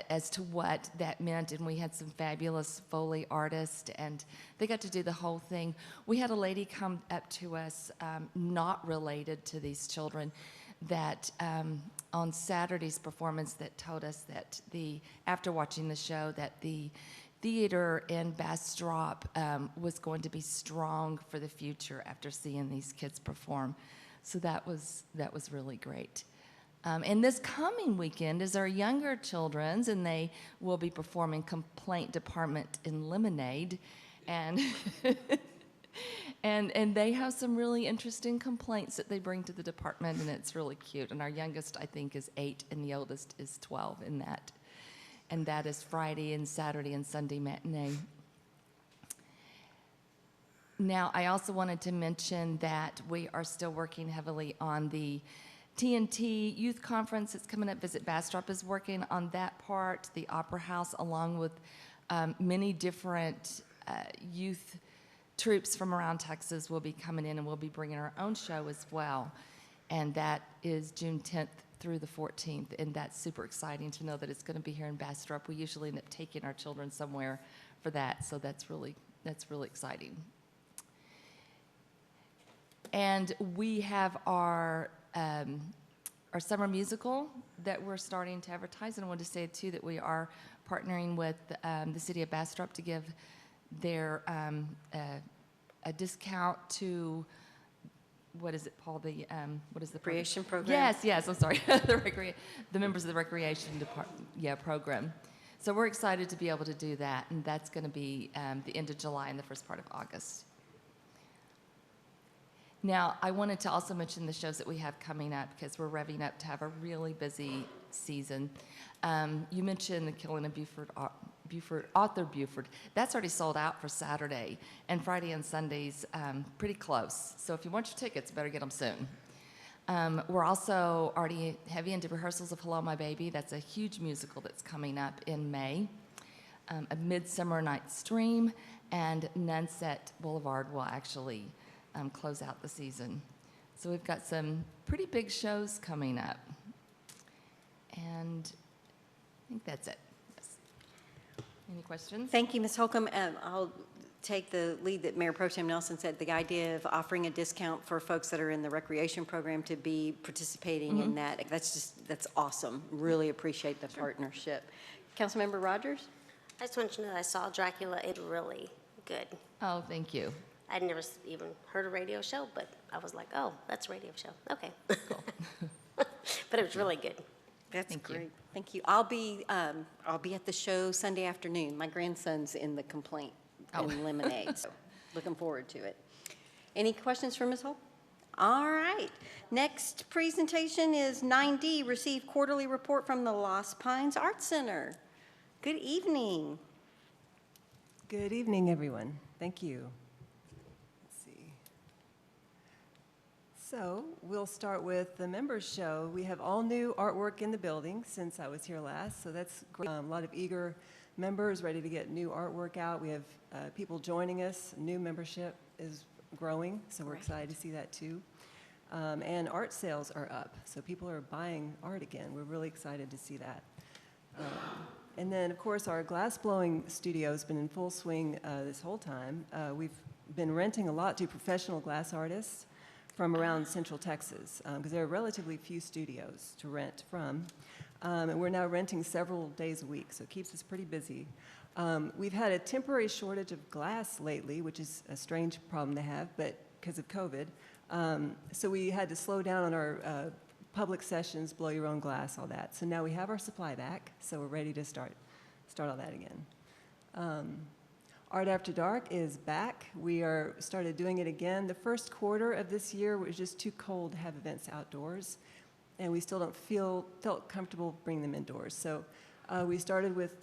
As to what that meant, and we had some fabulous Foley artists, and they got to do the whole thing. We had a lady come up to us, not related to these children, that on Saturday's performance that told us that after watching the show, that the theater in Bastrop was going to be strong for the future after seeing these kids perform. So that was really great. And this coming weekend is our younger children's, and they will be performing Complaint Department in Lemonade, and and they have some really interesting complaints that they bring to the department, and it's really cute. And our youngest, I think, is 8, and the oldest is 12 in that. And that is Friday and Saturday and Sunday matinee. Now, I also wanted to mention that we are still working heavily on the Tnt Youth Conference. It's coming up. Visit Bastrop is working on that part. The Opera House, along with many different youth troops from around Texas, will be coming in, and we'll be bringing our own show as well. And that is June 10th through the 14th, and that's super exciting to know that it's going to be here in Bastrop. We usually end up taking our children somewhere for that, so that's really exciting. And we have our summer musical that we're starting to advertise, and I wanted to say too that we are partnering with the city of Bastrop to give their a discount to, what is it, Paul? What is the Recreation program? Yes. I'm sorry, the members of the recreation department, program. So we're excited to be able to do that, and that's going to be the end of July and the first part of August. Now, I wanted to also mention the shows that we have coming up, because we're revving up to have a really busy season. You mentioned the Killing of Arthur Buford. That's already sold out for Saturday, and Friday and Sunday's pretty close. So if you want your tickets, better get them soon. We're also already heavy into rehearsals of Hello, My Baby. That's a huge musical that's coming up in May. A Midsummer Night's Dream, and Nunset Boulevard will actually close out the season. So we've got some pretty big shows coming up. And I think that's it. Yes. Any questions? Thank you, Ms. Holcomb. I'll take the lead that Mayor Pro Tem Nelson said, the idea of offering a discount for folks that are in the recreation program to be participating in that. That's awesome. Really appreciate the partnership. Councilmember Rogers? I just want you to know that I saw Dracula. It's really good. Oh, thank you. I'd never even heard a radio show, but I was like, oh, that's a radio show. Okay. Cool. But it was really good. That's great. Thank you. I'll be at the show Sunday afternoon. My grandson's in the complaint in Lemonade, so looking forward to it. Any questions for Ms. Holt? All right. Next presentation is 9D, receive quarterly report from the Lost Pines Art Center. Good evening. Good evening, everyone. Thank you. Let's see. So we'll start with the members show. We have all new artwork in the building since I was here last, so that's great. A lot of eager members ready to get new artwork out. We have people joining us. New membership is growing, so we're excited to see that too. And art sales are up, so people are buying art again. We're really excited to see that. And then, of course, our glass blowing studio has been in full swing this whole time. We've been renting a lot to professional glass artists from around Central Texas, because there are relatively few studios to rent from. And we're now renting several days a week, so it keeps us pretty busy. We've had a temporary shortage of glass lately, which is a strange problem to have, but because of COVID. So we had to slow down on our public sessions, blow your own glass, all that. So now we have our supply back, so we're ready to start all that again. Art After Dark is back. We started doing it again. The first quarter of this year was just too cold to have events outdoors, and we still felt comfortable bringing them indoors. So we started with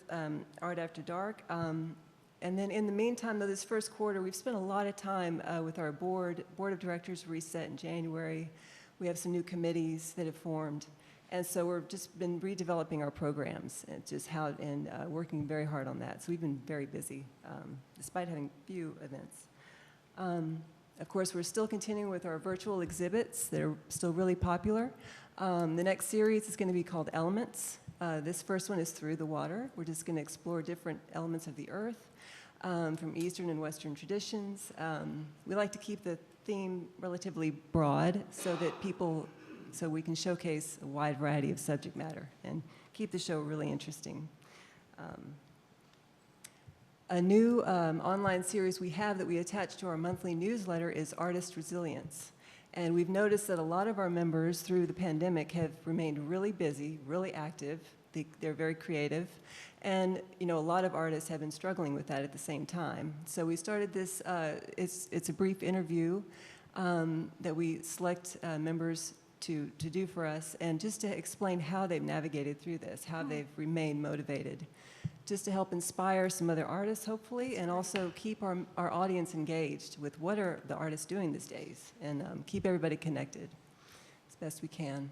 Art After Dark. And then in the meantime, though, this first quarter, we've spent a lot of time with our board of directors reset in January. We have some new committees that have formed. And so we've just been redeveloping our programs and working very hard on that. So we've been very busy, despite having few events. Of course, we're still continuing with our virtual exhibits. They're still really popular. The next series is going to be called Elements. This first one is Through the Water. We're just going to explore different elements of the earth from Eastern and Western traditions. We like to keep the theme relatively broad so we can showcase a wide variety of subject matter and keep the show really interesting. A new online series we have that we attach to our monthly newsletter is Artist Resilience. And we've noticed that a lot of our members through the pandemic have remained really busy, really active. They're very creative. And a lot of artists have been struggling with that at the same time. So we started this, it's a brief interview that we select members to do for us, and just to explain how they've navigated through this, how they've remained motivated, just to help inspire some other artists, hopefully, and also keep our audience engaged with what are the artists doing these days, and keep everybody connected as best we can.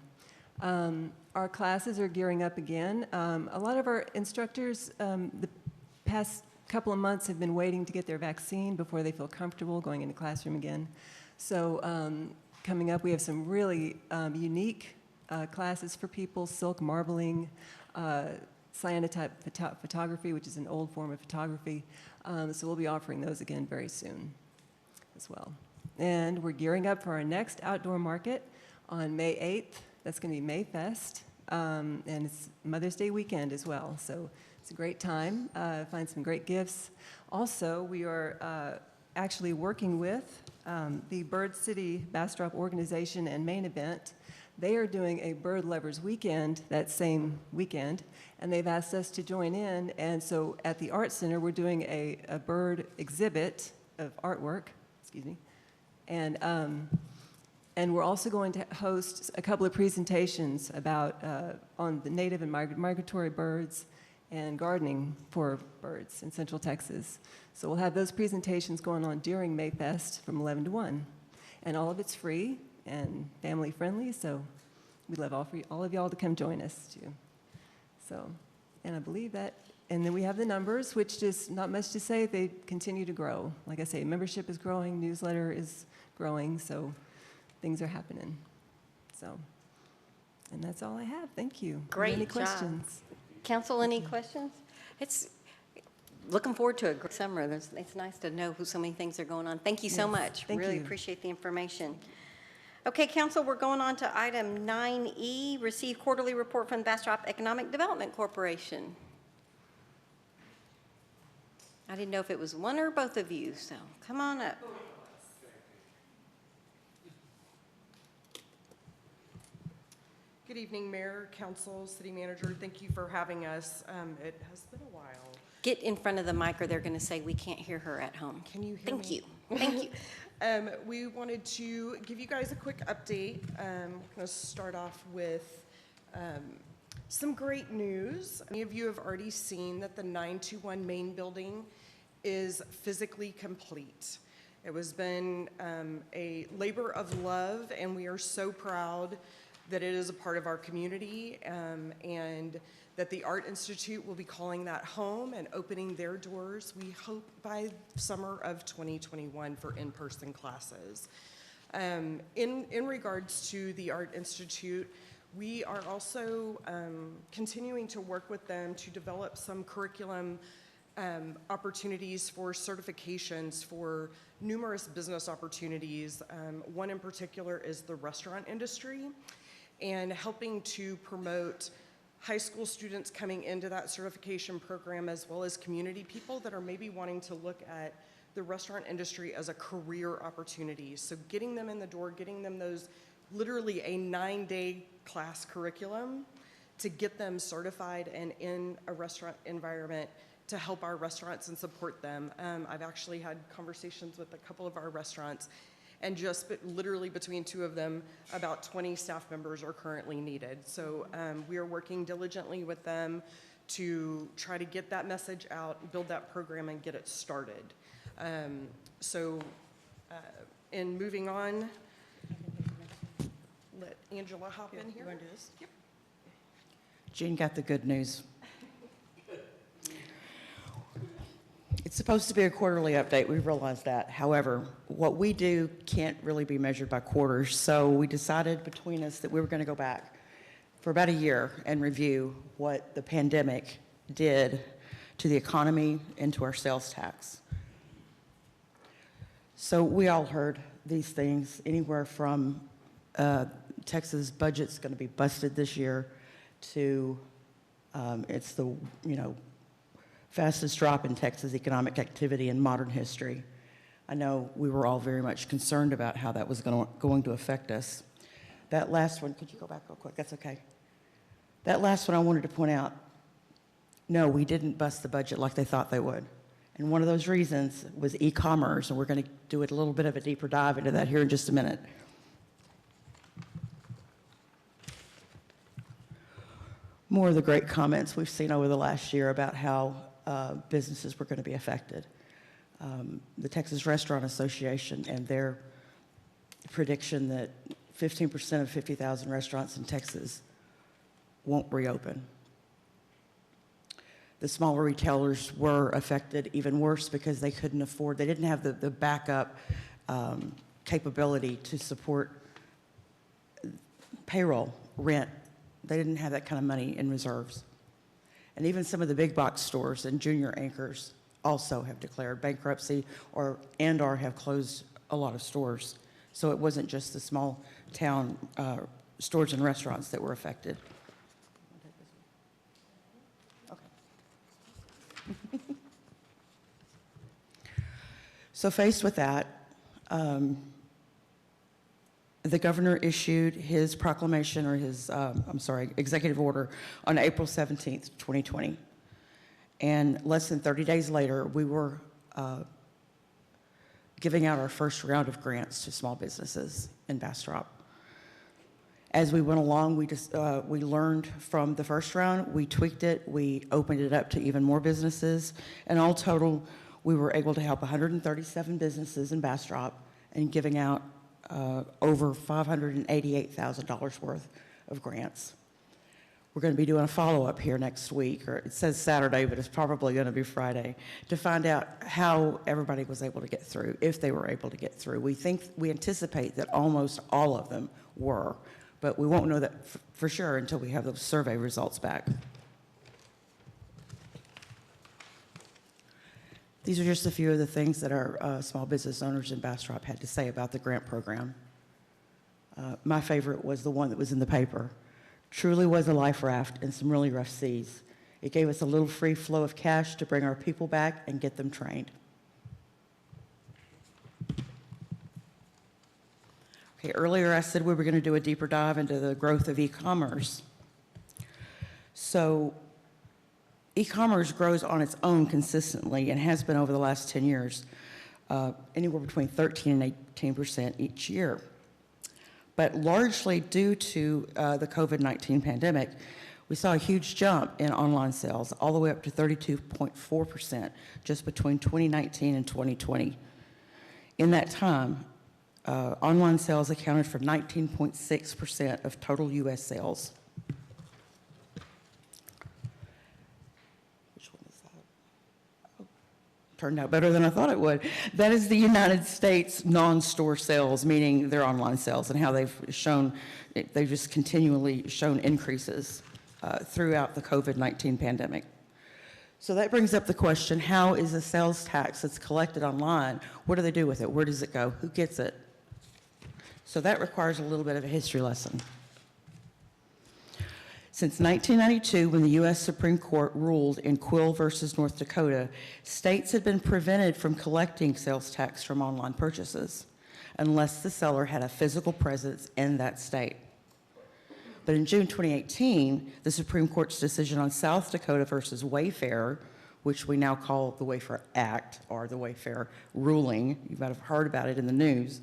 Our classes are gearing up again. A lot of our instructors the past couple of months have been waiting to get their vaccine before they feel comfortable going into classroom again. So coming up, we have some really unique classes for people: silk marbling, cyanotype photography, which is an old form of photography. So we'll be offering those again very soon as well. And we're gearing up for our next outdoor market on May 8th. That's going to be Mayfest, and it's Mother's Day weekend as well. So it's a great time. Find some great gifts. Also, we are actually working with the Bird City Bastrop organization and main event. They are doing a Bird Lovers Weekend that same weekend, and they've asked us to join in. And so at the Art Center, we're doing a bird exhibit of artwork, and we're also going to host a couple of presentations about on the native and migratory birds and gardening for birds in Central Texas. So we'll have those presentations going on during Mayfest from 11 to 1. And all of it's free and family friendly, so we'd love all of y'all to come join us too. So, And I believe that, and then we have the numbers, which just not much to say. They continue to grow. Like I say, membership is growing, newsletter is growing, so things are happening. So, and that's all I have. Thank you. Great Any job. questions? Council, any questions? It's looking forward to a great summer. It's nice to know so many things are going on. Thank you so Yes, much. thank Really you. appreciate the information. Okay, Council, we're going on to item 9E, receive quarterly report from Bastrop Economic Development Corporation. I didn't know if it was one or both of you, so come on up. Good evening, Mayor, Council, City Manager. Thank you for having us. It has been a while. Get in front of the mic or they're going to say we can't hear her at home. Can you hear Thank me? you. Thank you. We wanted to give you guys a quick update. We're going to start off with some great news. Many of you have already seen that the 921 main building is physically complete. It has been a labor of love, and we are so proud that it is a part of our community, and that the Art Institute will be calling that home and opening their doors, we hope, by summer of 2021 for in-person classes. In regards to the Art Institute, we are also continuing to work with them to develop some curriculum opportunities for certifications for numerous business opportunities. One in particular is the restaurant industry, and helping to promote high school students coming into that certification program, as well as community people that are maybe wanting to look at the restaurant industry as a career opportunity. So getting them in the door, getting them those, literally a 9-day class curriculum to get them certified and in a restaurant environment to help our restaurants and support them. I've actually had conversations with a couple of our restaurants, and just literally between two of them, about 20 staff members are currently needed. So we are working diligently with them to try to get that message out, build that program, and get it started. In moving on, let Angela hop in here. Yep. Jean got the good news. It's supposed to be a quarterly update, we realize that. However, what we do can't really be measured by quarters, so we decided between us that we were going to go back for about a year and review what the pandemic did to the economy and to our sales tax. So we all heard these things, anywhere from Texas budget's going to be busted this year to it's the, fastest drop in Texas economic activity in modern history. I know we were all very much concerned about how that was going to affect us. That last one, could you go back real quick? That's okay. That last one I wanted to point out, no, we didn't bust the budget like they thought they would. And one of those reasons was e-commerce, and we're going to do a little bit of a deeper dive into that here in just a minute. More of the great comments we've seen over the last year about how businesses were going to be affected. The Texas Restaurant Association and their prediction that 15% of 50,000 restaurants in Texas won't reopen. The smaller retailers were affected even worse because they couldn't afford, they didn't have the backup capability to support payroll, rent. They didn't have that kind of money in reserves. And even some of the big box stores and junior anchors also have declared bankruptcy or have closed a lot of stores. So it wasn't just the small town stores and restaurants that were affected. Okay. So faced with that, the governor issued his proclamation, or his, executive order on April 17th, 2020. And less than 30 days later, we were giving out our first round of grants to small businesses in Bastrop. As we went along, we learned from the first round, we tweaked it, we opened it up to even more businesses, and all total, we were able to help 137 businesses in Bastrop and giving out over $588,000 worth of grants. We're going to be doing a follow-up here next week, or it says Saturday, but it's probably going to be Friday, to find out how everybody was able to get through, if they were able to get through. We anticipate that almost all of them were, but we won't know that for sure until we have those survey results back. These are just a few of the things that our small business owners in Bastrop had to say about the grant program. My favorite was the one that was in the paper. Truly was a life raft in some really rough seas. It gave us a little free flow of cash to bring our people back and get them trained. Okay, earlier I said we were going to do a deeper dive into the growth of e-commerce. So e-commerce grows on its own consistently and has been over the last 10 years, anywhere between 13 and 18% each year. But largely due to the COVID-19 pandemic, we saw a huge jump in online sales, all the way up to 32.4% just between 2019 and 2020. In that time, online sales accounted for 19.6% of total U.S. sales. Which one is that? Oh, turned out better than I thought it would. That is the United States non-store sales, meaning their online sales, and how they've just continually shown increases throughout the COVID-19 pandemic. So that brings up the question, how is a sales tax that's collected online, what do they do with it? Where does it go? Who gets it? So that requires a little bit of a history lesson. Since 1992, when the U.S. Supreme Court ruled in Quill versus North Dakota, states had been prevented from collecting sales tax from online purchases unless the seller had a physical presence in that state. But in June 2018, the Supreme Court's decision on South Dakota versus Wayfair, which we now call the Wayfair Act or the Wayfair ruling, you might have heard about it in the news,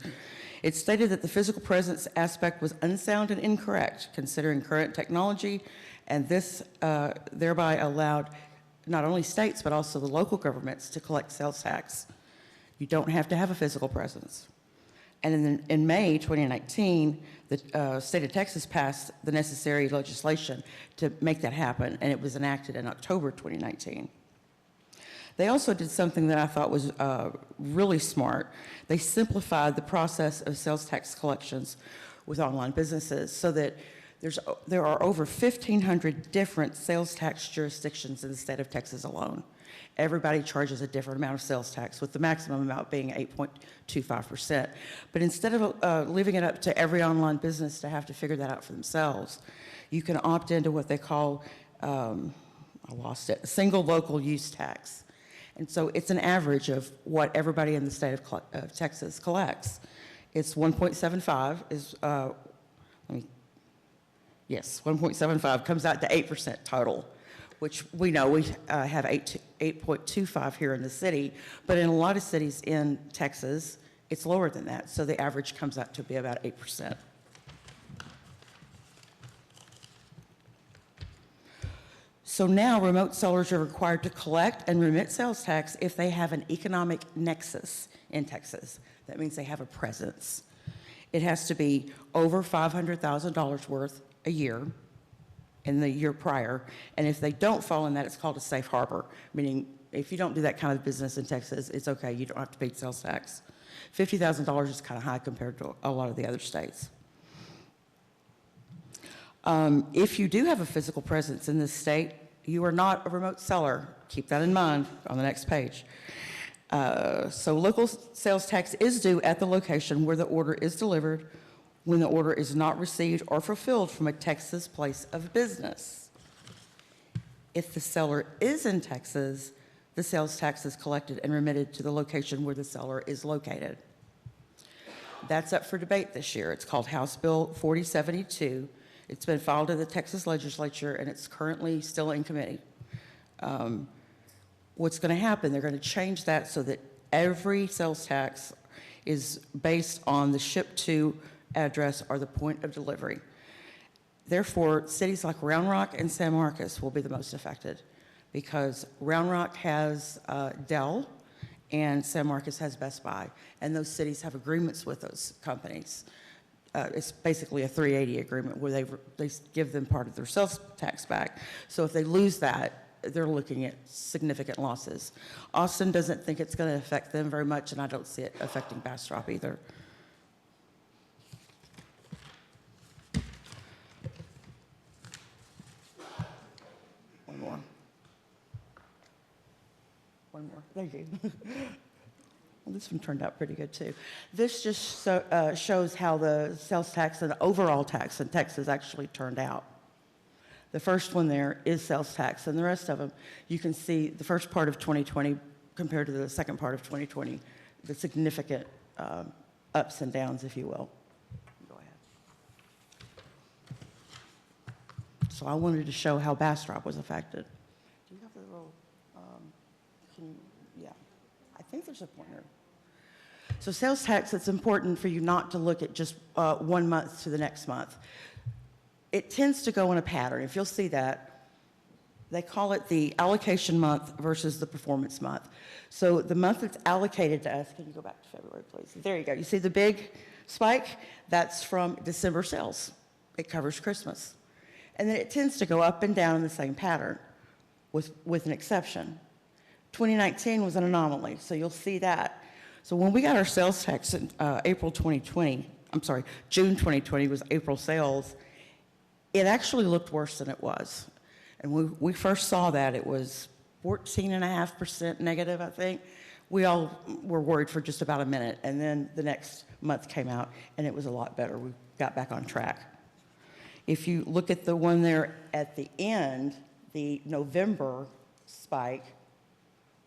it stated that the physical presence aspect was unsound and incorrect considering current technology, and this thereby allowed not only states but also the local governments to collect sales tax. You don't have to have a physical presence. And in May 2019, the state of Texas passed the necessary legislation to make that happen, and it was enacted in October 2019. They also did something that I thought was really smart. They simplified the process of sales tax collections with online businesses so that there are over 1,500 different sales tax jurisdictions in the state of Texas alone. Everybody charges a different amount of sales tax, with the maximum amount being 8.25%. But instead of leaving it up to every online business to have to figure that out for themselves, you can opt into what they call, a single local use tax. And so it's an average of what everybody in the state of Texas collects. It's 1.75 is, 1.75 comes out to 8% total, which we know we have 8.25 here in the city, but in a lot of cities in Texas, it's lower than that. So the average comes out to be about 8%. So now remote sellers are required to collect and remit sales tax if they have an economic nexus in Texas. That means they have a presence. It has to be over $500,000 worth a year in the year prior. And if they don't fall in that, it's called a safe harbor, meaning if you don't do that kind of business in Texas, it's okay. You don't have to pay sales tax. $50,000 is kind of high compared to a lot of the other states. If you do have a physical presence in this state, you are not a remote seller. Keep that in mind on the next page. So local sales tax is due at the location where the order is delivered when the order is not received or fulfilled from a Texas place of business. If the seller is in Texas, the sales tax is collected and remitted to the location where the seller is located. That's up for debate this year. It's called House Bill 4072. It's been filed to the Texas legislature, and it's currently still in committee. What's going to happen, they're going to change that so that every sales tax is based on the ship-to address or the point of delivery. Therefore, cities like Round Rock and San Marcos will be the most affected because Round Rock has Dell and San Marcos has Best Buy, and those cities have agreements with those companies it's basically a 380 agreement where they give them part of their sales tax back. So if they lose that, they're looking at significant losses. Austin doesn't think it's going to affect them very much, and I don't see it affecting Bastrop either. One more. One more. Thank you. Well, this one turned out pretty good, too. This just shows how the sales tax and the overall tax in Texas actually turned out. The first one there is sales tax, and the rest of them, you can see the first part of 2020 compared to the second part of 2020, the significant ups and downs, if you will. Go ahead. So I wanted to show how Bastrop was affected. Do you have the little, yeah, I think there's a pointer. So sales tax, it's important for you not to look at just 1 month to the next month. It tends to go in a pattern. If you'll see that, they call it the allocation month versus the performance month. So the month that's allocated to us, can you go back to February, please? There you go. You see the big spike? That's from December sales. It covers Christmas. And then it tends to go up and down in the same pattern with an exception. 2019 was an anomaly, so you'll see that. So when we got our sales tax in June 2020 was April sales, it actually looked worse than it was. And when we first saw that, it was 14.5% negative, I think. We all were worried for just about a minute, and then the next month came out, and it was a lot better. We got back on track. If you look at the one there at the end, the November spike,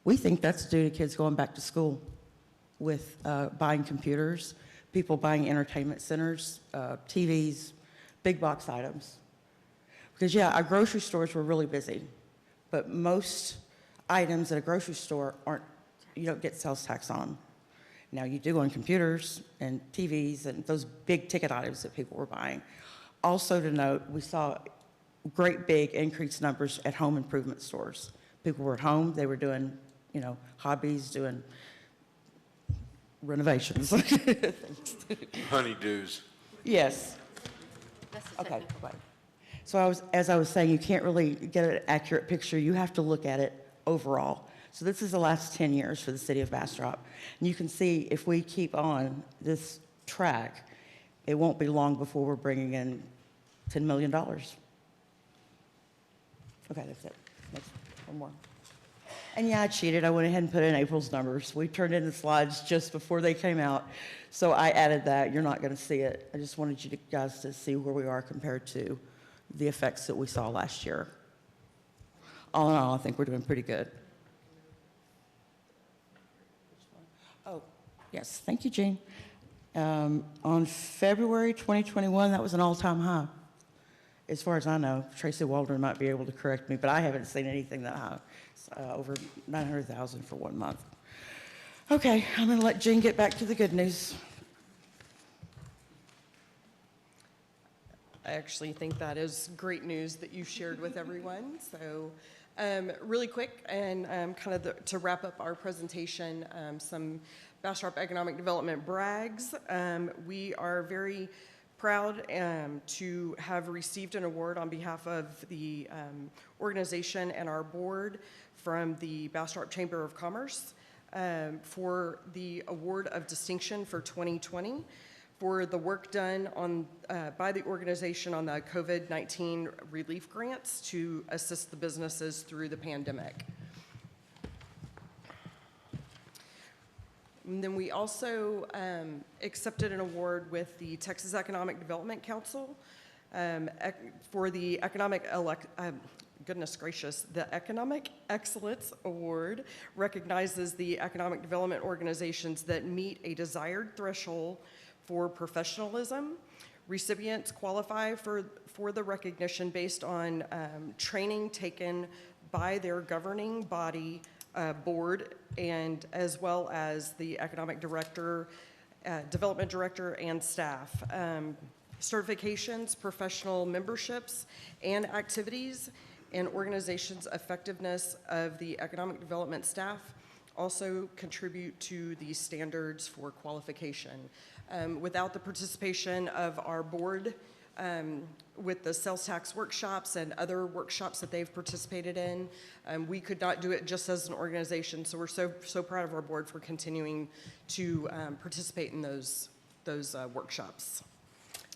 we think that's due to kids going back to school with buying computers, people buying entertainment centers, TVs, big box items. Because yeah, our grocery stores were really busy, but most items at a grocery store you don't get sales tax on them. Now you do on computers and TVs and those big ticket items that people were buying. Also to note, we saw great big increased numbers at home improvement stores. People were at home, they were doing, hobbies, doing renovations. Honeydews. Yes. Okay, right. So as I was saying, you can't really get an accurate picture. You have to look at it overall. So this is the last 10 years for the city of Bastrop. And you can see if we keep on this track, it won't be long before we're bringing in $10 million. Okay, that's it. Next, one more. And yeah, I cheated. I went ahead and put in April's numbers. We turned in the slides just before they came out. So I added that. You're not going to see it. I just wanted you guys to see where we are compared to the effects that we saw last year. All in all, I think we're doing pretty good. Oh, yes. Thank you, Jean. On February 2021, that was an all-time high. As far as I know, Tracy Waldron might be able to correct me, but I haven't seen anything that high. It's, over 900,000 for 1 month. Okay, I'm going to let Jean get back to the good news. I actually think that is great news that you shared with everyone. So really quick, and to wrap up our presentation, some Bastrop Economic Development brags. We are very proud to have received an award on behalf of the organization and our board from the Bastrop Chamber of Commerce for the Award of Distinction for 2020 for the work done on, by the organization on the COVID-19 relief grants to assist the businesses through the pandemic. And then we also accepted an award with the Texas Economic Development Council for the goodness gracious, the Economic Excellence Award recognizes the economic development organizations that meet a desired threshold for professionalism. Recipients qualify for the recognition based on training taken by their governing body board, and as well as the economic director, development director, and staff. Certifications, professional memberships, and activities, and organizations' effectiveness of the economic development staff also contribute to the standards for qualification. Without the participation of our board, with the sales tax workshops and other workshops that they've participated in, we could not do it just as an organization. So we're so proud of our board for continuing to participate in those workshops.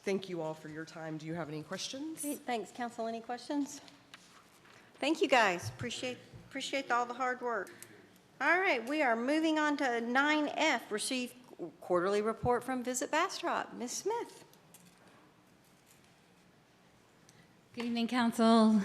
Thank you all for your time. Do you have any questions? Great, thanks, Council. Any questions? Thank you, guys. Appreciate all the hard work. All right, we are moving on to 9F, receive quarterly report from Visit Bastrop. Ms. Smith. Good evening, Council,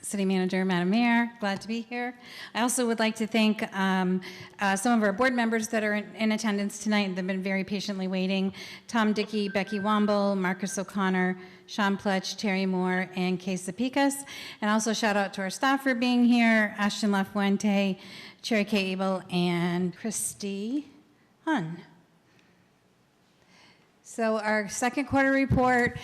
City Manager, Madam Mayor. Glad to be here. I also would like to thank some of our board members that are in attendance tonight. They've been very patiently waiting. Tom Dickey, Becky Womble, Marcus O'Connor, Sean Pletch, Terry Moore, and Kesa Picas. And also shout out to our staff for being here, Ashton Lafuente, Cherry K. Abel, and Christy Hun. So our second quarter report,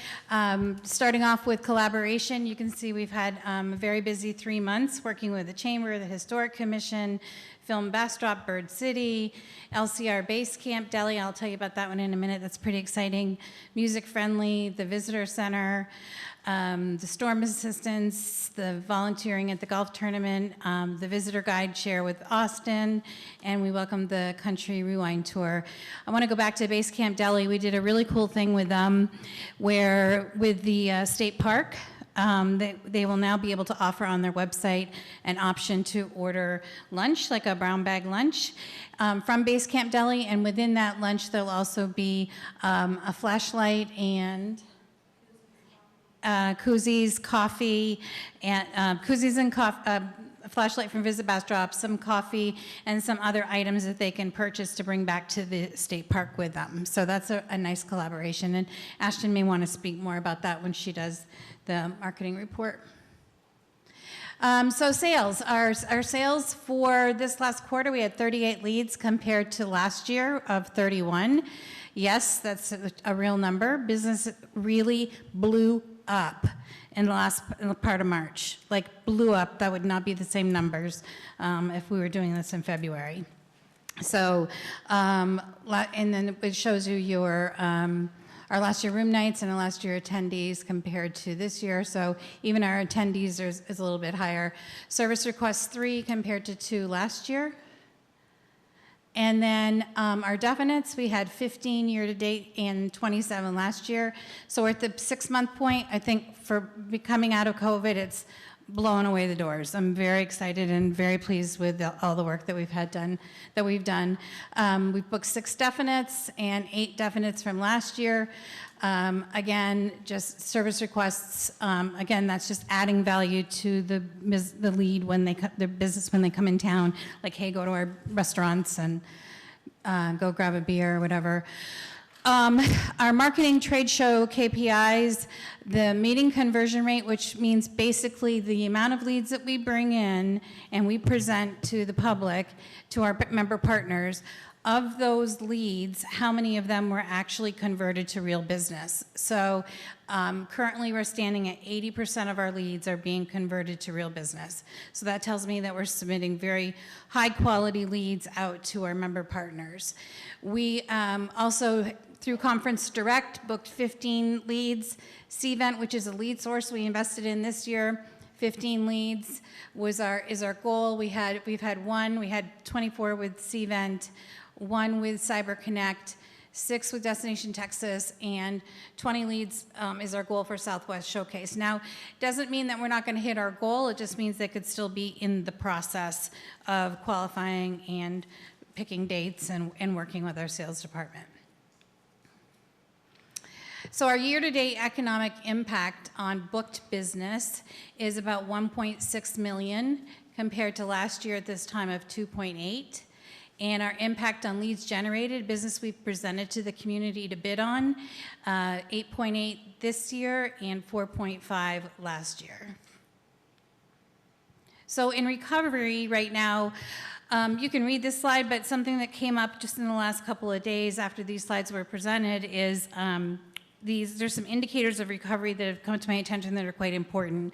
starting off with collaboration, you can see we've had a very busy 3 months working with the Chamber, the Historic Commission, Film Bastrop, Bird City, LCR Base Camp Deli. I'll tell you about that one in a minute. That's pretty exciting. Music Friendly, the Visitor Center, the Storm Assistance, the volunteering at the golf tournament, the Visitor Guide Share with Austin, and we welcome the Country Rewind Tour. I want to go back to Base Camp Deli. We did a really cool thing with them where with the state park, they will now be able to offer on their website an option to order lunch, like a brown bag lunch, from Base Camp Deli, and within that lunch there'll also be a flashlight and koozies, coffee, and koozies and a flashlight from Visit Bastrop, some coffee, and some other items that they can purchase to bring back to the state park with them. So that's a nice collaboration, and Ashton may want to speak more about that when she does the marketing report. So sales, our sales for this last quarter, we had 38 leads compared to last year of 31. Yes, that's a real number. Business really blew up in the part of March, like blew up. That would not be the same numbers if we were doing this in February. So, and then it shows you your our last year room nights and our last year attendees compared to this year. So even our attendees is a little bit higher. Service requests 3 compared to 2 last year. And then our definites, we had 15 year-to-date and 27 last year. So we're at the 6-month point. I think for coming out of COVID, it's blown away the doors. I'm very excited and very pleased with all the work that we've done. We've booked 6 definites and 8 definites from last year. Again, just service requests. Again, that's just adding value to the lead when the business when they come in town. Like, hey, go to our restaurants and go grab a beer or whatever. Our marketing trade show KPIs, the meeting conversion rate, which means basically the amount of leads that we bring in and we present to the public, to our member partners. Of those leads, how many of them were actually converted to real business? So currently we're standing at 80% of our leads are being converted to real business. So that tells me that we're submitting very high quality leads out to our member partners. We also, through Conference Direct, booked 15 leads. Cvent, which is a lead source we invested in this year, 15 leads is our goal. We've had 1, we had 24 with Cvent, 1 with CyberConnect, 6 with Destination Texas, and 20 leads is our goal for Southwest Showcase. Now, doesn't mean that we're not going to hit our goal. It just means they could still be in the process of qualifying and picking dates and working with our sales department. So our year-to-date economic impact on booked business is about 1.6 million compared to last year at this time of 2.8. And our impact on leads generated, business we've presented to the community to bid on, 8.8 this year and 4.5 last year. So in recovery right now, you can read this slide, but something that came up just in the last couple of days after these slides were presented is there's some indicators of recovery that have come to my attention that are quite important.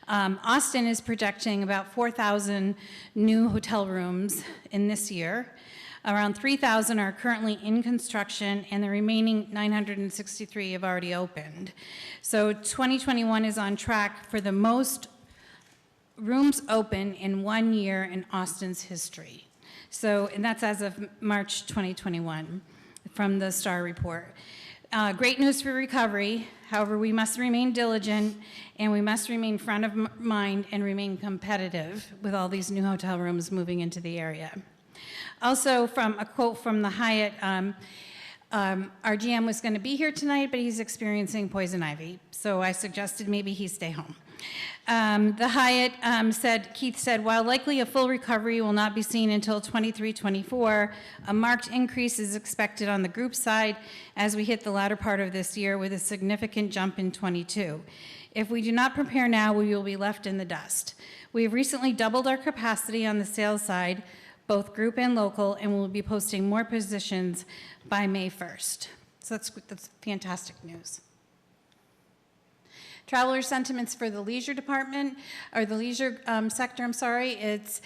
Austin is projecting about 4,000 new hotel rooms in this year. Around 3,000 are currently in construction, and the remaining 963 have already opened. So 2021 is on track for the most rooms open in 1 year in Austin's history. So, and that's as of March 2021 from the STAR report. Great news for recovery. However, we must remain diligent and we must remain front of mind and remain competitive with all these new hotel rooms moving into the area. Also, from a quote from the Hyatt, our GM was going to be here tonight, but he's experiencing poison ivy. So I suggested maybe he stay home. The Hyatt Keith said, while likely a full recovery will not be seen until 23-24, a marked increase is expected on the group side as we hit the latter part of this year with a significant jump in 22. If we do not prepare now, we will be left in the dust. We have recently doubled our capacity on the sales side, both group and local, and we'll be posting more positions by May 1st. So that's fantastic news. Traveler sentiments for the leisure department, or the leisure sector, I'm sorry, it's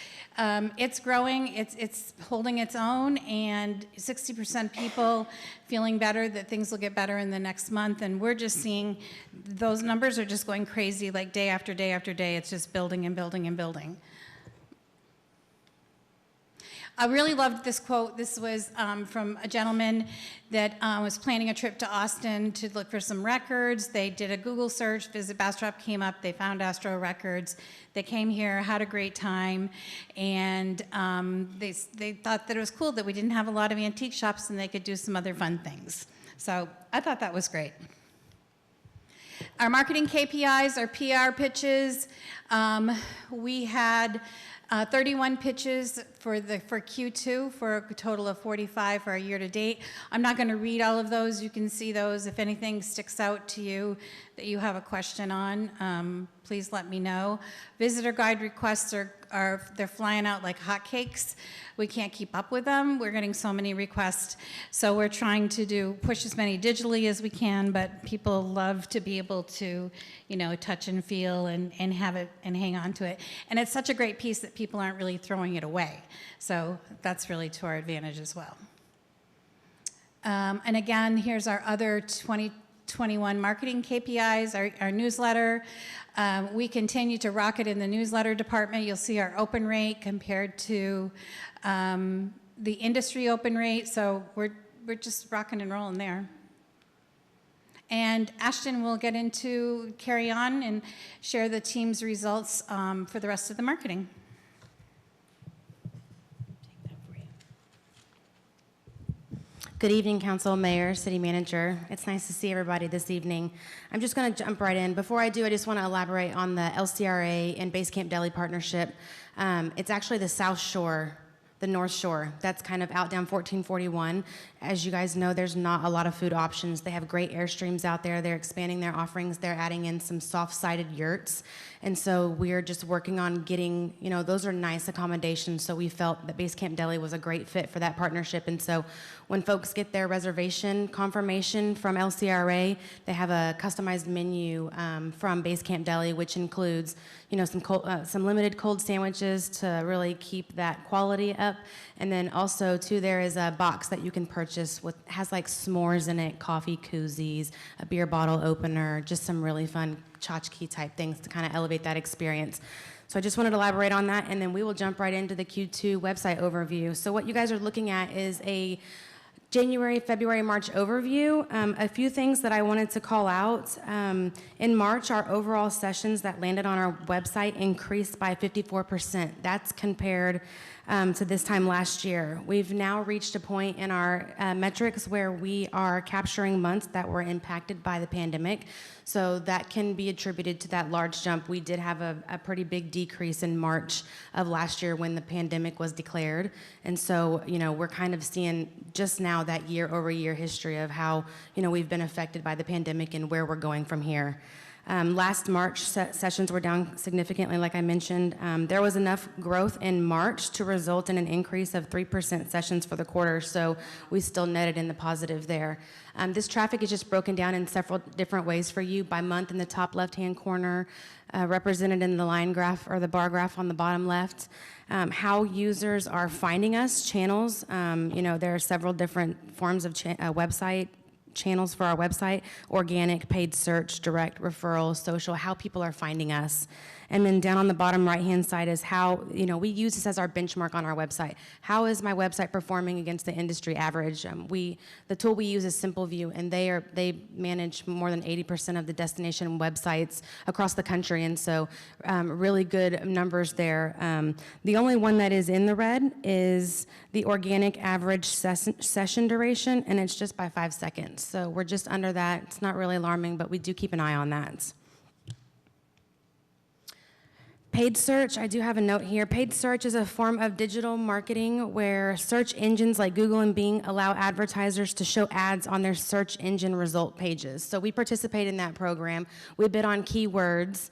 growing, it's holding its own, and 60% people feeling better that things will get better in the next month, and we're just seeing those numbers are just going crazy, like day after day after day, it's just building and building and building. I really loved this quote. This was from a gentleman that was planning a trip to Austin to look for some records. They did a Google search, Visit Bastrop came up, they found Astro Records. They came here, had a great time, and they thought that it was cool that we didn't have a lot of antique shops and they could do some other fun things. So I thought that was great. Our marketing KPIs, our PR pitches, we had 31 pitches for Q2 for a total of 45 for our year to date. I'm not going to read all of those. You can see those. If anything sticks out to you that you have a question on, please let me know. Visitor guide requests they're flying out like hotcakes. We can't keep up with them. We're getting so many requests. So we're trying to push as many digitally as we can, but people love to be able to, touch and feel and have it and hang on to it. And it's such a great piece that people aren't really throwing it away. So that's really to our advantage as well. And again, here's our other 2021 marketing KPIs, our newsletter. We continue to rock it in the newsletter department. You'll see our open rate compared to the industry open rate. So we're just rocking and rolling there. And Ashton will carry on and share the team's results for the rest of the marketing. Good evening, Council, Mayor, City Manager. It's nice to see everybody this evening. I'm just going to jump right in. Before I do, I just want to elaborate on the LCRA and Basecamp Deli partnership. It's actually the South Shore, the North Shore. That's kind of out down 1441. As you guys know, there's not a lot of food options. They have great Airstreams out there. They're expanding their offerings. They're adding in some soft-sided yurts. And so we're just working on getting, those are nice accommodations. So we felt that Basecamp Deli was a great fit for that partnership. And so when folks get their reservation confirmation from LCRA, they have a customized menu from Basecamp Deli, which includes, some limited cold sandwiches to really keep that quality up. And then also, too, there is a box that you can purchase has like s'mores in it, coffee koozies, a beer bottle opener, just some really fun tchotchke type things to kind of elevate that experience. So I just wanted to elaborate on that, and then we will jump right into the Q2 website overview. So what you guys are looking at is a January, February, March overview. A few things that I wanted to call out. In March, our overall sessions that landed on our website increased by 54%. That's compared to this time last year. We've now reached a point in our metrics where we are capturing months that were impacted by the pandemic. So that can be attributed to that large jump. We did have a pretty big decrease in March of last year when the pandemic was declared. And so, we're kind of seeing just now that year-over-year history of how, we've been affected by the pandemic and where we're going from here. Last March, sessions were down significantly, like I mentioned. There was enough growth in March to result in an increase of 3% sessions for the quarter, so we still netted in the positive there. This traffic is just broken down in several different ways for you by month in the top left-hand corner, represented in the line graph or the bar graph on the bottom left. How users are finding us, channels. There are several different forms of website channels for our website: organic, paid search, direct, referral, social, how people are finding us. And then down on the bottom right-hand side is how, we use this as our benchmark on our website. How is my website performing against the industry average? The tool we use is Simple View, and they manage more than 80% of the destination websites across the country, and so really good numbers there. The only one that is in the red is the organic average session duration, and it's just by 5 seconds. So we're just under that. It's not really alarming, but we do keep an eye on that. Paid search, I do have a note here. Paid search is a form of digital marketing where search engines like Google and Bing allow advertisers to show ads on their search engine result pages. So we participate in that program. We bid on keywords,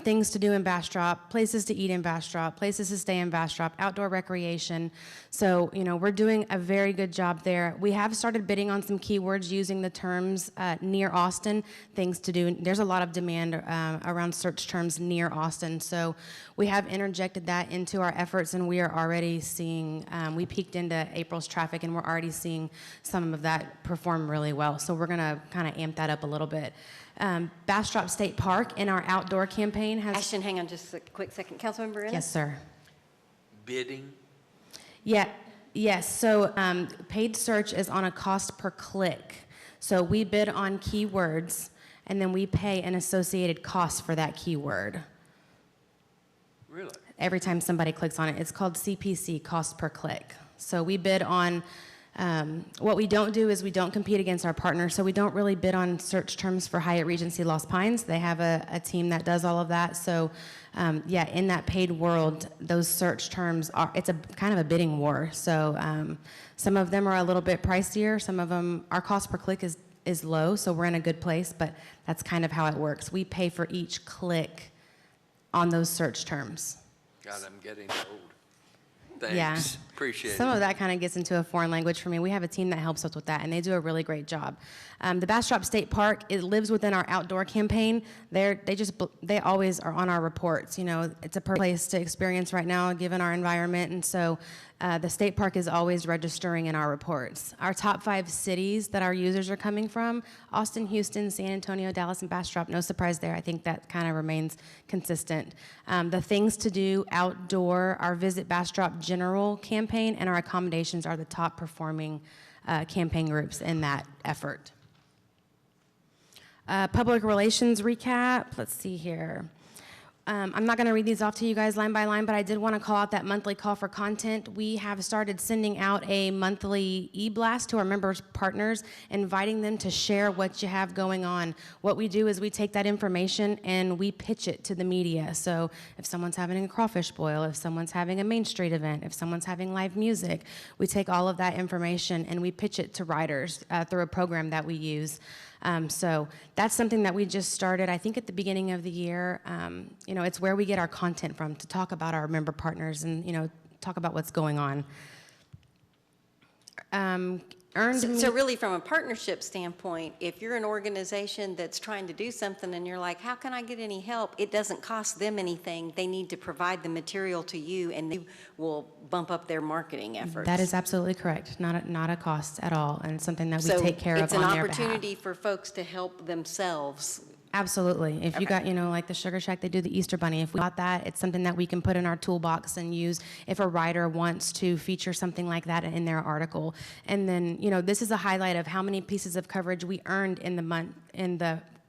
things to do in Bastrop, places to eat in Bastrop, places to stay in Bastrop, outdoor recreation. So, we're doing a very good job there. We have started bidding on some keywords using the terms near Austin, things to do. There's a lot of demand around search terms near Austin. So we have interjected that into our efforts, and we are already seeing, we peaked into April's traffic, and we're already seeing some of that perform really well. So we're going to kind of amp that up a little bit. Bastrop State Park in our outdoor campaign has... Ashton, hang on just a quick second. Councilmember Ennis? Yes, sir. Bidding? Yeah, yes. So paid search is on a cost per click. So we bid on keywords, and then we pay an associated cost for that keyword. Really? Every time somebody clicks on it. It's called CPC, cost per click. So we bid on, what we don't do is we don't compete against our partners, so we don't really bid on search terms for Hyatt Regency Lost Pines. They have a team that does all of that. So in that paid world, those search terms it's a kind of a bidding war. So some of them are a little bit pricier. Some of them, our cost per click is low, so we're in a good place, but that's kind of how it works. We pay for each click on those search terms. God, I'm getting old. Thanks. Yeah. Appreciate it. Some of that kind of gets into a foreign language for me. We have a team that helps us with that, and they do a really great job. The Bastrop State Park, it lives within our outdoor campaign. They always are on our reports. It's a perfect place to experience right now, given our environment, and so the state park is always registering in our reports. Our top 5 cities that our users are coming from: Austin, Houston, San Antonio, Dallas, and Bastrop. No surprise there. I think that kind of remains consistent. The things to do outdoor, our Visit Bastrop General campaign and our accommodations are the top performing campaign groups in that effort. Public relations recap. Let's see here. I'm not going to read these off to you guys line by line, but I did want to call out that monthly call for content. We have started sending out a monthly e-blast to our members partners, inviting them to share what you have going on. What we do is we take that information and we pitch it to the media. So if someone's having a crawfish boil, if someone's having a Main Street event, if someone's having live music, we take all of that information and we pitch it to writers through a program that we use. So that's something that we just started, I think, at the beginning of the year. It's where we get our content from to talk about our member partners and, talk about what's going on. So really, from a partnership standpoint, if you're an organization that's trying to do something and you're like, how can I get any help? It doesn't cost them anything. They need to provide the material to you, and they will bump up their marketing efforts. That is absolutely correct. Not a cost at all, and something that we take care of on their behalf. behalf. It's an opportunity for folks to help themselves. Absolutely. If you got, like the Sugar Shack, they do the Easter Bunny. If we got that, it's something that we can put in our toolbox and use if a writer wants to feature something like that in their article. And then, this is a highlight of how many pieces of coverage we earned in the month, in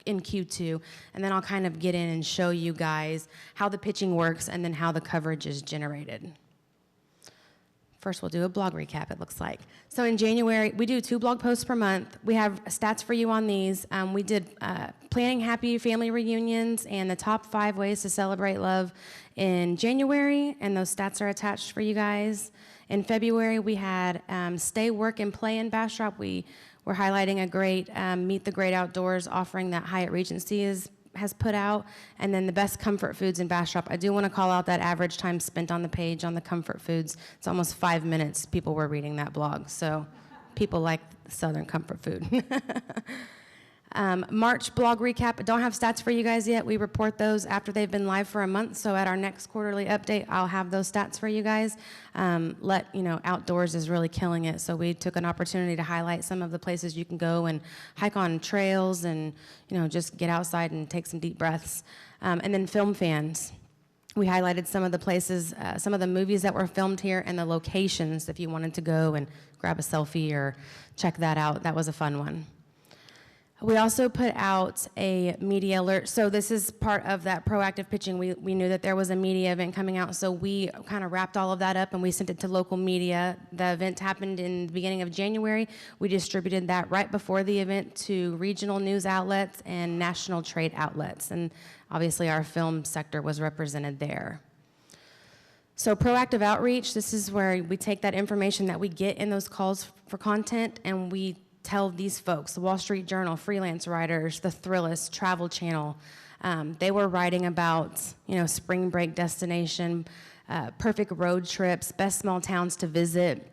Q2, and then I'll kind of get in and show you guys how the pitching works and then how the coverage is generated. First, we'll do a blog recap, it looks like. So in January, we do 2 blog posts per month. We have stats for you on these. We did planning happy family reunions and the top 5 ways to celebrate love in January, and those stats are attached for you guys. In February, we had stay, work, and play in Bastrop. We're highlighting a great Meet the Great Outdoors offering that Hyatt Regency is has put out, and then the best comfort foods in Bastrop. I do want to call out that average time spent on the page on the comfort foods. It's almost 5 minutes people were reading that blog, so people like Southern comfort food. March blog recap. I don't have stats for you guys yet. We report those after they've been live for a month, so at our next quarterly update, I'll have those stats for you guys. Outdoors is really killing it, so we took an opportunity to highlight some of the places you can go and hike on trails and, just get outside and take some deep breaths. And then film fans. We highlighted some of the places, some of the movies that were filmed here and the locations if you wanted to go and grab a selfie or check that out. That was a fun one. We also put out a media alert. So this is part of that proactive pitching. We knew that there was a media event coming out, so we kind of wrapped all of that up and we sent it to local media. The event happened in the beginning of January. We distributed that right before the event to regional news outlets and national trade outlets. And obviously our film sector was represented there. So proactive outreach, this is where we take that information that we get in those calls for content and we tell these folks, the Wall Street Journal, freelance writers, the Thrillist, Travel Channel, they were writing about, spring break destination, perfect road trips, best small towns to visit,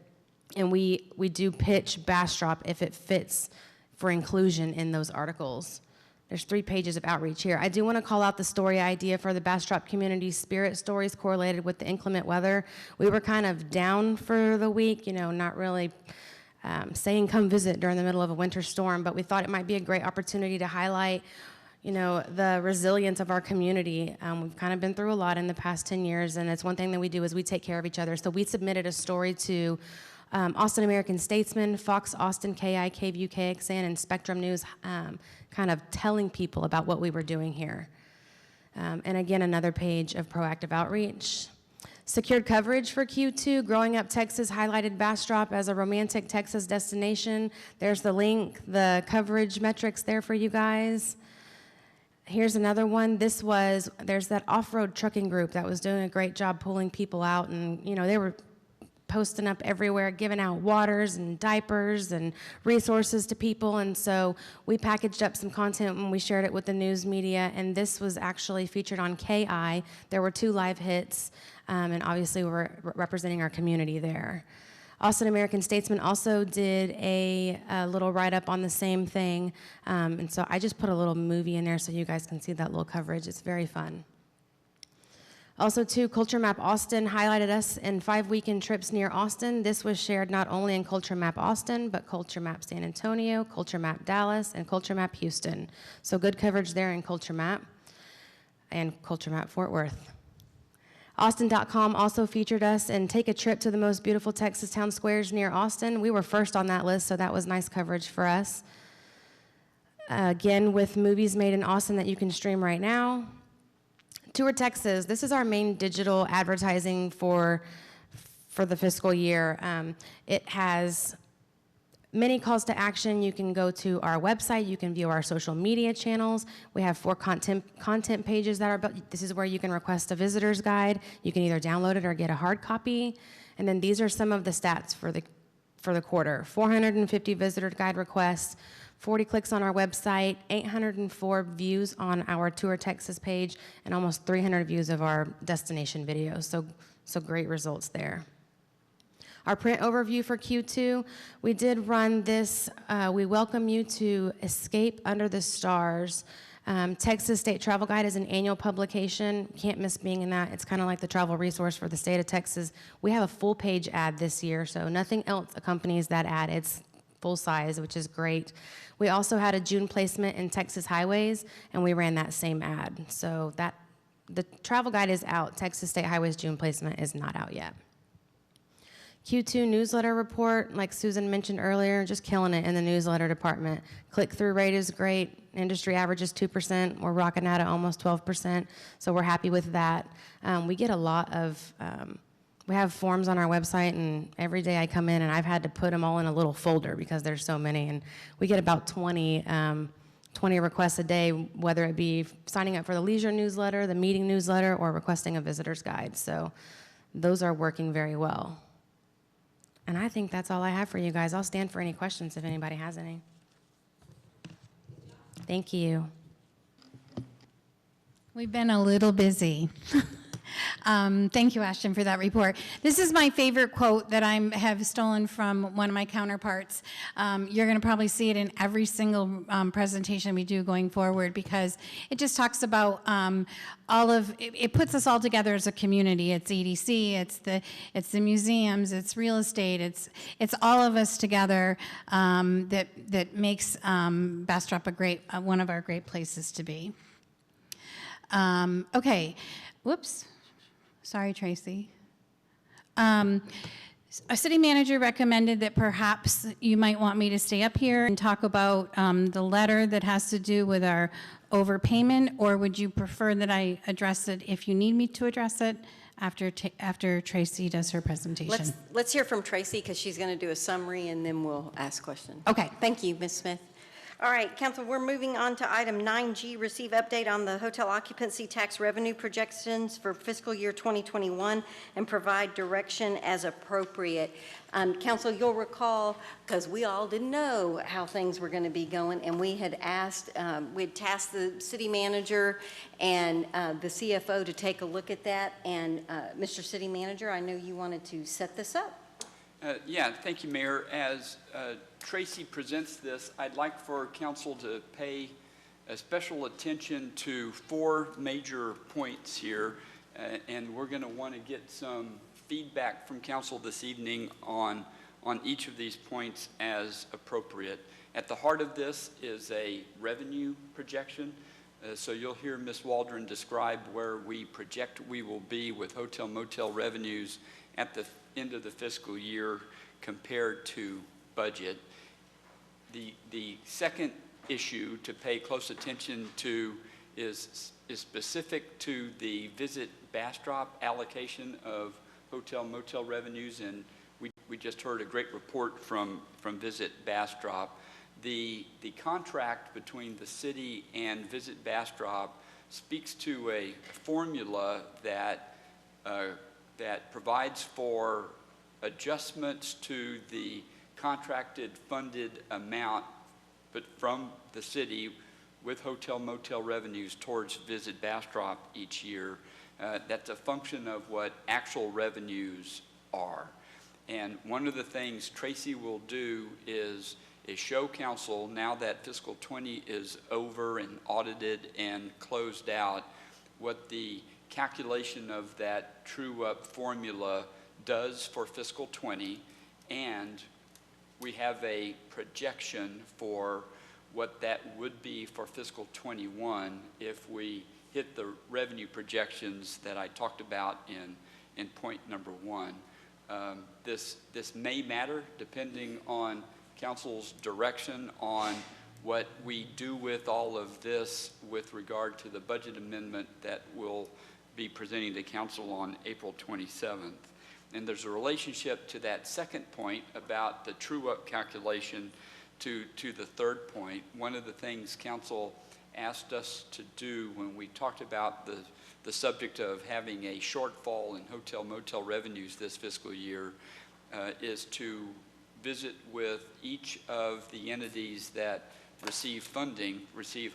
and we do pitch Bastrop if it fits for inclusion in those articles. There's 3 pages of outreach here. I do want to call out the story idea for the Bastrop community spirit stories correlated with the inclement weather. We were kind of down for the week, not really saying come visit during the middle of a winter storm, but we thought it might be a great opportunity to highlight, the resilience of our community. We've kind of been through a lot in the past 10 years, and it's one thing that we do is we take care of each other. So we submitted a story to Austin American Statesman, Fox Austin, KI, KVUE, KXN, and Spectrum News, kind of telling people about what we were doing here. And again, another page of proactive outreach. Secured coverage for Q2. Growing Up Texas highlighted Bastrop as a romantic Texas destination. There's the link, the coverage metrics there for you guys. Here's another one. There's that off-road trucking group that was doing a great job pulling people out, and they were posting up everywhere, giving out waters and diapers and resources to people, and so we packaged up some content and we shared it with the news media, and this was actually featured on KI. There were 2 live hits, and obviously we're representing our community there. Austin American Statesman also did a little write-up on the same thing, and so I just put a little movie in there so you guys can see that little coverage. It's very fun. Also, too, Culture Map Austin highlighted us in 5 weekend trips near Austin. This was shared not only in Culture Map Austin, but Culture Map San Antonio, Culture Map Dallas, and Culture Map Houston. So good coverage there in Culture Map and Culture Map Fort Worth. Austin.com also featured us in Take a Trip to the Most Beautiful Texas Town Squares near Austin. We were first on that list, so that was nice coverage for us. Again, with movies made in Austin that you can stream right now. Tour Texas, this is our main digital advertising for the fiscal year. It has many calls to action. You can go to our website, you can view our social media channels. We have 4 content pages that are built. This is where you can request a visitor's guide. You can either download it or get a hard copy. And then these are some of the stats for the quarter. 450 visitor guide requests, 40 clicks on our website, 804 views on our Tour Texas page, and almost 300 views of our destination videos. So great results there. Our print overview for Q2, we did run this. We welcome you to Escape Under the Stars. Texas State Travel Guide is an annual publication. Can't miss being in that. It's kind of like the travel resource for the state of Texas. We have a full page ad this year, so nothing else accompanies that ad. It's full size, which is great. We also had a June placement in Texas Highways, and we ran that same ad. So the travel guide is out. Texas State Highways June placement is not out yet. Q2 newsletter report, like Susan mentioned earlier, just killing it in the newsletter department. Click-through rate is great. Industry average is 2%. We're rocking out at almost 12%, so we're happy with that. We get a lot of, we have forms on our website, and every day I come in and I've had to put them all in a little folder because there's so many, and we get about 20 requests a day, whether it be signing up for the leisure newsletter, the meeting newsletter, or requesting a visitor's guide. So those are working very well. And I think that's all I have for you guys. I'll stand for any questions if anybody has any. Thank you. We've been a little busy. Thank you, Ashton, for that report. This is my favorite quote that I have stolen from one of my counterparts. You're going to probably see it in every single presentation we do going forward, because it just talks about it puts us all together as a community. It's EDC, it's the museums, it's real estate, it's all of us together that makes Bastrop one of our great places to be. Okay, whoops. Sorry, Tracy. A city manager recommended that perhaps you might want me to stay up here and talk about the letter that has to do with our overpayment, or would you prefer that I address it, if you need me to address it, after Tracy does her presentation? Let's hear from Tracy, because she's going to do a summary, and then we'll ask questions. Okay. Thank you, Ms. Smith. All right, Council, we're moving on to item 9G, receive update on the hotel occupancy tax revenue projections for fiscal year 2021 and provide direction as appropriate. Council, you'll recall, because we all didn't know how things were going to be going, and we had asked, we had tasked the city manager and the CFO to take a look at that. And Mr. City Manager, I know you wanted to set this up. Yeah, thank you, Mayor. As Tracy presents this, I'd like for council to pay special attention to 4 major points here, and we're going to want to get some feedback from council this evening on each of these points as appropriate. At the heart of this is a revenue projection. So you'll hear Ms. Waldron describe where we project we will be with hotel motel revenues at the end of the fiscal year compared to budget. The second issue to pay close attention to is specific to the Visit Bastrop allocation of hotel motel revenues, and we just heard a great report from Visit Bastrop. The contract between the city and Visit Bastrop speaks to a formula that provides for adjustments to the contracted funded amount, but from the city with hotel motel revenues towards Visit Bastrop each year. That's a function of what actual revenues are. And one of the things Tracy will do is show council, now that fiscal 20 is over and audited and closed out, what the calculation of that true-up formula does for fiscal 20, and we have a projection for what that would be for fiscal 21 if we hit the revenue projections that I talked about in point number 1. This may matter depending on council's direction on what we do with all of this with regard to the budget amendment that we'll be presenting to council on April 27th. And there's a relationship to that second point about the true-up calculation to the third point. One of the things council asked us to do when we talked about the subject of having a shortfall in hotel motel revenues this fiscal year is to visit with each of the entities that receive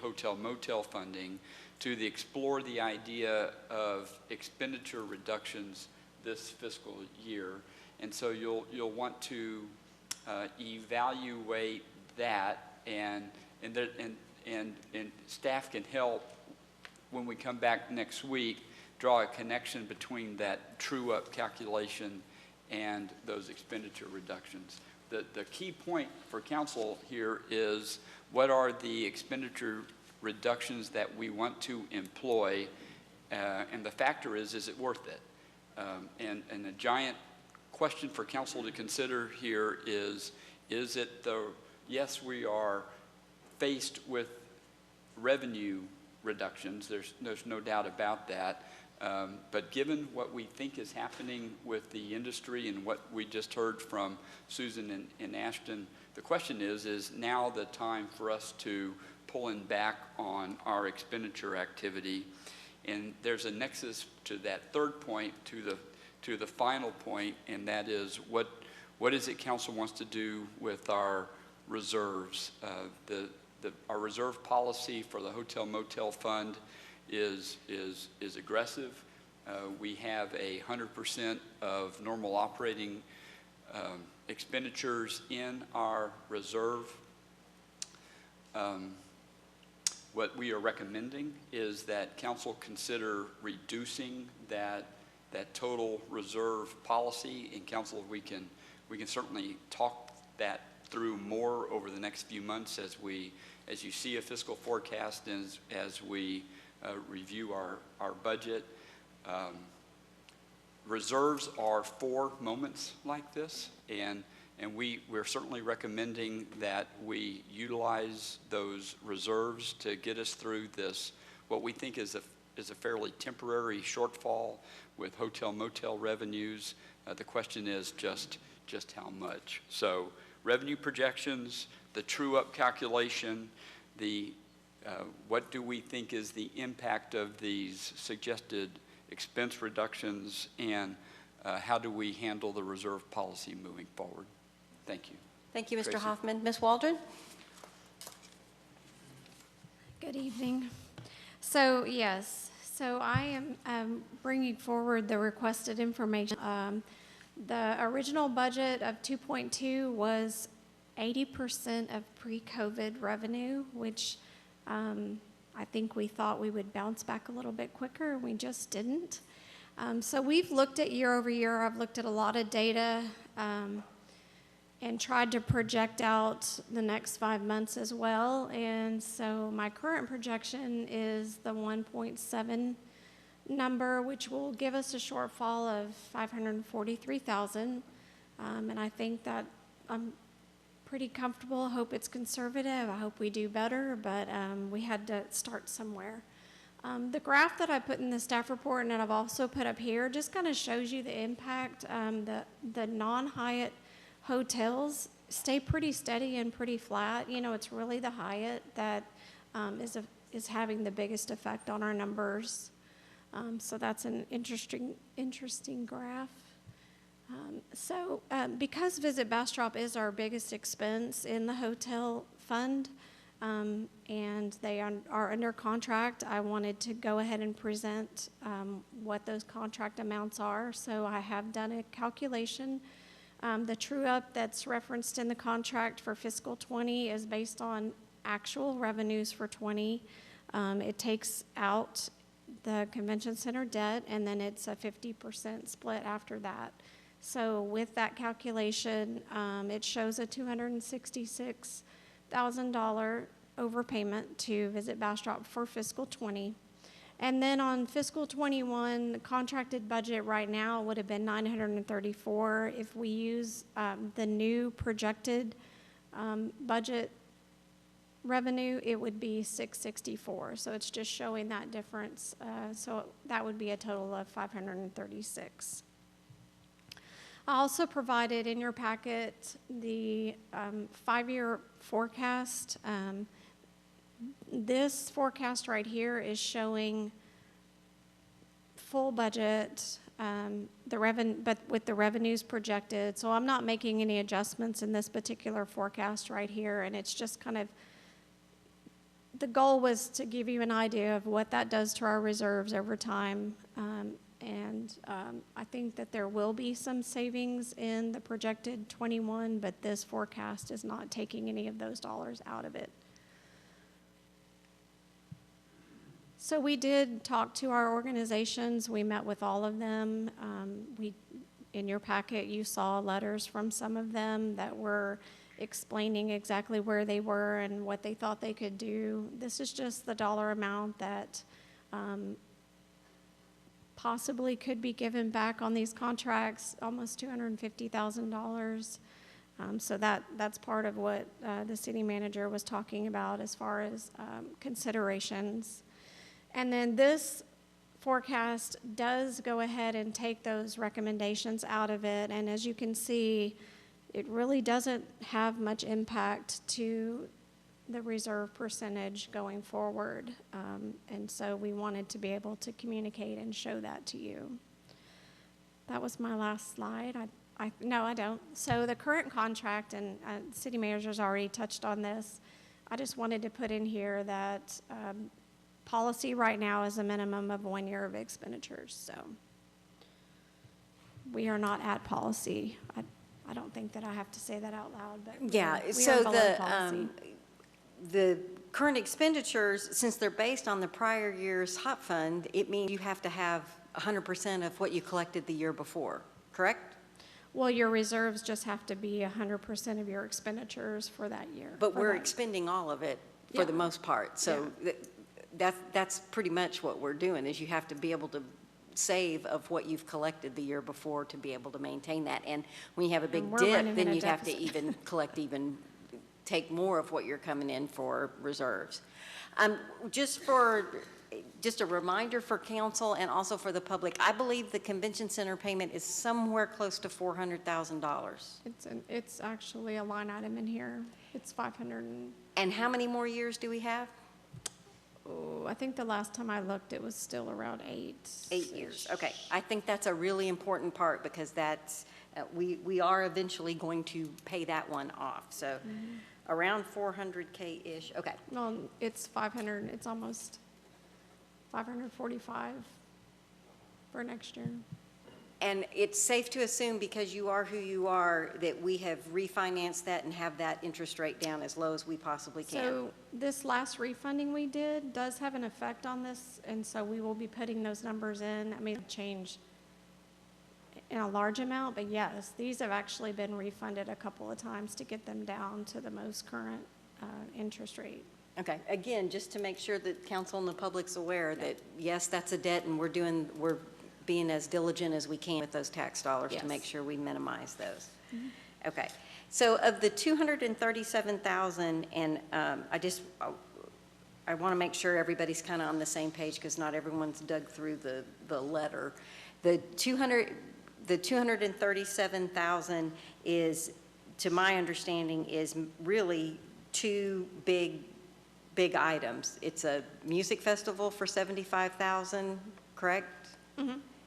hotel motel funding, to explore the idea of expenditure reductions this fiscal year. And so you'll want to evaluate that, and staff can help when we come back next week draw a connection between that true-up calculation and those expenditure reductions. The key point for council here is what are the expenditure reductions that we want to employ, and the factor is it worth it? And a giant question for council to consider here is it yes, we are faced with revenue reductions, there's no doubt about that, but given what we think is happening with the industry and what we just heard from Susan and Ashton, the question is now the time for us to pulling back on our expenditure activity? And there's a nexus to that third point, to the final point, and that is what is it council wants to do with our reserves? Our reserve policy for the hotel motel fund is aggressive. We have 100% of normal operating expenditures in our reserve. What we are recommending is that council consider reducing that total reserve policy. In council, we can certainly talk that through more over the next few months as you see a fiscal forecast and as we review our budget. Reserves are for moments like this, and we're certainly recommending that we utilize those reserves to get us through this, what we think is a fairly temporary shortfall with hotel motel revenues. The question is just how much. So revenue projections, the true up calculation, what do we think is the impact of these suggested expense reductions, and how do we handle the reserve policy moving forward? Thank you. Thank you, Mr. Tracy. Hoffman. Ms. Waldron? Good evening. So, yes, I am bringing forward the requested information. The original budget of 2.2 was 80% of pre-COVID revenue, which I think we thought we would bounce back a little bit quicker. We just didn't. So we've looked at year over year. I've looked at a lot of data and tried to project out the next 5 months as well. And so my current projection is the 1.7 number, which will give us a shortfall of 543,000. And I think that I'm pretty comfortable. I hope it's conservative. I hope we do better, but we had to start somewhere. The graph that I put in the staff report and that I've also put up here just kind of shows you the impact. The non-Hyatt hotels stay pretty steady and pretty flat. You know, it's really the Hyatt that is having the biggest effect on our numbers. So that's an interesting graph. Because Visit Bastrop is our biggest expense in the hotel fund, and they are under contract, I wanted to go ahead and present what those contract amounts are. So I have done a calculation. The true-up that's referenced in the contract for fiscal 20 is based on actual revenues for 20. It takes out the convention center debt, and then it's a 50% split after that. So with that calculation, it shows a $266,000 overpayment to Visit Bastrop for fiscal 20. And then on fiscal 21, the contracted budget right now would have been 934. If we use the new projected budget revenue, it would be 664. So it's just showing that difference. So that would be a total of 536. I also provided in your packet the 5-year forecast. This forecast right here is showing full budget, but with the revenues projected. So I'm not making any adjustments in this particular forecast right here, and it's just kind of, the goal was to give you an idea of what that does to our reserves over time. I think that there will be some savings in the projected 21, but this forecast is not taking any of those dollars out of it. So we did talk to our organizations. We met with all of them. In your packet, you saw letters from some of them that were explaining exactly where they were and what they thought they could do. This is just the dollar amount that possibly could be given back on these contracts, almost $250,000. So that's part of what the city manager was talking about as far as considerations. And then this forecast does go ahead and take those recommendations out of it. And as you can see, it really doesn't have much impact to the reserve percentage going forward. And so we wanted to be able to communicate and show that to you. That was my last slide. No, I don't. So the current contract, and city manager's already touched on this, I just wanted to put in here that policy right now is a minimum of 1 year of expenditures, so we are not at policy. I don't think that I have to say that out loud, but Yeah, we so are below policy. the current expenditures, since they're based on the prior year's HOP fund, it means you have to have 100% of what you collected the year before, correct? Well, your reserves just have to be 100% of your expenditures for that year. But for we're that- expending all of it for Yeah. the most part. So that's pretty much what we're doing, is you have to be able to save of what you've collected the year before to be able to maintain that. And when you have a big And we're dip, running in then a you have to deficit. take more of what you're coming in for reserves. Just a reminder for council and also for the public, I believe the convention center payment is somewhere close to $400,000. It's actually a line item in here. It's 500 And how many more years do we have? Oh, I think the last time I looked, it was still around 8. 8 years, okay. I think that's a really important part, because that's, we are eventually going to pay that one off. So around 400K-ish, okay. No, it's 500, it's almost 545 for next year. And it's safe to assume, because you are who you are, that we have refinanced that and have that interest rate down as low as we possibly can. So this last refunding we did does have an effect on this, and so we will be putting those numbers in. I mean, change in a large amount, but yes, these have actually been refunded a couple of times to get them down to the most current interest rate. Okay, again, just to make sure that council and the public's aware that, yes, that's a debt, and we're being as diligent as we can with those tax dollars to make sure we minimize those. Okay, so of the 237,000, and I want to make sure everybody's kind of on the same page, because not everyone's dug through the letter. The 237,000 is, to my understanding, is really two big items. It's a music festival for 75,000, correct?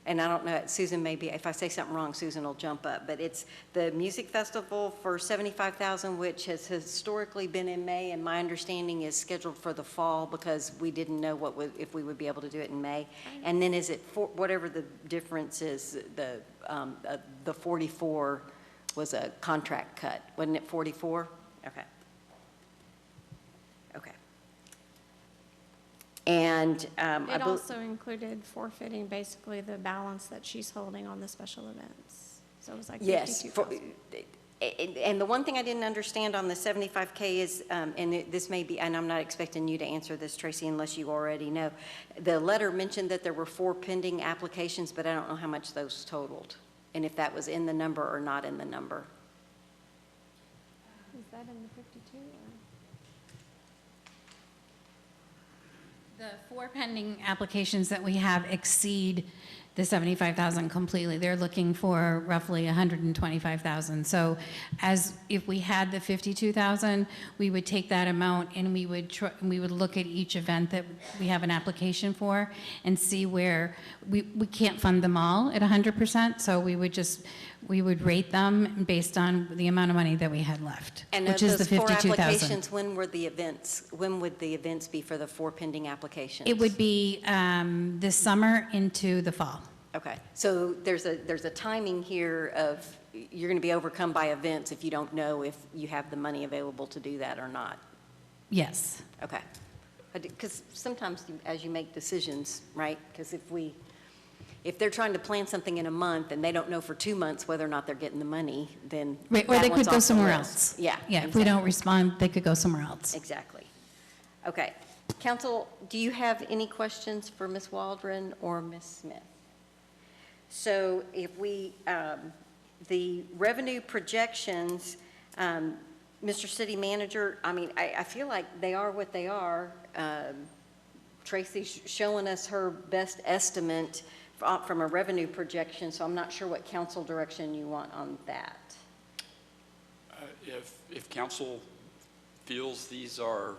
And I don't know, Susan, maybe if I say something wrong, Susan will jump up, but it's the music festival for 75,000, which has historically been in May, and my understanding is scheduled for the fall, because we didn't know if we would be able to do it in May. And then is it whatever the difference is, the 44 was a contract cut, wasn't it 44? Okay. Okay. And It also included forfeiting basically the balance that she's holding on the special events. So it was like 52,000. And the one thing I didn't understand on the 75K is, this may be, and I'm not expecting you to answer this, Tracy, unless you already know. The letter mentioned that there were 4 pending applications, but I don't know how much those totaled, and if that was in the number or not in the number. Is that in the 52? The 4 pending applications that we have exceed the 75,000 completely. They're looking for roughly 125,000. So if we had the 52,000, we would take that amount and we would look at each event that we have an application for and see where we can't fund them all at 100%. So we would rate them based on the amount of money that we had left, And which of is the those 4 52,000. applications, when would the events be for the 4 pending applications? It would be this summer into the fall. Okay, so there's a timing here of, you're going to be overcome by events if you don't know if you have the money available to do that or not. Yes. Okay. Because sometimes as you make decisions, right, because if they're trying to plan something in a month and they don't know for 2 months whether or not they're getting the money, then Right, or that they one's could go off the somewhere list. else. Yeah. Yeah, if exactly. we don't respond, they could go somewhere else. Exactly. Okay. Council, do you have any questions for Ms. Waldron or Ms. Smith? So if the revenue projections, Mr. City Manager, I mean, I feel like they are what they are. Tracy's showing us her best estimate from a revenue projection, so I'm not sure what council direction you want on that. If council feels these are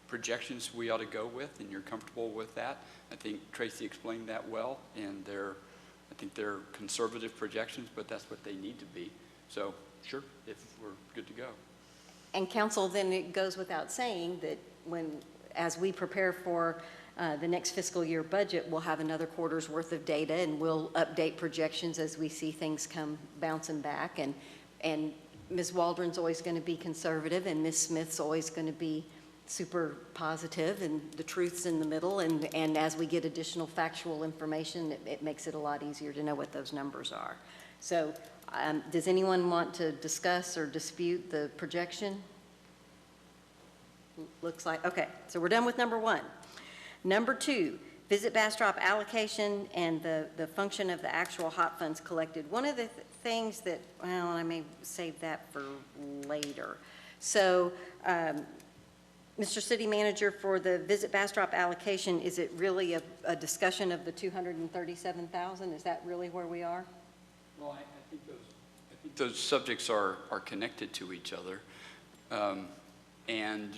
projections we ought to go with and you're comfortable with that, I think Tracy explained that well, and I think they're conservative projections, but that's what they need to be. So sure, if we're good to go. And council, then it goes without saying that when, as we prepare for the next fiscal year budget, we'll have another quarter's worth of data, and we'll update projections as we see things come bouncing back. And Ms. Waldron's always going to be conservative, and Ms. Smith's always going to be super positive, and the truth's in the middle. And as we get additional factual information, it makes it a lot easier to know what those numbers are. So does anyone want to discuss or dispute the projection? Looks like, okay, so we're done with number 1. Number 2, visit Bastrop allocation and the function of the actual hot funds collected. One of the things that, well, I may save that for later. So, Mr. City Manager, for the visit Bastrop allocation, is it really a discussion of the 237,000? Is that really where we are? Well, I think those subjects are connected to each other. And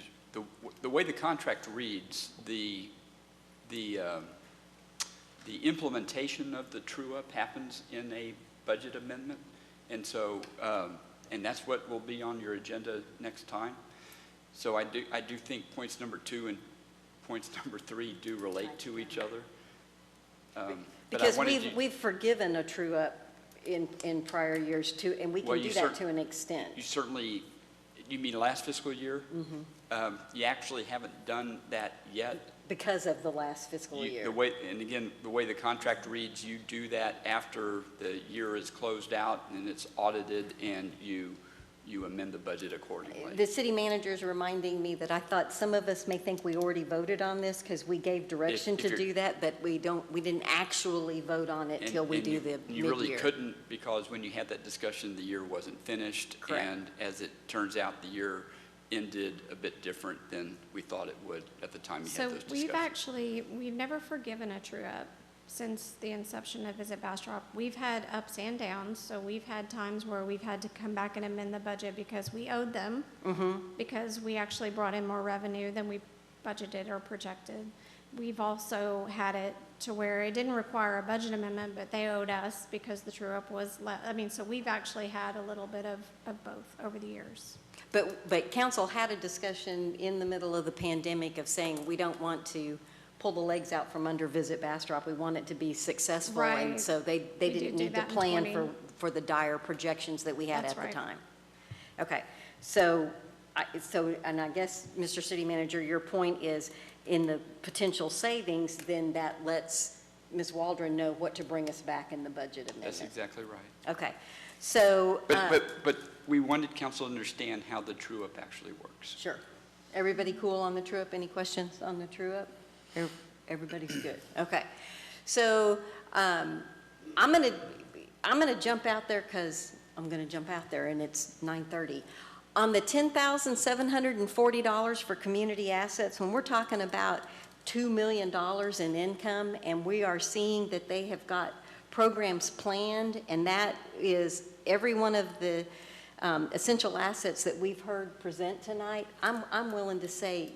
the way the contract reads, the implementation of the true-up happens in a budget amendment. And so, and that's what will be on your agenda next time. So I do think points number 2 and points number 3 do relate to each other. Because we've forgiven a true-up in prior years too, and we can do that to an extent. You certainly, you mean last fiscal year? Mm-hmm. You actually haven't done that yet. Because of the last fiscal year. The way the contract reads, you do that after the year is closed out and it's audited, and you amend the budget accordingly. The city manager is reminding me that I thought some of us may think we already voted on this because we gave direction to do that, but we didn't actually vote on it till we do the mid-year. You really couldn't, because when you had that discussion, the year wasn't finished. Correct. And as it turns out, the year ended a bit different than we thought it would at the time you had those discussions. We've never forgiven a true-up since the inception of Visit Bastrop. We've had ups and downs, so we've had times where we've had to come back and amend the budget because we owed them, because we actually brought in more revenue than we budgeted or projected. We've also had it to where it didn't require a budget amendment, but they owed us because the true-up was so we've actually had a little bit of both over the years. But council had a discussion in the middle of the pandemic of saying we don't want to pull the legs out from under Visit Bastrop. We want it to be successful. Right. And so they didn't need to plan for the dire projections that we had at the time. Okay. So and I guess, Mr. City Manager, your point is in the potential savings, then that lets Ms. Waldron know what to bring us back in the budget amendment. That's exactly right. Okay. So. But we wanted council to understand how the true-up actually works. Sure. Everybody cool on the true-up? Any questions on the true-up? Everybody's good. Okay. So I'm gonna jump out there because I'm gonna jump out there and it's 9:30. On the $10,740 for community assets, when we're talking about $2 million in income, and we are seeing that they have got programs planned, and that is every one of the essential assets that we've heard present tonight, I'm willing to say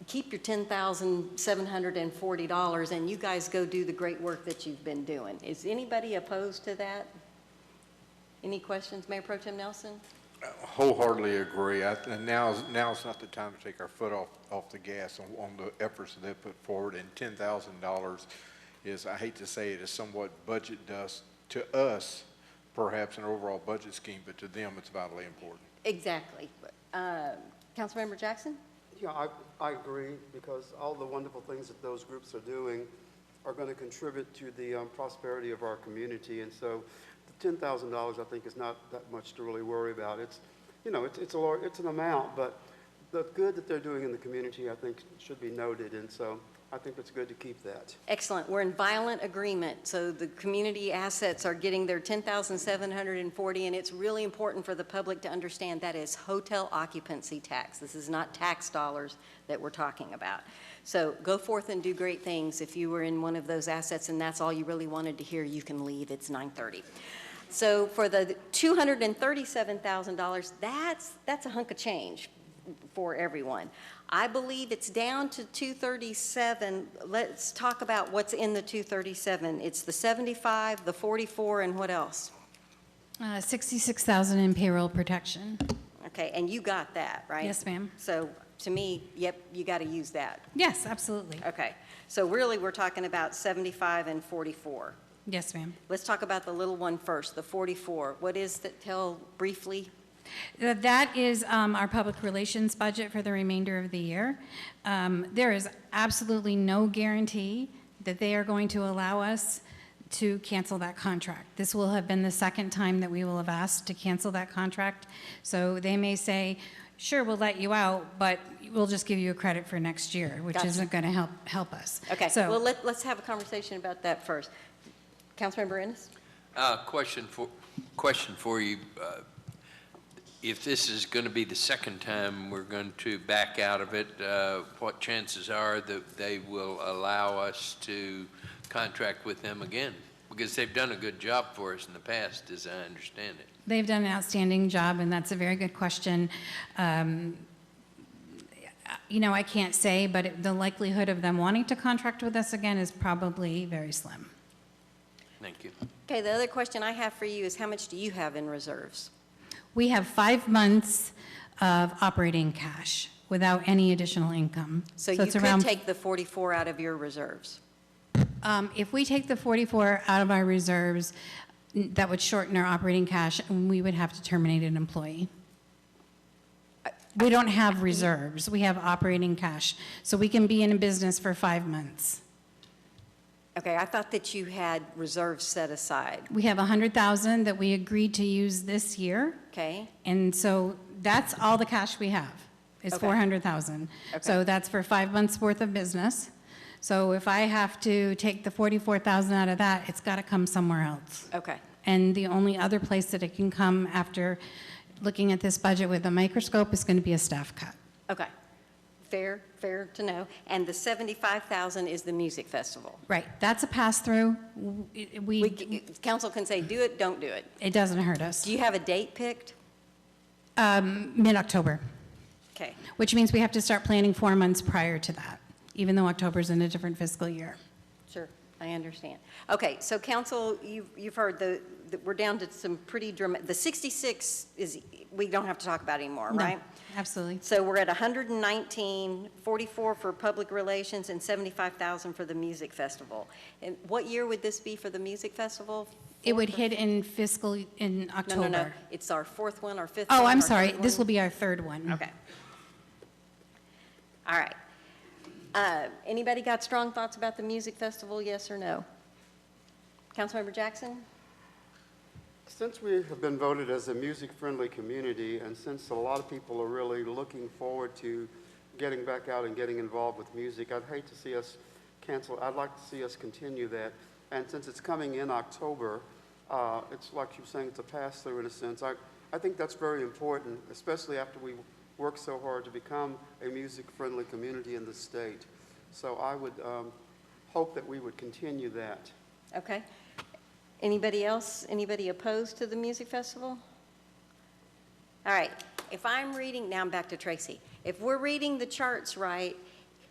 keep your $10,740 and you guys go do the great work that you've been doing. Is anybody opposed to that? Any questions, Mayor Pro Tem Nelson? Wholeheartedly agree. And now's not the time to take our foot off the gas on the efforts that they put forward. And $10,000 is, I hate to say it, is somewhat budget dust to us, perhaps an overall budget scheme, but to them it's vitally important. Exactly. Councilmember Jackson? Yeah, I agree, because all the wonderful things that those groups are doing are going to contribute to the prosperity of our community. And so the $10,000, I think, is not that much to really worry about. It's, you know, it's an amount, but the good that they're doing in the community, I think, should be noted. And so I think it's good to keep that. Excellent. We're in violent agreement. So the community assets are getting their $10,740, and it's really important for the public to understand that is hotel occupancy tax. This is not tax dollars that we're talking about. So go forth and do great things. If you were in one of those assets and that's all you really wanted to hear, you can leave. It's 9:30. So for the $237,000, that's a hunk of change for everyone. I believe it's down to 237. Let's talk about what's in the 237. It's the 75, the 44, and what else? 66,000 in payroll protection. Okay, and you got that, right? Yes, ma'am. So to me, yep, you got to use that. Yes, absolutely. Okay, so really, we're talking about 75 and 44. Yes, ma'am. Let's talk about the little one first, the 44. What is that? Tell briefly. That is our public relations budget for the remainder of the year. There is absolutely no guarantee that they are going to allow us to cancel that contract. This will have been the second time that we will have asked to cancel that contract. So they may say, sure, we'll let you out, but we'll just give you a credit for next year, which Gotcha. isn't going to help us. Okay, So, well, let's have a conversation about that first. Councilmember Ennis? Question for you. If this is going to be the second time we're going to back out of it, what chances are that they will allow us to contract with them again? Because they've done a good job for us in the past, as I understand it. they've done an outstanding job, and that's a very good question. You know, I can't say, but the likelihood of them wanting to contract with us again is probably very slim. Thank you. Okay, the other question I have for you is how much do you have in reserves? We have 5 months of operating cash without any additional income. So you it's could around, take the 44 out of your reserves. if we take the 44 out of our reserves, that would shorten our operating cash, and we would have to terminate an employee. We don't have reserves. We have operating cash. So we can be in a business for 5 months. Okay, I thought that you had reserves set aside. We have 100,000 that we agreed to use this year. Okay. And so that's all the cash we have, is Okay. 400,000. Okay. So that's for 5 months worth of business. So if I have to take the 44,000 out of that, it's got to come somewhere else. Okay. And the only other place that it can come after looking at this budget with a microscope is going to be a staff cut. Okay. Fair to know. And the 75,000 is the music festival. Right, that's a pass-through. Council can say, do it, don't do it. It doesn't hurt us. Do you have a date picked? Mid-October, Okay. which means we have to start planning 4 months prior to that, even though October's in a different fiscal year. Sure, I understand. Okay, so council, you've heard we're down to some pretty dramatic, the 66 is, we don't have to talk about anymore, No, right? absolutely. So we're at 119, 44 for public relations, and 75,000 for the music festival. And what year would this be for the music festival? It would hit in fiscal, in October. No. It's our fourth one, our fifth Oh, one? I'm our sorry, third this will one? be our third one. Okay. All right. Anybody got strong thoughts about the music festival, yes or no? Councilmember Jackson? Since we have been voted as a music-friendly community, and since a lot of people are really looking forward to getting back out and getting involved with music, I'd hate to see us cancel. I'd like to see us continue that. And since it's coming in October, it's like you're saying, it's a pass-through in a sense. I think that's very important, especially after we work so hard to become a music-friendly community in the state. So I would hope that we would continue that. Okay. Anybody else? Anybody opposed to the music festival? All right. If I'm reading, now I'm back to Tracy. If we're reading the charts right,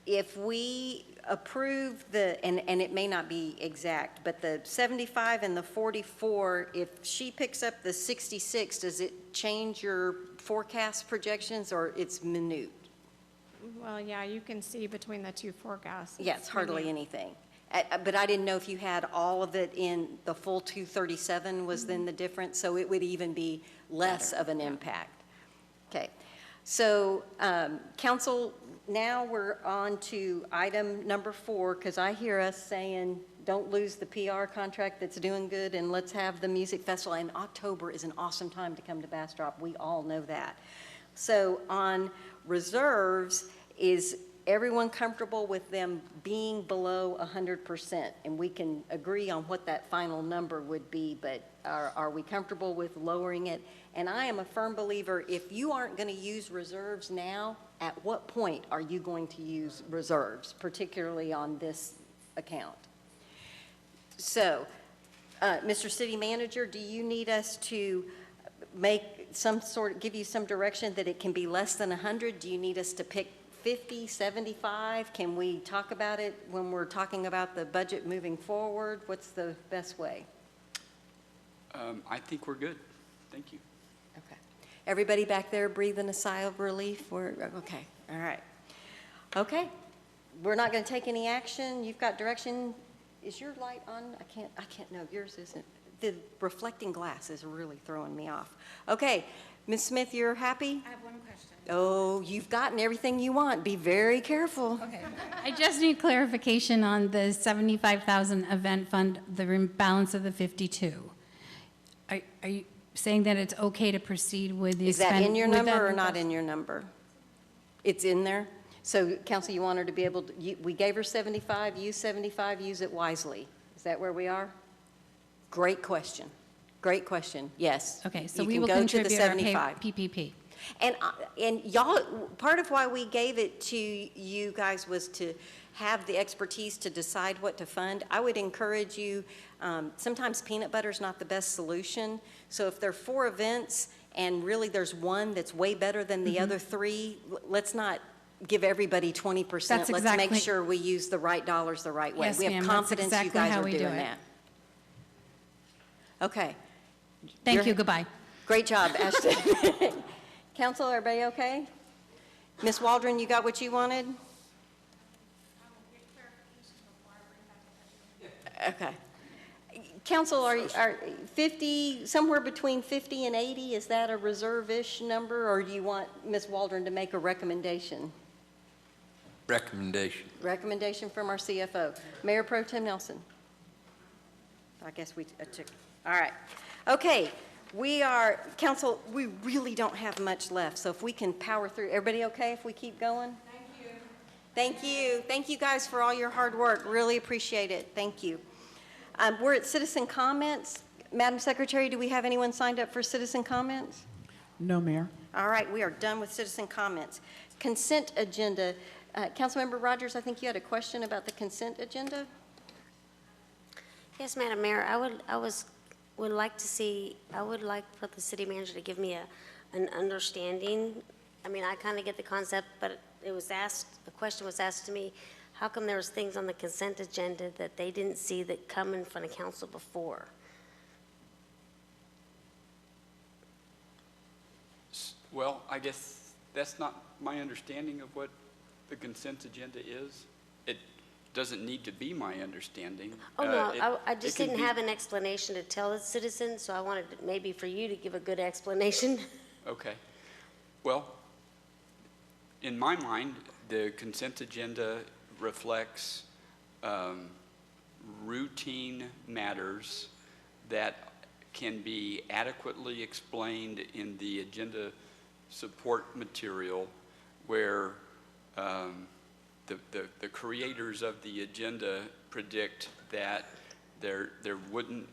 if we approve and it may not be exact, but the 75 and the 44, if she picks up the 66, does it change your forecast projections, or it's minute? Well, yeah, you can see between the two forecasts. Yeah, it's hardly anything. But I didn't know if you had all of it in the full 237 was then the difference, so it would even be less of an impact. Okay. So, council, now we're on to item number 4, because I hear us saying, don't lose the PR contract that's doing good, and let's have the music festival. And October is an awesome time to come to Bastrop. We all know that. So on reserves, is everyone comfortable with them being below 100%? And we can agree on what that final number would be, but are we comfortable with lowering it? And I am a firm believer, if you aren't going to use reserves now, at what point are you going to use reserves, particularly on this account? So, Mr. City Manager, do you need us to make give you some direction that it can be less than 100? Do you need us to pick 50, 75? Can we talk about it when we're talking about the budget moving forward? What's the best way? I think we're good. Thank you. Okay. Everybody back there breathing a sigh of relief? Okay. All right. Okay. We're not going to take any action. You've got direction. Is your light on? I can't know. Yours isn't. The reflecting glass is really throwing me off. Okay. Ms. Smith, you're happy? I have one question. Oh, you've gotten everything you want. Be very careful. Okay. I just need clarification on the 75,000 event fund, the balance of the 52. Are you saying that it's okay to proceed with the Is that in your number or not in your number? It's in there? So, Council, you want her to be able to, we gave her 75, use 75, use it wisely. Is that where we are? Great question. Great question. Yes. Okay, so you we can will go to the contribute our 75. PPP. And y'all, part of why we gave it to you guys was to have the expertise to decide what to fund. I would encourage you, sometimes peanut butter is not the best solution. So if there are 4 events and really there's one that's way better than the other 3, let's not give everybody 20%. Let's make sure we use the right dollars the right way. Yes, we have ma'am, that's confidence exactly you guys how are we doing do it. that. Okay. Thank you, goodbye. Great job, Ashton. Council, everybody okay? Ms. Waldron, you got what you wanted? Okay. Council, are 50, somewhere between 50 and 80, is that a reserve-ish number, or do you want Ms. Waldron to make a recommendation? Recommendation. Recommendation from our CFO. Mayor Pro Tem Nelson. I guess we took, all right. Okay, Council, we really don't have much left, so if we can power through. Everybody okay if we keep going? Thank you. Thank you. Thank you guys for all your hard work. Really appreciate it. Thank you. We're at citizen comments. Madam Secretary, do we have anyone signed up for citizen comments? No, Mayor. All right, we are done with citizen comments. Consent agenda. Councilmember Rogers, I think you had a question about the consent agenda? Yes, Madam Mayor, I would like for the city manager to give me an understanding. I mean, I kind of get the concept, but the question was asked to me, how come there was things on the consent agenda that they didn't see that come in front of council before? Well, I guess that's not my understanding of what the consent agenda is. It doesn't need to be my understanding. Oh, no, I just didn't have an explanation to tell the citizens, so I wanted maybe for you to give a good explanation. Okay. Well, in my mind, the consent agenda reflects routine matters that can be adequately explained in the agenda support material, where the creators of the agenda predict that there wouldn't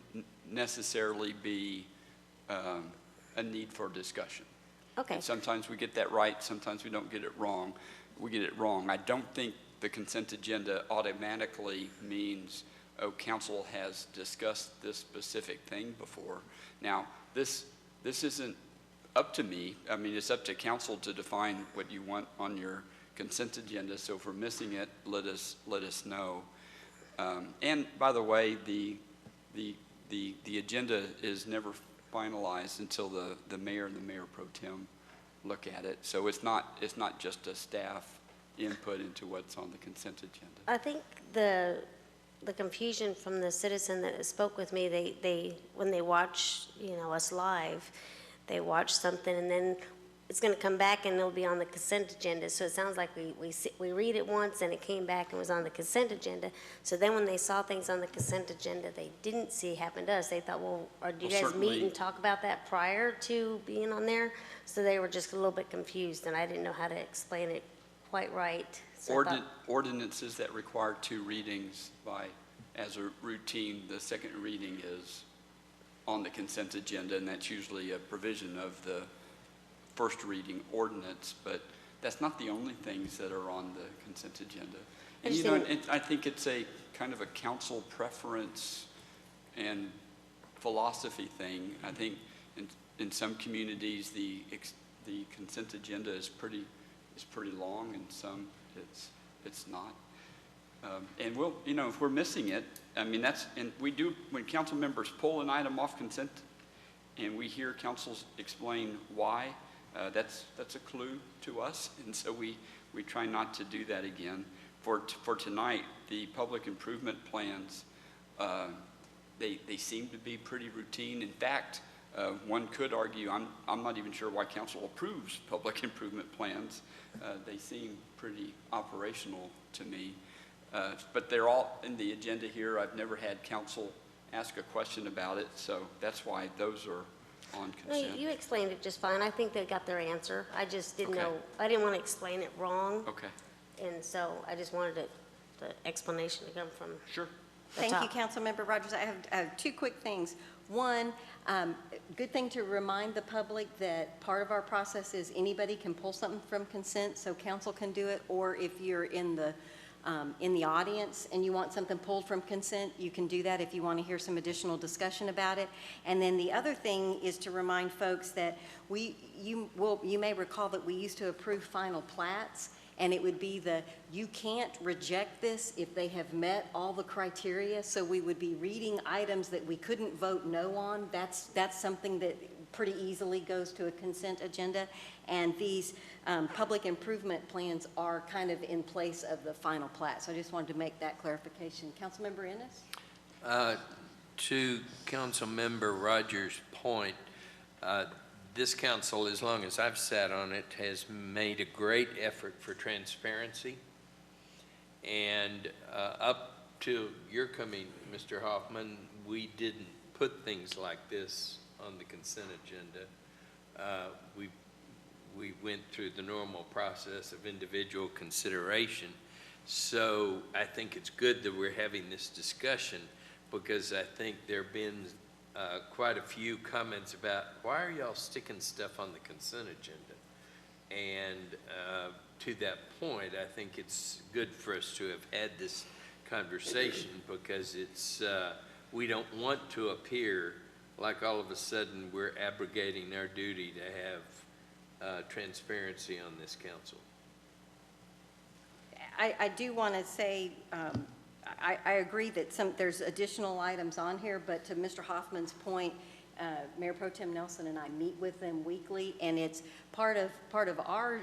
necessarily be a need for discussion. Okay. And sometimes we get that right, sometimes we don't get it wrong. We get it wrong. I don't think the consent agenda automatically means, oh, council has discussed this specific thing before. Now, this isn't up to me. I mean, it's up to council to define what you want on your consent agenda. So if we're missing it, let us know. And by the way, the agenda is never finalized until the mayor and the mayor pro tem look at it. So it's not just a staff input into what's on the consent agenda. I think the confusion from the citizen that spoke with me, they when they watch, us live, they watch something and then it's going to come back and it'll be on the consent agenda. So it sounds like we read it once and it came back and was on the consent agenda. So then when they saw things on the consent agenda they didn't see happen to us, they thought, well, do you guys meet and talk about that prior to being on there? So they were just a little bit confused and I didn't know how to explain it quite right. So ordinances that require 2 readings as a routine, the second reading is on the consent agenda, and that's usually a provision of the first reading ordinance, but that's not the only things that are on the consent agenda. And I think it's a kind of a council preference and philosophy thing. I think in some communities the consent agenda is pretty long, and some it's not. And we'll, if we're missing it, I mean, and we do, when council members pull an item off consent and we hear councils explain why, that's a clue to us. And so we we try not to do that again. For tonight, the public improvement plans, they seem to be pretty routine. In fact, one could argue, I'm not even sure why council approves public improvement plans. They seem pretty operational to me. But they're all in the agenda here. I've never had council ask a question about it, so that's why those are on consent. No, you explained it just fine. I think they got their answer. I just didn't Okay. know, I didn't want to explain it wrong. Okay. And so I just wanted the explanation to come from Sure. the Thank you, top. Councilmember Rogers. I have two quick things. One, good thing to remind the public that part of our process is anybody can pull something from consent, so council can do it, or if you're in the audience and you want something pulled from consent, you can do that if you want to hear some additional discussion about it. And then the other thing is to remind folks that you may recall that we used to approve final plats, and it would be you can't reject this if they have met all the criteria. So we would be reading items that we couldn't vote no on. That's something that pretty easily goes to a consent agenda. And these public improvement plans are kind of in place of the final plat. So I just wanted to make that clarification. Councilmember Ennis? To Councilmember Rogers' point, this council, as long as I've sat on it, has made a great effort for transparency. And up to your coming, Mr. Hoffman, we didn't put things like this on the consent agenda. We went through the normal process of individual consideration. So I think it's good that we're having this discussion, because I think there have been quite a few comments about, why are y'all sticking stuff on the consent agenda? And to that point, I think it's good for us to have had this conversation, because it's, we don't want to appear like all of a sudden we're abrogating our duty to have transparency on this council. I do want to say, I agree that there's additional items on here, but to Mr. Hoffman's point, Mayor Pro Tem Nelson and I meet with them weekly, and it's part of our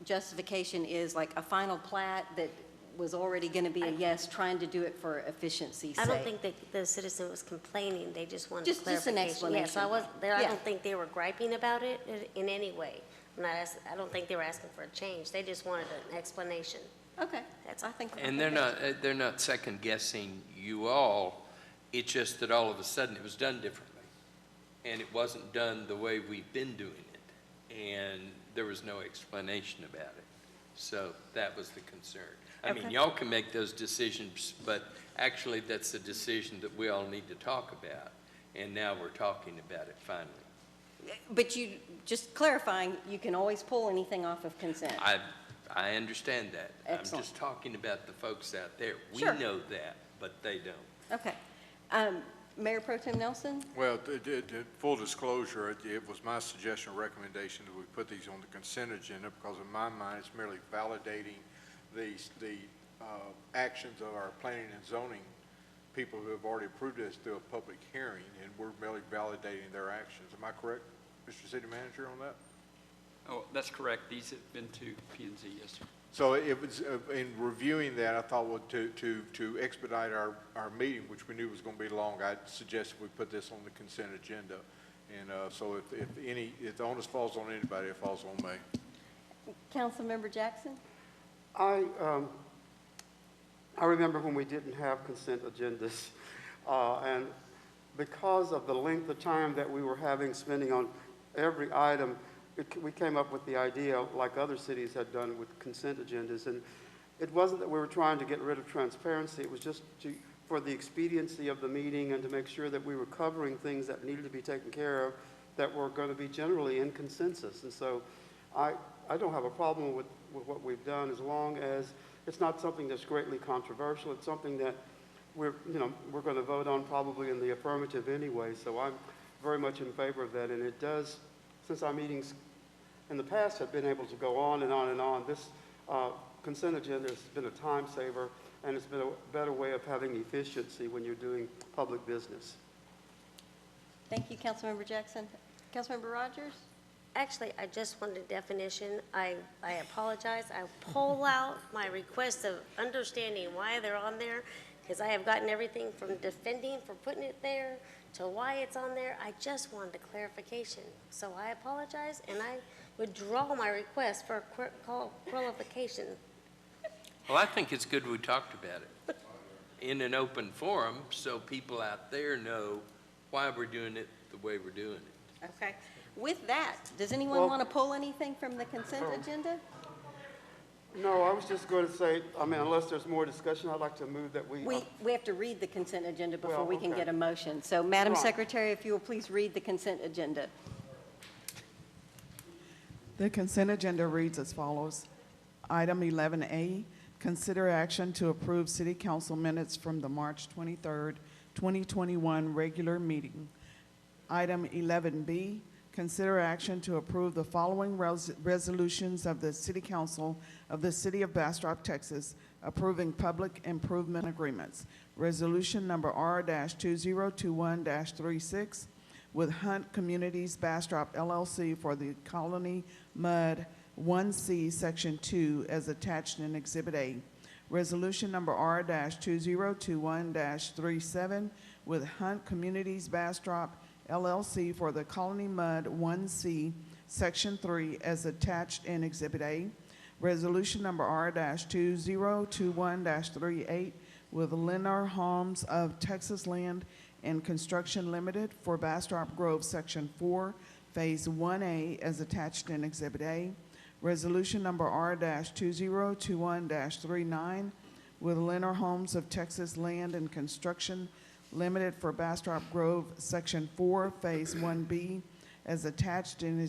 justification is like a final plat that was already going to be a yes, trying to do it for efficiency's sake. I don't think that the citizen was complaining. They just wanted Just clarification. an explanation. Yes, I Yeah. don't think they were griping about it in any way. I don't think they were asking for a change. They just wanted an explanation. Okay. And they're not second guessing you all. It's just that all of a sudden it was done differently, and it wasn't done the way we've been doing it, and there was no explanation about it. So that was the concern. I mean, y'all can make those decisions, but actually that's a decision that we all need to talk about, and now we're talking about it finally. But you, just clarifying, you can always pull anything off of consent. I understand that. Excellent. I'm just talking about the folks out there. We Sure. know that, but they don't. Okay. Mayor Pro Tem Nelson? Well, full disclosure, it was my suggestion or recommendation that we put these on the consent agenda, because in my mind, it's merely validating the actions of our planning and zoning people who have already approved this through a public hearing, and we're merely validating their actions. Am I correct, Mr. City Manager, on that? Oh, that's correct. These have been to P&Z, yes, sir. So it was, in reviewing that, I thought, well, to expedite our meeting, which we knew was going to be long, I suggested we put this on the consent agenda. And so if the onus falls on anybody, it falls on me. Councilmember Jackson? I remember when we didn't have consent agendas, and because of the length of time that we were spending on every item, we came up with the idea, like other cities had done with consent agendas, and it wasn't that we were trying to get rid of transparency, it was just for the expediency of the meeting and to make sure that we were covering things that needed to be taken care of that were going to be generally in consensus. And so I don't have a problem with what we've done, as long as it's not something that's greatly controversial. It's something that we're going to vote on probably in the affirmative anyway. So I'm very much in favor of that. And it does, since our meetings in the past have been able to go on and on and on, this consent agenda has been a time saver, and it's been a better way of having efficiency when you're doing public business. Thank you, Councilmember Jackson. Councilmember Rogers? Actually, I just wanted a definition. I apologize. I pull out my request of understanding why they're on there, because I have gotten everything from defending for putting it there to why it's on there. I just wanted a clarification. So I apologize, and I withdraw my request for a qualification. Well, I think it's good we talked about it in an open forum so people out there know why we're doing it the way we're doing it. Okay. With that, does anyone want to pull anything from the consent agenda? No, I was just going to say, I mean, unless there's more discussion, I'd like to move that we... We have to read the consent agenda before Well, we can okay. get a motion. So, Madam Right. Secretary, if you will please read the consent agenda. The consent agenda reads as follows. Item 11A, consider action to approve City Council minutes from the March 23rd, 2021 regular meeting. Item 11B, consider action to approve the following resolutions of the City Council of the City of Bastrop, Texas, approving public improvement agreements. Resolution number R-2021-36 with Hunt Communities Bastrop LLC for the Colony Mud 1C Section 2 as attached in Exhibit A. Resolution number R-2021-37 with Hunt Communities Bastrop LLC for the Colony Mud 1C Section 3 as attached in Exhibit A. Resolution number R-2021-38 with Lennar Homes of Texas Land and Construction Limited for Bastrop Grove Section 4, Phase 1A as attached in Exhibit A. Resolution number R-2021-39 with Lennar Homes of Texas Land and Construction Limited for Bastrop Grove Section 4, Phase 1B as attached in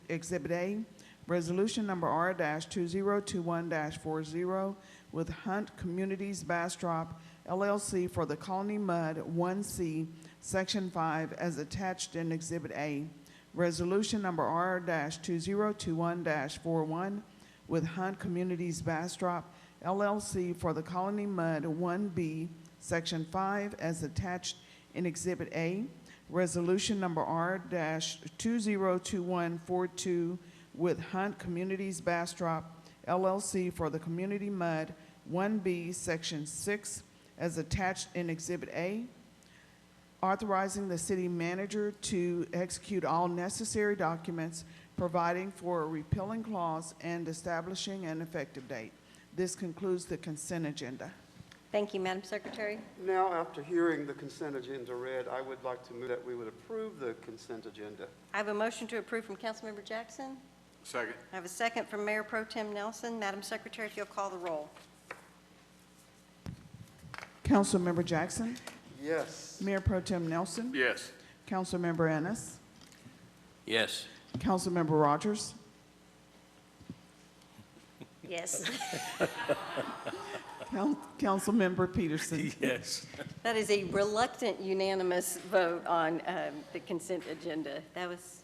Exhibit A. Resolution number R-2021-40 with Hunt Communities Bastrop LLC for the Colony Mud 1C Section 5 as attached in Exhibit A. Resolution number R-2021-41 with Hunt Communities Bastrop LLC for the Colony Mud 1B Section 5 as attached in Exhibit A. Resolution number R-2021-42 with Hunt Communities Bastrop LLC for the Community Mud 1B Section 6 as attached in Exhibit A. Authorizing the city manager to execute all necessary documents, providing for a repealing clause, and establishing an effective date. This concludes the consent agenda. Thank you, Madam Secretary. Now, after hearing the consent agenda read, I would like to move that we would approve the consent agenda. I have a motion to approve from Councilmember Jackson. Second. I have a second from Mayor Pro Tem Nelson. Madam Secretary, if you'll call the roll. Councilmember Jackson? Yes. Mayor Pro Tem Nelson? Yes. Councilmember Ennis? Yes. Councilmember Rogers? Yes. Councilmember Peterson? Yes. That is a reluctant unanimous vote on the consent agenda. That was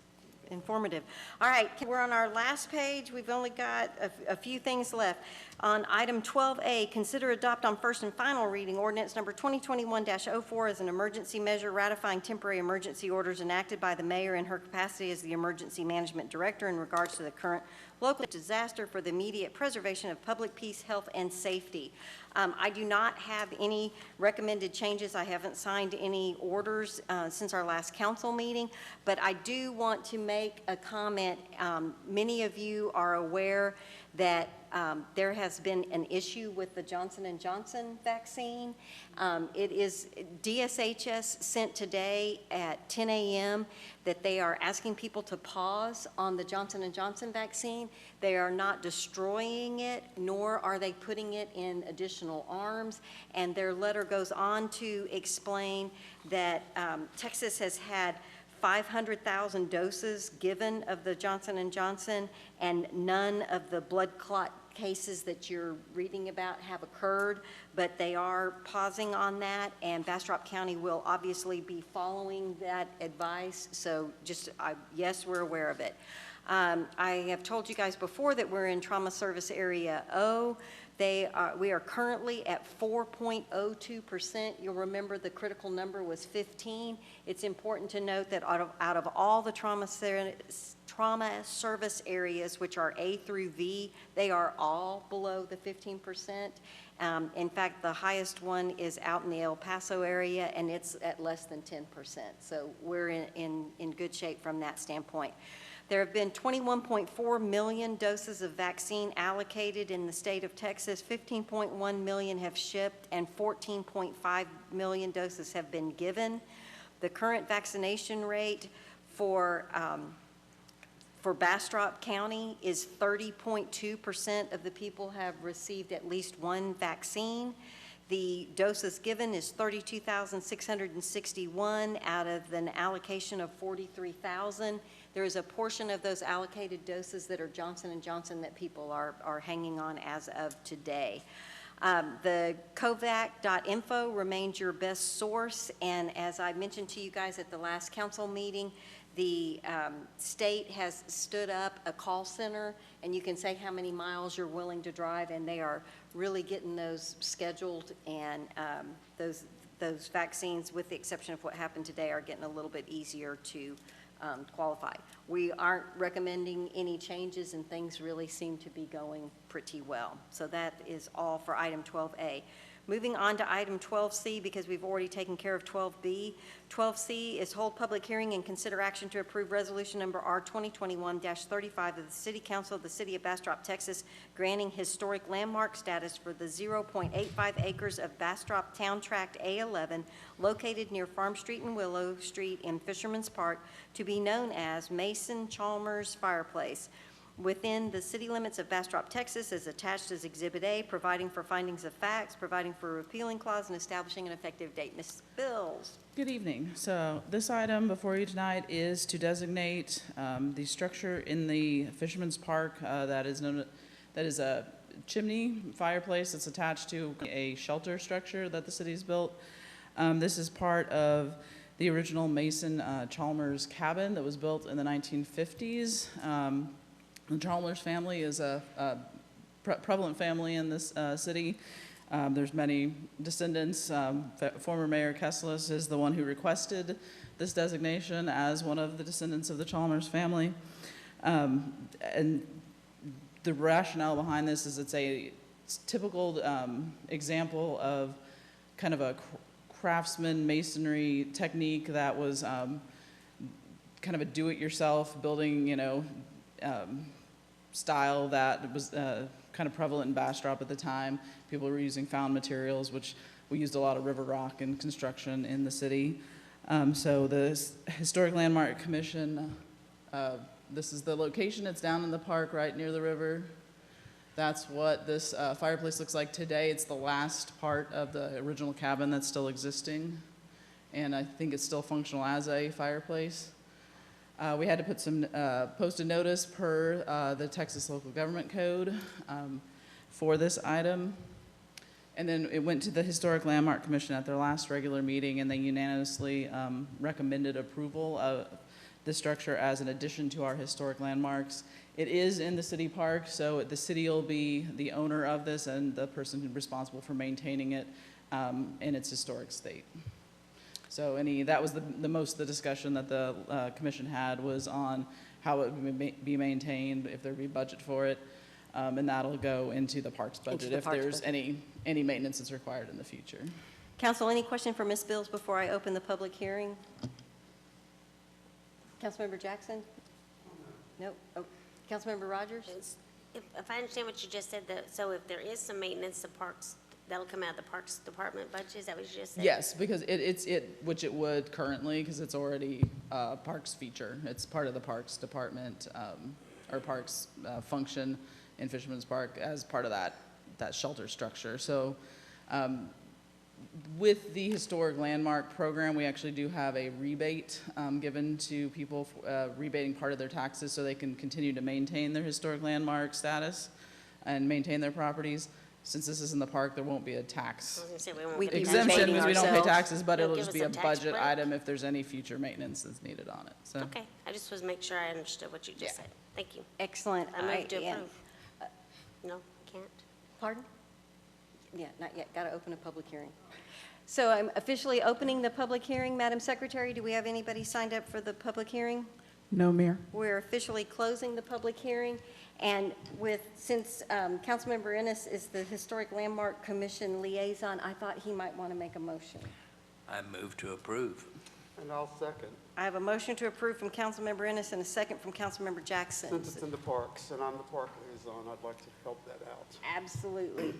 informative. All right, we're on our last page. We've only got a few things left. On item 12A, consider adopt on first and final reading ordinance number 2021-04 as an emergency measure ratifying temporary emergency orders enacted by the mayor in her capacity as the emergency management director in regards to the current local disaster for the immediate preservation of public peace, health, and safety. I do not have any recommended changes. I haven't signed any orders since our last council meeting, but I do want to make a comment. Many of you are aware that there has been an issue with the Johnson & Johnson vaccine. It is DSHS sent today at 10 a.m. that they are asking people to pause on the Johnson & Johnson vaccine. They are not destroying it, nor are they putting it in additional arms. And their letter goes on to explain that Texas has had 500,000 doses given of the Johnson & Johnson, and none of the blood clot cases that you're reading about have occurred, but they are pausing on that, and Bastrop County will obviously be following that advice. So just, yes, we're aware of it. I have told you guys before that we're in Trauma Service Area O. We are currently at 4.02%. You'll remember the critical number was 15. It's important to note that out of all the trauma service areas, which are A through V, they are all below the 15%. In fact, the highest one is out in the El Paso area, and it's at less than 10%. So we're in good shape from that standpoint. There have been 21.4 million doses of vaccine allocated in the state of Texas. 15.1 million have shipped, and 14.5 million doses have been given. The current vaccination rate for Bastrop County is 30.2% of the people have received at least one vaccine. The doses given is 32,661 out of an allocation of 43,000. There is a portion of those allocated doses that are Johnson & Johnson that people are hanging on as of today. The covac.info remains your best source, and as I mentioned to you guys at the last council meeting, the state has stood up a call center, and you can say how many miles you're willing to drive, and they are really getting those scheduled, and those vaccines, with the exception of what happened today, are getting a little bit easier to qualify. We aren't recommending any changes, and things really seem to be going pretty well. So that is all for item 12A. Moving on to item 12C, because we've already taken care of 12B. 12C is hold public hearing and consider action to approve resolution number R 2021-35 of the City Council of the City of Bastrop, Texas, granting historic landmark status for the 0.85 acres of Bastrop Town Tract A11 located near Farm Street and Willow Street in Fisherman's Park to be known as Mason Chalmers Fireplace, within the city limits of Bastrop, Texas, as attached as Exhibit A, providing for findings of facts, providing for a repealing clause, and establishing an effective date. Ms. Bills. Good evening. So this item before you tonight is to designate the structure in the Fisherman's Park that is a chimney fireplace that's attached to a shelter structure that the city's built. This is part of the original Mason Chalmers cabin that was built in the 1950s. The Chalmers family is a prevalent family in this city. There's many descendants. Former Mayor Kessler is the one who requested this designation as one of the descendants of the Chalmers family. And the rationale behind this is it's a typical example of kind of a craftsman masonry technique that was kind of a do-it-yourself building, style that was kind of prevalent in Bastrop at the time. People were using found materials, which we used a lot of river rock in construction in the city. So the Historic Landmark Commission, this is the location. It's down in the park right near the river. That's what this fireplace looks like today. It's the last part of the original cabin that's still existing, and I think it's still functional as a fireplace. We had to put some post a notice per the Texas Local Government Code for this item. And then it went to the Historic Landmark Commission at their last regular meeting, and they unanimously recommended approval of the structure as an addition to our historic landmarks. It is in the city park, so the city will be the owner of this and the person responsible for maintaining it in its historic state. So that was the discussion that the commission had was on how it would be maintained, if there'd be budget for it, and that'll go into the parks budget if there's any maintenance that's required in the future. Council, any question for Ms. Bills before I open the public hearing? Councilmember Jackson? No. Oh, Councilmember Rogers? If I understand what you just said, so if there is some maintenance, the parks, that'll come out of the Parks Department budget, is that what you just said? Yes, because which it would currently, because it's already a parks feature. It's part of the Parks Department or Parks function in Fisherman's Park as part of that shelter structure. So with the Historic Landmark Program, we actually do have a rebate given to people, rebating part of their taxes so they can continue to maintain their historic landmark status and maintain their properties. Since this is in the park, there won't be a tax exemption because we don't pay taxes, but it'll just be a budget item if there's any future maintenance that's needed on it. So. Okay, I just was to make sure I understood what you just said. Thank you. Excellent. I move to approve. No, can't. Pardon? Yeah, not yet. Got to open a public hearing. So I'm officially opening the public hearing. Madam Secretary, do we have anybody signed up for the public hearing? No, Mayor. We're officially closing the public hearing. And since Councilmember Ennis is the Historic Landmark Commission liaison, I thought he might want to make a motion. I move to approve. And I'll second. I have a motion to approve from Councilmember Ennis and a second from Councilmember Jackson. Since it's in the parks and I'm the park liaison, I'd like to help that out. Absolutely.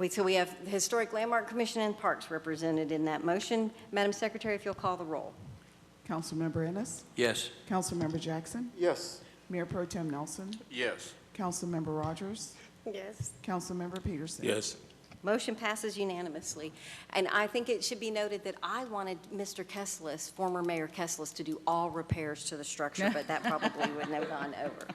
So we have the Historic Landmark Commission and Parks represented in that motion. Madam Secretary, if you'll call the roll. Councilmember Ennis? Yes. Councilmember Jackson? Yes. Mayor Pro Tem Nelson? Yes. Councilmember Rogers? Yes. Councilmember Peterson? Yes. Motion passes unanimously. And I think it should be noted that I wanted Mr. Kesslis, former Mayor Kesslis, to do all repairs to the structure, but that probably wouldn't have gone over.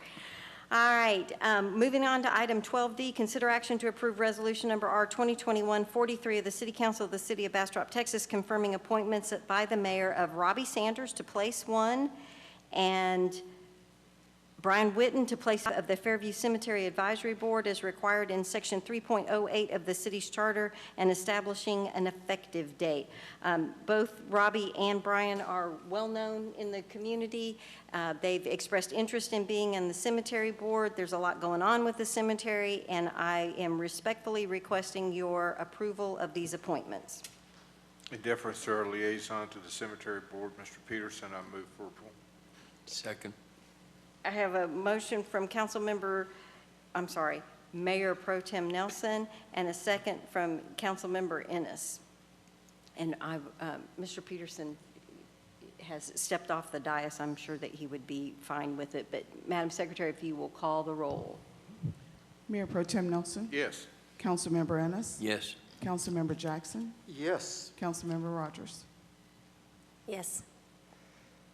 All right, moving on to item 12D, consider action to approve resolution number R 2021-43 of the City Council of the City of Bastrop, Texas, confirming appointments by the mayor of Robbie Sanders to place 1 and Brian Witten to place of the Fairview Cemetery Advisory Board as required in Section 3.08 of the city's charter and establishing an effective date. Both Robbie and Brian are well-known in the community. They've expressed interest in being in the cemetery board. There's a lot going on with the cemetery, and I am respectfully requesting your approval of these appointments. In deference to our liaison to the cemetery board, Mr. Peterson, I move for approval. Second. I have a motion from Mayor Pro Tem Nelson, and a second from Councilmember Ennis. And Mr. Peterson has stepped off the dais. I'm sure that he would be fine with it. But Madam Secretary, if you will call the roll. Mayor Pro Tem Nelson? Yes. Councilmember Ennis? Yes. Councilmember Jackson? Yes. Councilmember Rogers? Yes.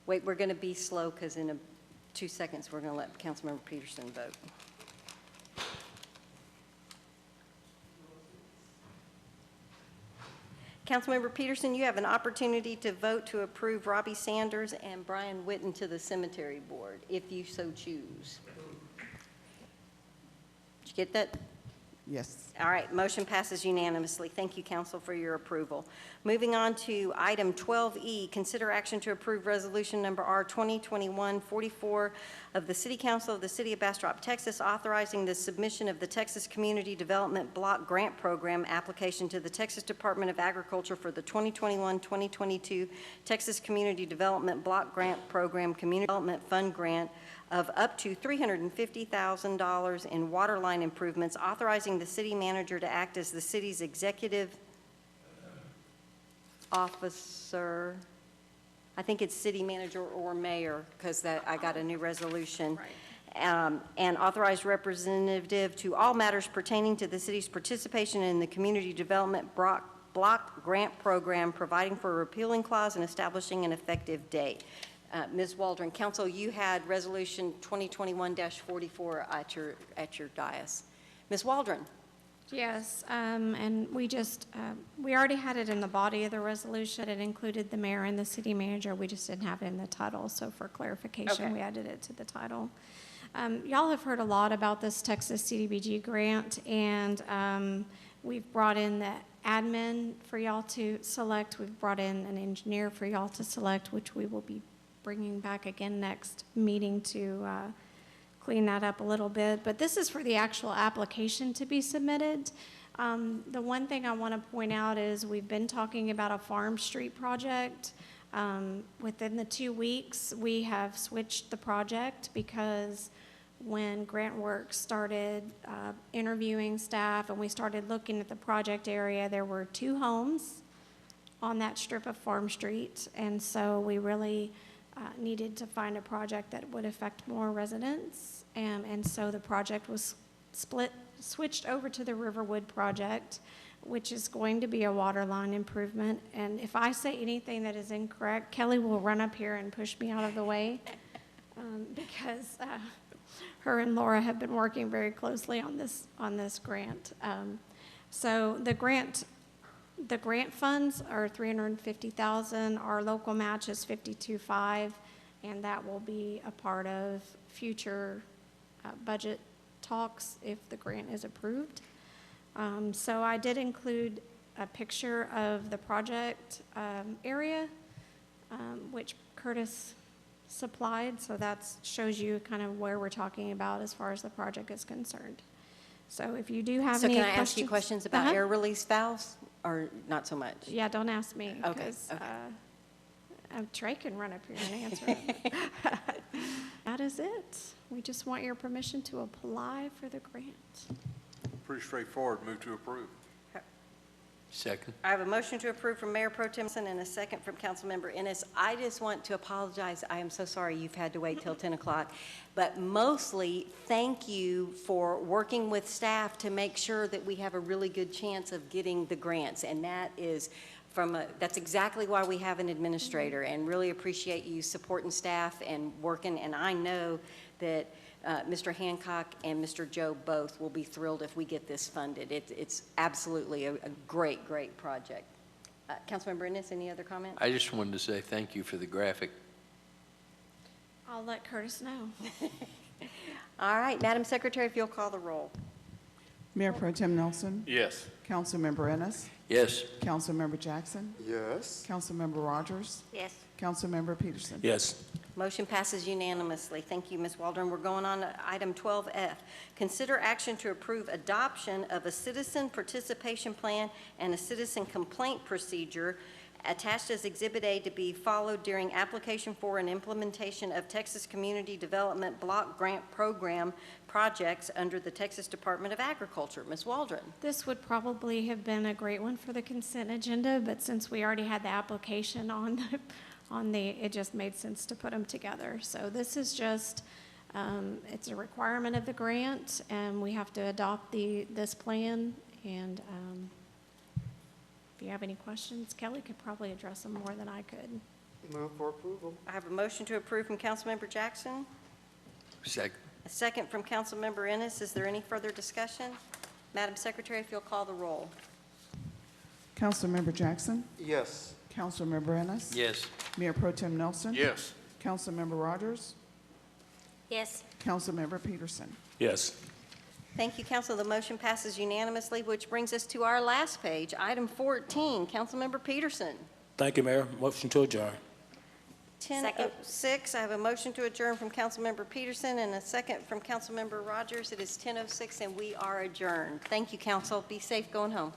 Wait, we're going to be slow because in 2 seconds we're going to let Councilmember Peterson vote. Councilmember Peterson, you have an opportunity to vote to approve Robbie Sanders and Brian Witten to the cemetery board, if you so choose. Did you get that? Yes. All right, motion passes unanimously. Thank you, council, for your approval. Moving on to item 12E, consider action to approve resolution number R 2021-44 of the City Council of the City of Bastrop, Texas, authorizing the submission of the Texas Community Development Block Grant Program application to the Texas Department of Agriculture for the 2021-2022 Texas Community Development Block Grant Program Community Development Fund Grant of up to $350,000 in water line improvements, authorizing the city manager to act as the city's executive officer. I think it's city manager or mayor, because I got a new resolution. Right. And authorized representative to all matters pertaining to the city's participation in the community development block grant program, providing for a repealing clause and establishing an effective date. Ms. Waldron, council, you had resolution 2021-44 at your dais. Ms. Waldron. Yes, and we already had it in the body of the resolution. It included the mayor and the city manager. We just didn't have it in the title, so for clarification, we added it to the title. Y'all have heard a lot about this Texas CDBG grant, and we've brought in the admin for y'all to select. We've brought in an engineer for y'all to select, which we will be bringing back again next meeting to clean that up a little bit. But this is for the actual application to be submitted. The one thing I want to point out is we've been talking about a Farm Street project. Within the 2 weeks, we have switched the project because when Grant Works started interviewing staff and we started looking at the project area, there were 2 homes on that strip of Farm Street. And so we really needed to find a project that would affect more residents, and so the project was switched over to the Riverwood project, which is going to be a water line improvement. And if I say anything that is incorrect, Kelly will run up here and push me out of the way, because her and Laura have been working very closely on this grant. So the grant funds are $350,000. Our local match is $52,500, and that will be a part of future budget talks if the grant is approved. So I did include a picture of the project area, which Curtis supplied, so that shows you kind of where we're talking about as far as the project is concerned. So if you do have So any can questions. I ask you questions about air release valves, or not so much? Yeah, don't ask me. Okay, 'Cause, okay. Trey can run up here and answer it. That is it. We just want your permission to apply for the grant. Pretty straightforward. Move to approve. Second. I have a motion to approve from Mayor Pro Temson and a second from Councilmember Ennis. I just want to apologize. I am so sorry you've had to wait till 10 o'clock. But mostly, thank you for working with staff to make sure that we have a really good chance of getting the grants. And that is that's exactly why we have an administrator, and really appreciate you supporting staff and working. And I know that Mr. Hancock and Mr. Joe both will be thrilled if we get this funded. It's absolutely a great, great project. Councilmember Ennis, any other comments? I just wanted to say thank you for the graphic. I'll let Curtis know. All right, Madam Secretary, if you'll call the roll. Mayor Pro Tem Nelson. Yes. Councilmember Ennis. Yes. Councilmember Jackson. Yes. Councilmember Rogers. Yes. Councilmember Peterson. Yes. Motion passes unanimously. Thank you, Ms. Waldron. We're going on to item 12F. Consider action to approve adoption of a citizen participation plan and a citizen complaint procedure attached as Exhibit A to be followed during application for and implementation of Texas Community Development Block Grant Program projects under the Texas Department of Agriculture. Ms. Waldron. This would probably have been a great one for the consent agenda, but since we already had the application on it just made sense to put them together. So this is just, it's a requirement of the grant, and we have to adopt this plan. And if you have any questions, Kelly could probably address them more than I could. Move for approval. I have a motion to approve from Councilmember Jackson. Second. A second from Councilmember Ennis. Is there any further discussion? Madam Secretary, if you'll call the roll. Councilmember Jackson. Yes. Councilmember Ennis. Yes. Mayor Pro Tem Nelson. Yes. Councilmember Rogers. Yes. Councilmember Peterson. Yes. Thank you, Council. The motion passes unanimously, which brings us to our last page, item 14. Councilmember Peterson. Thank you, Mayor. Motion to adjourn. 10:06. I have a motion to adjourn from Councilmember Peterson and a second from Councilmember Rogers. It is 10:06, and we are adjourned. Thank you, Council. Be safe going home.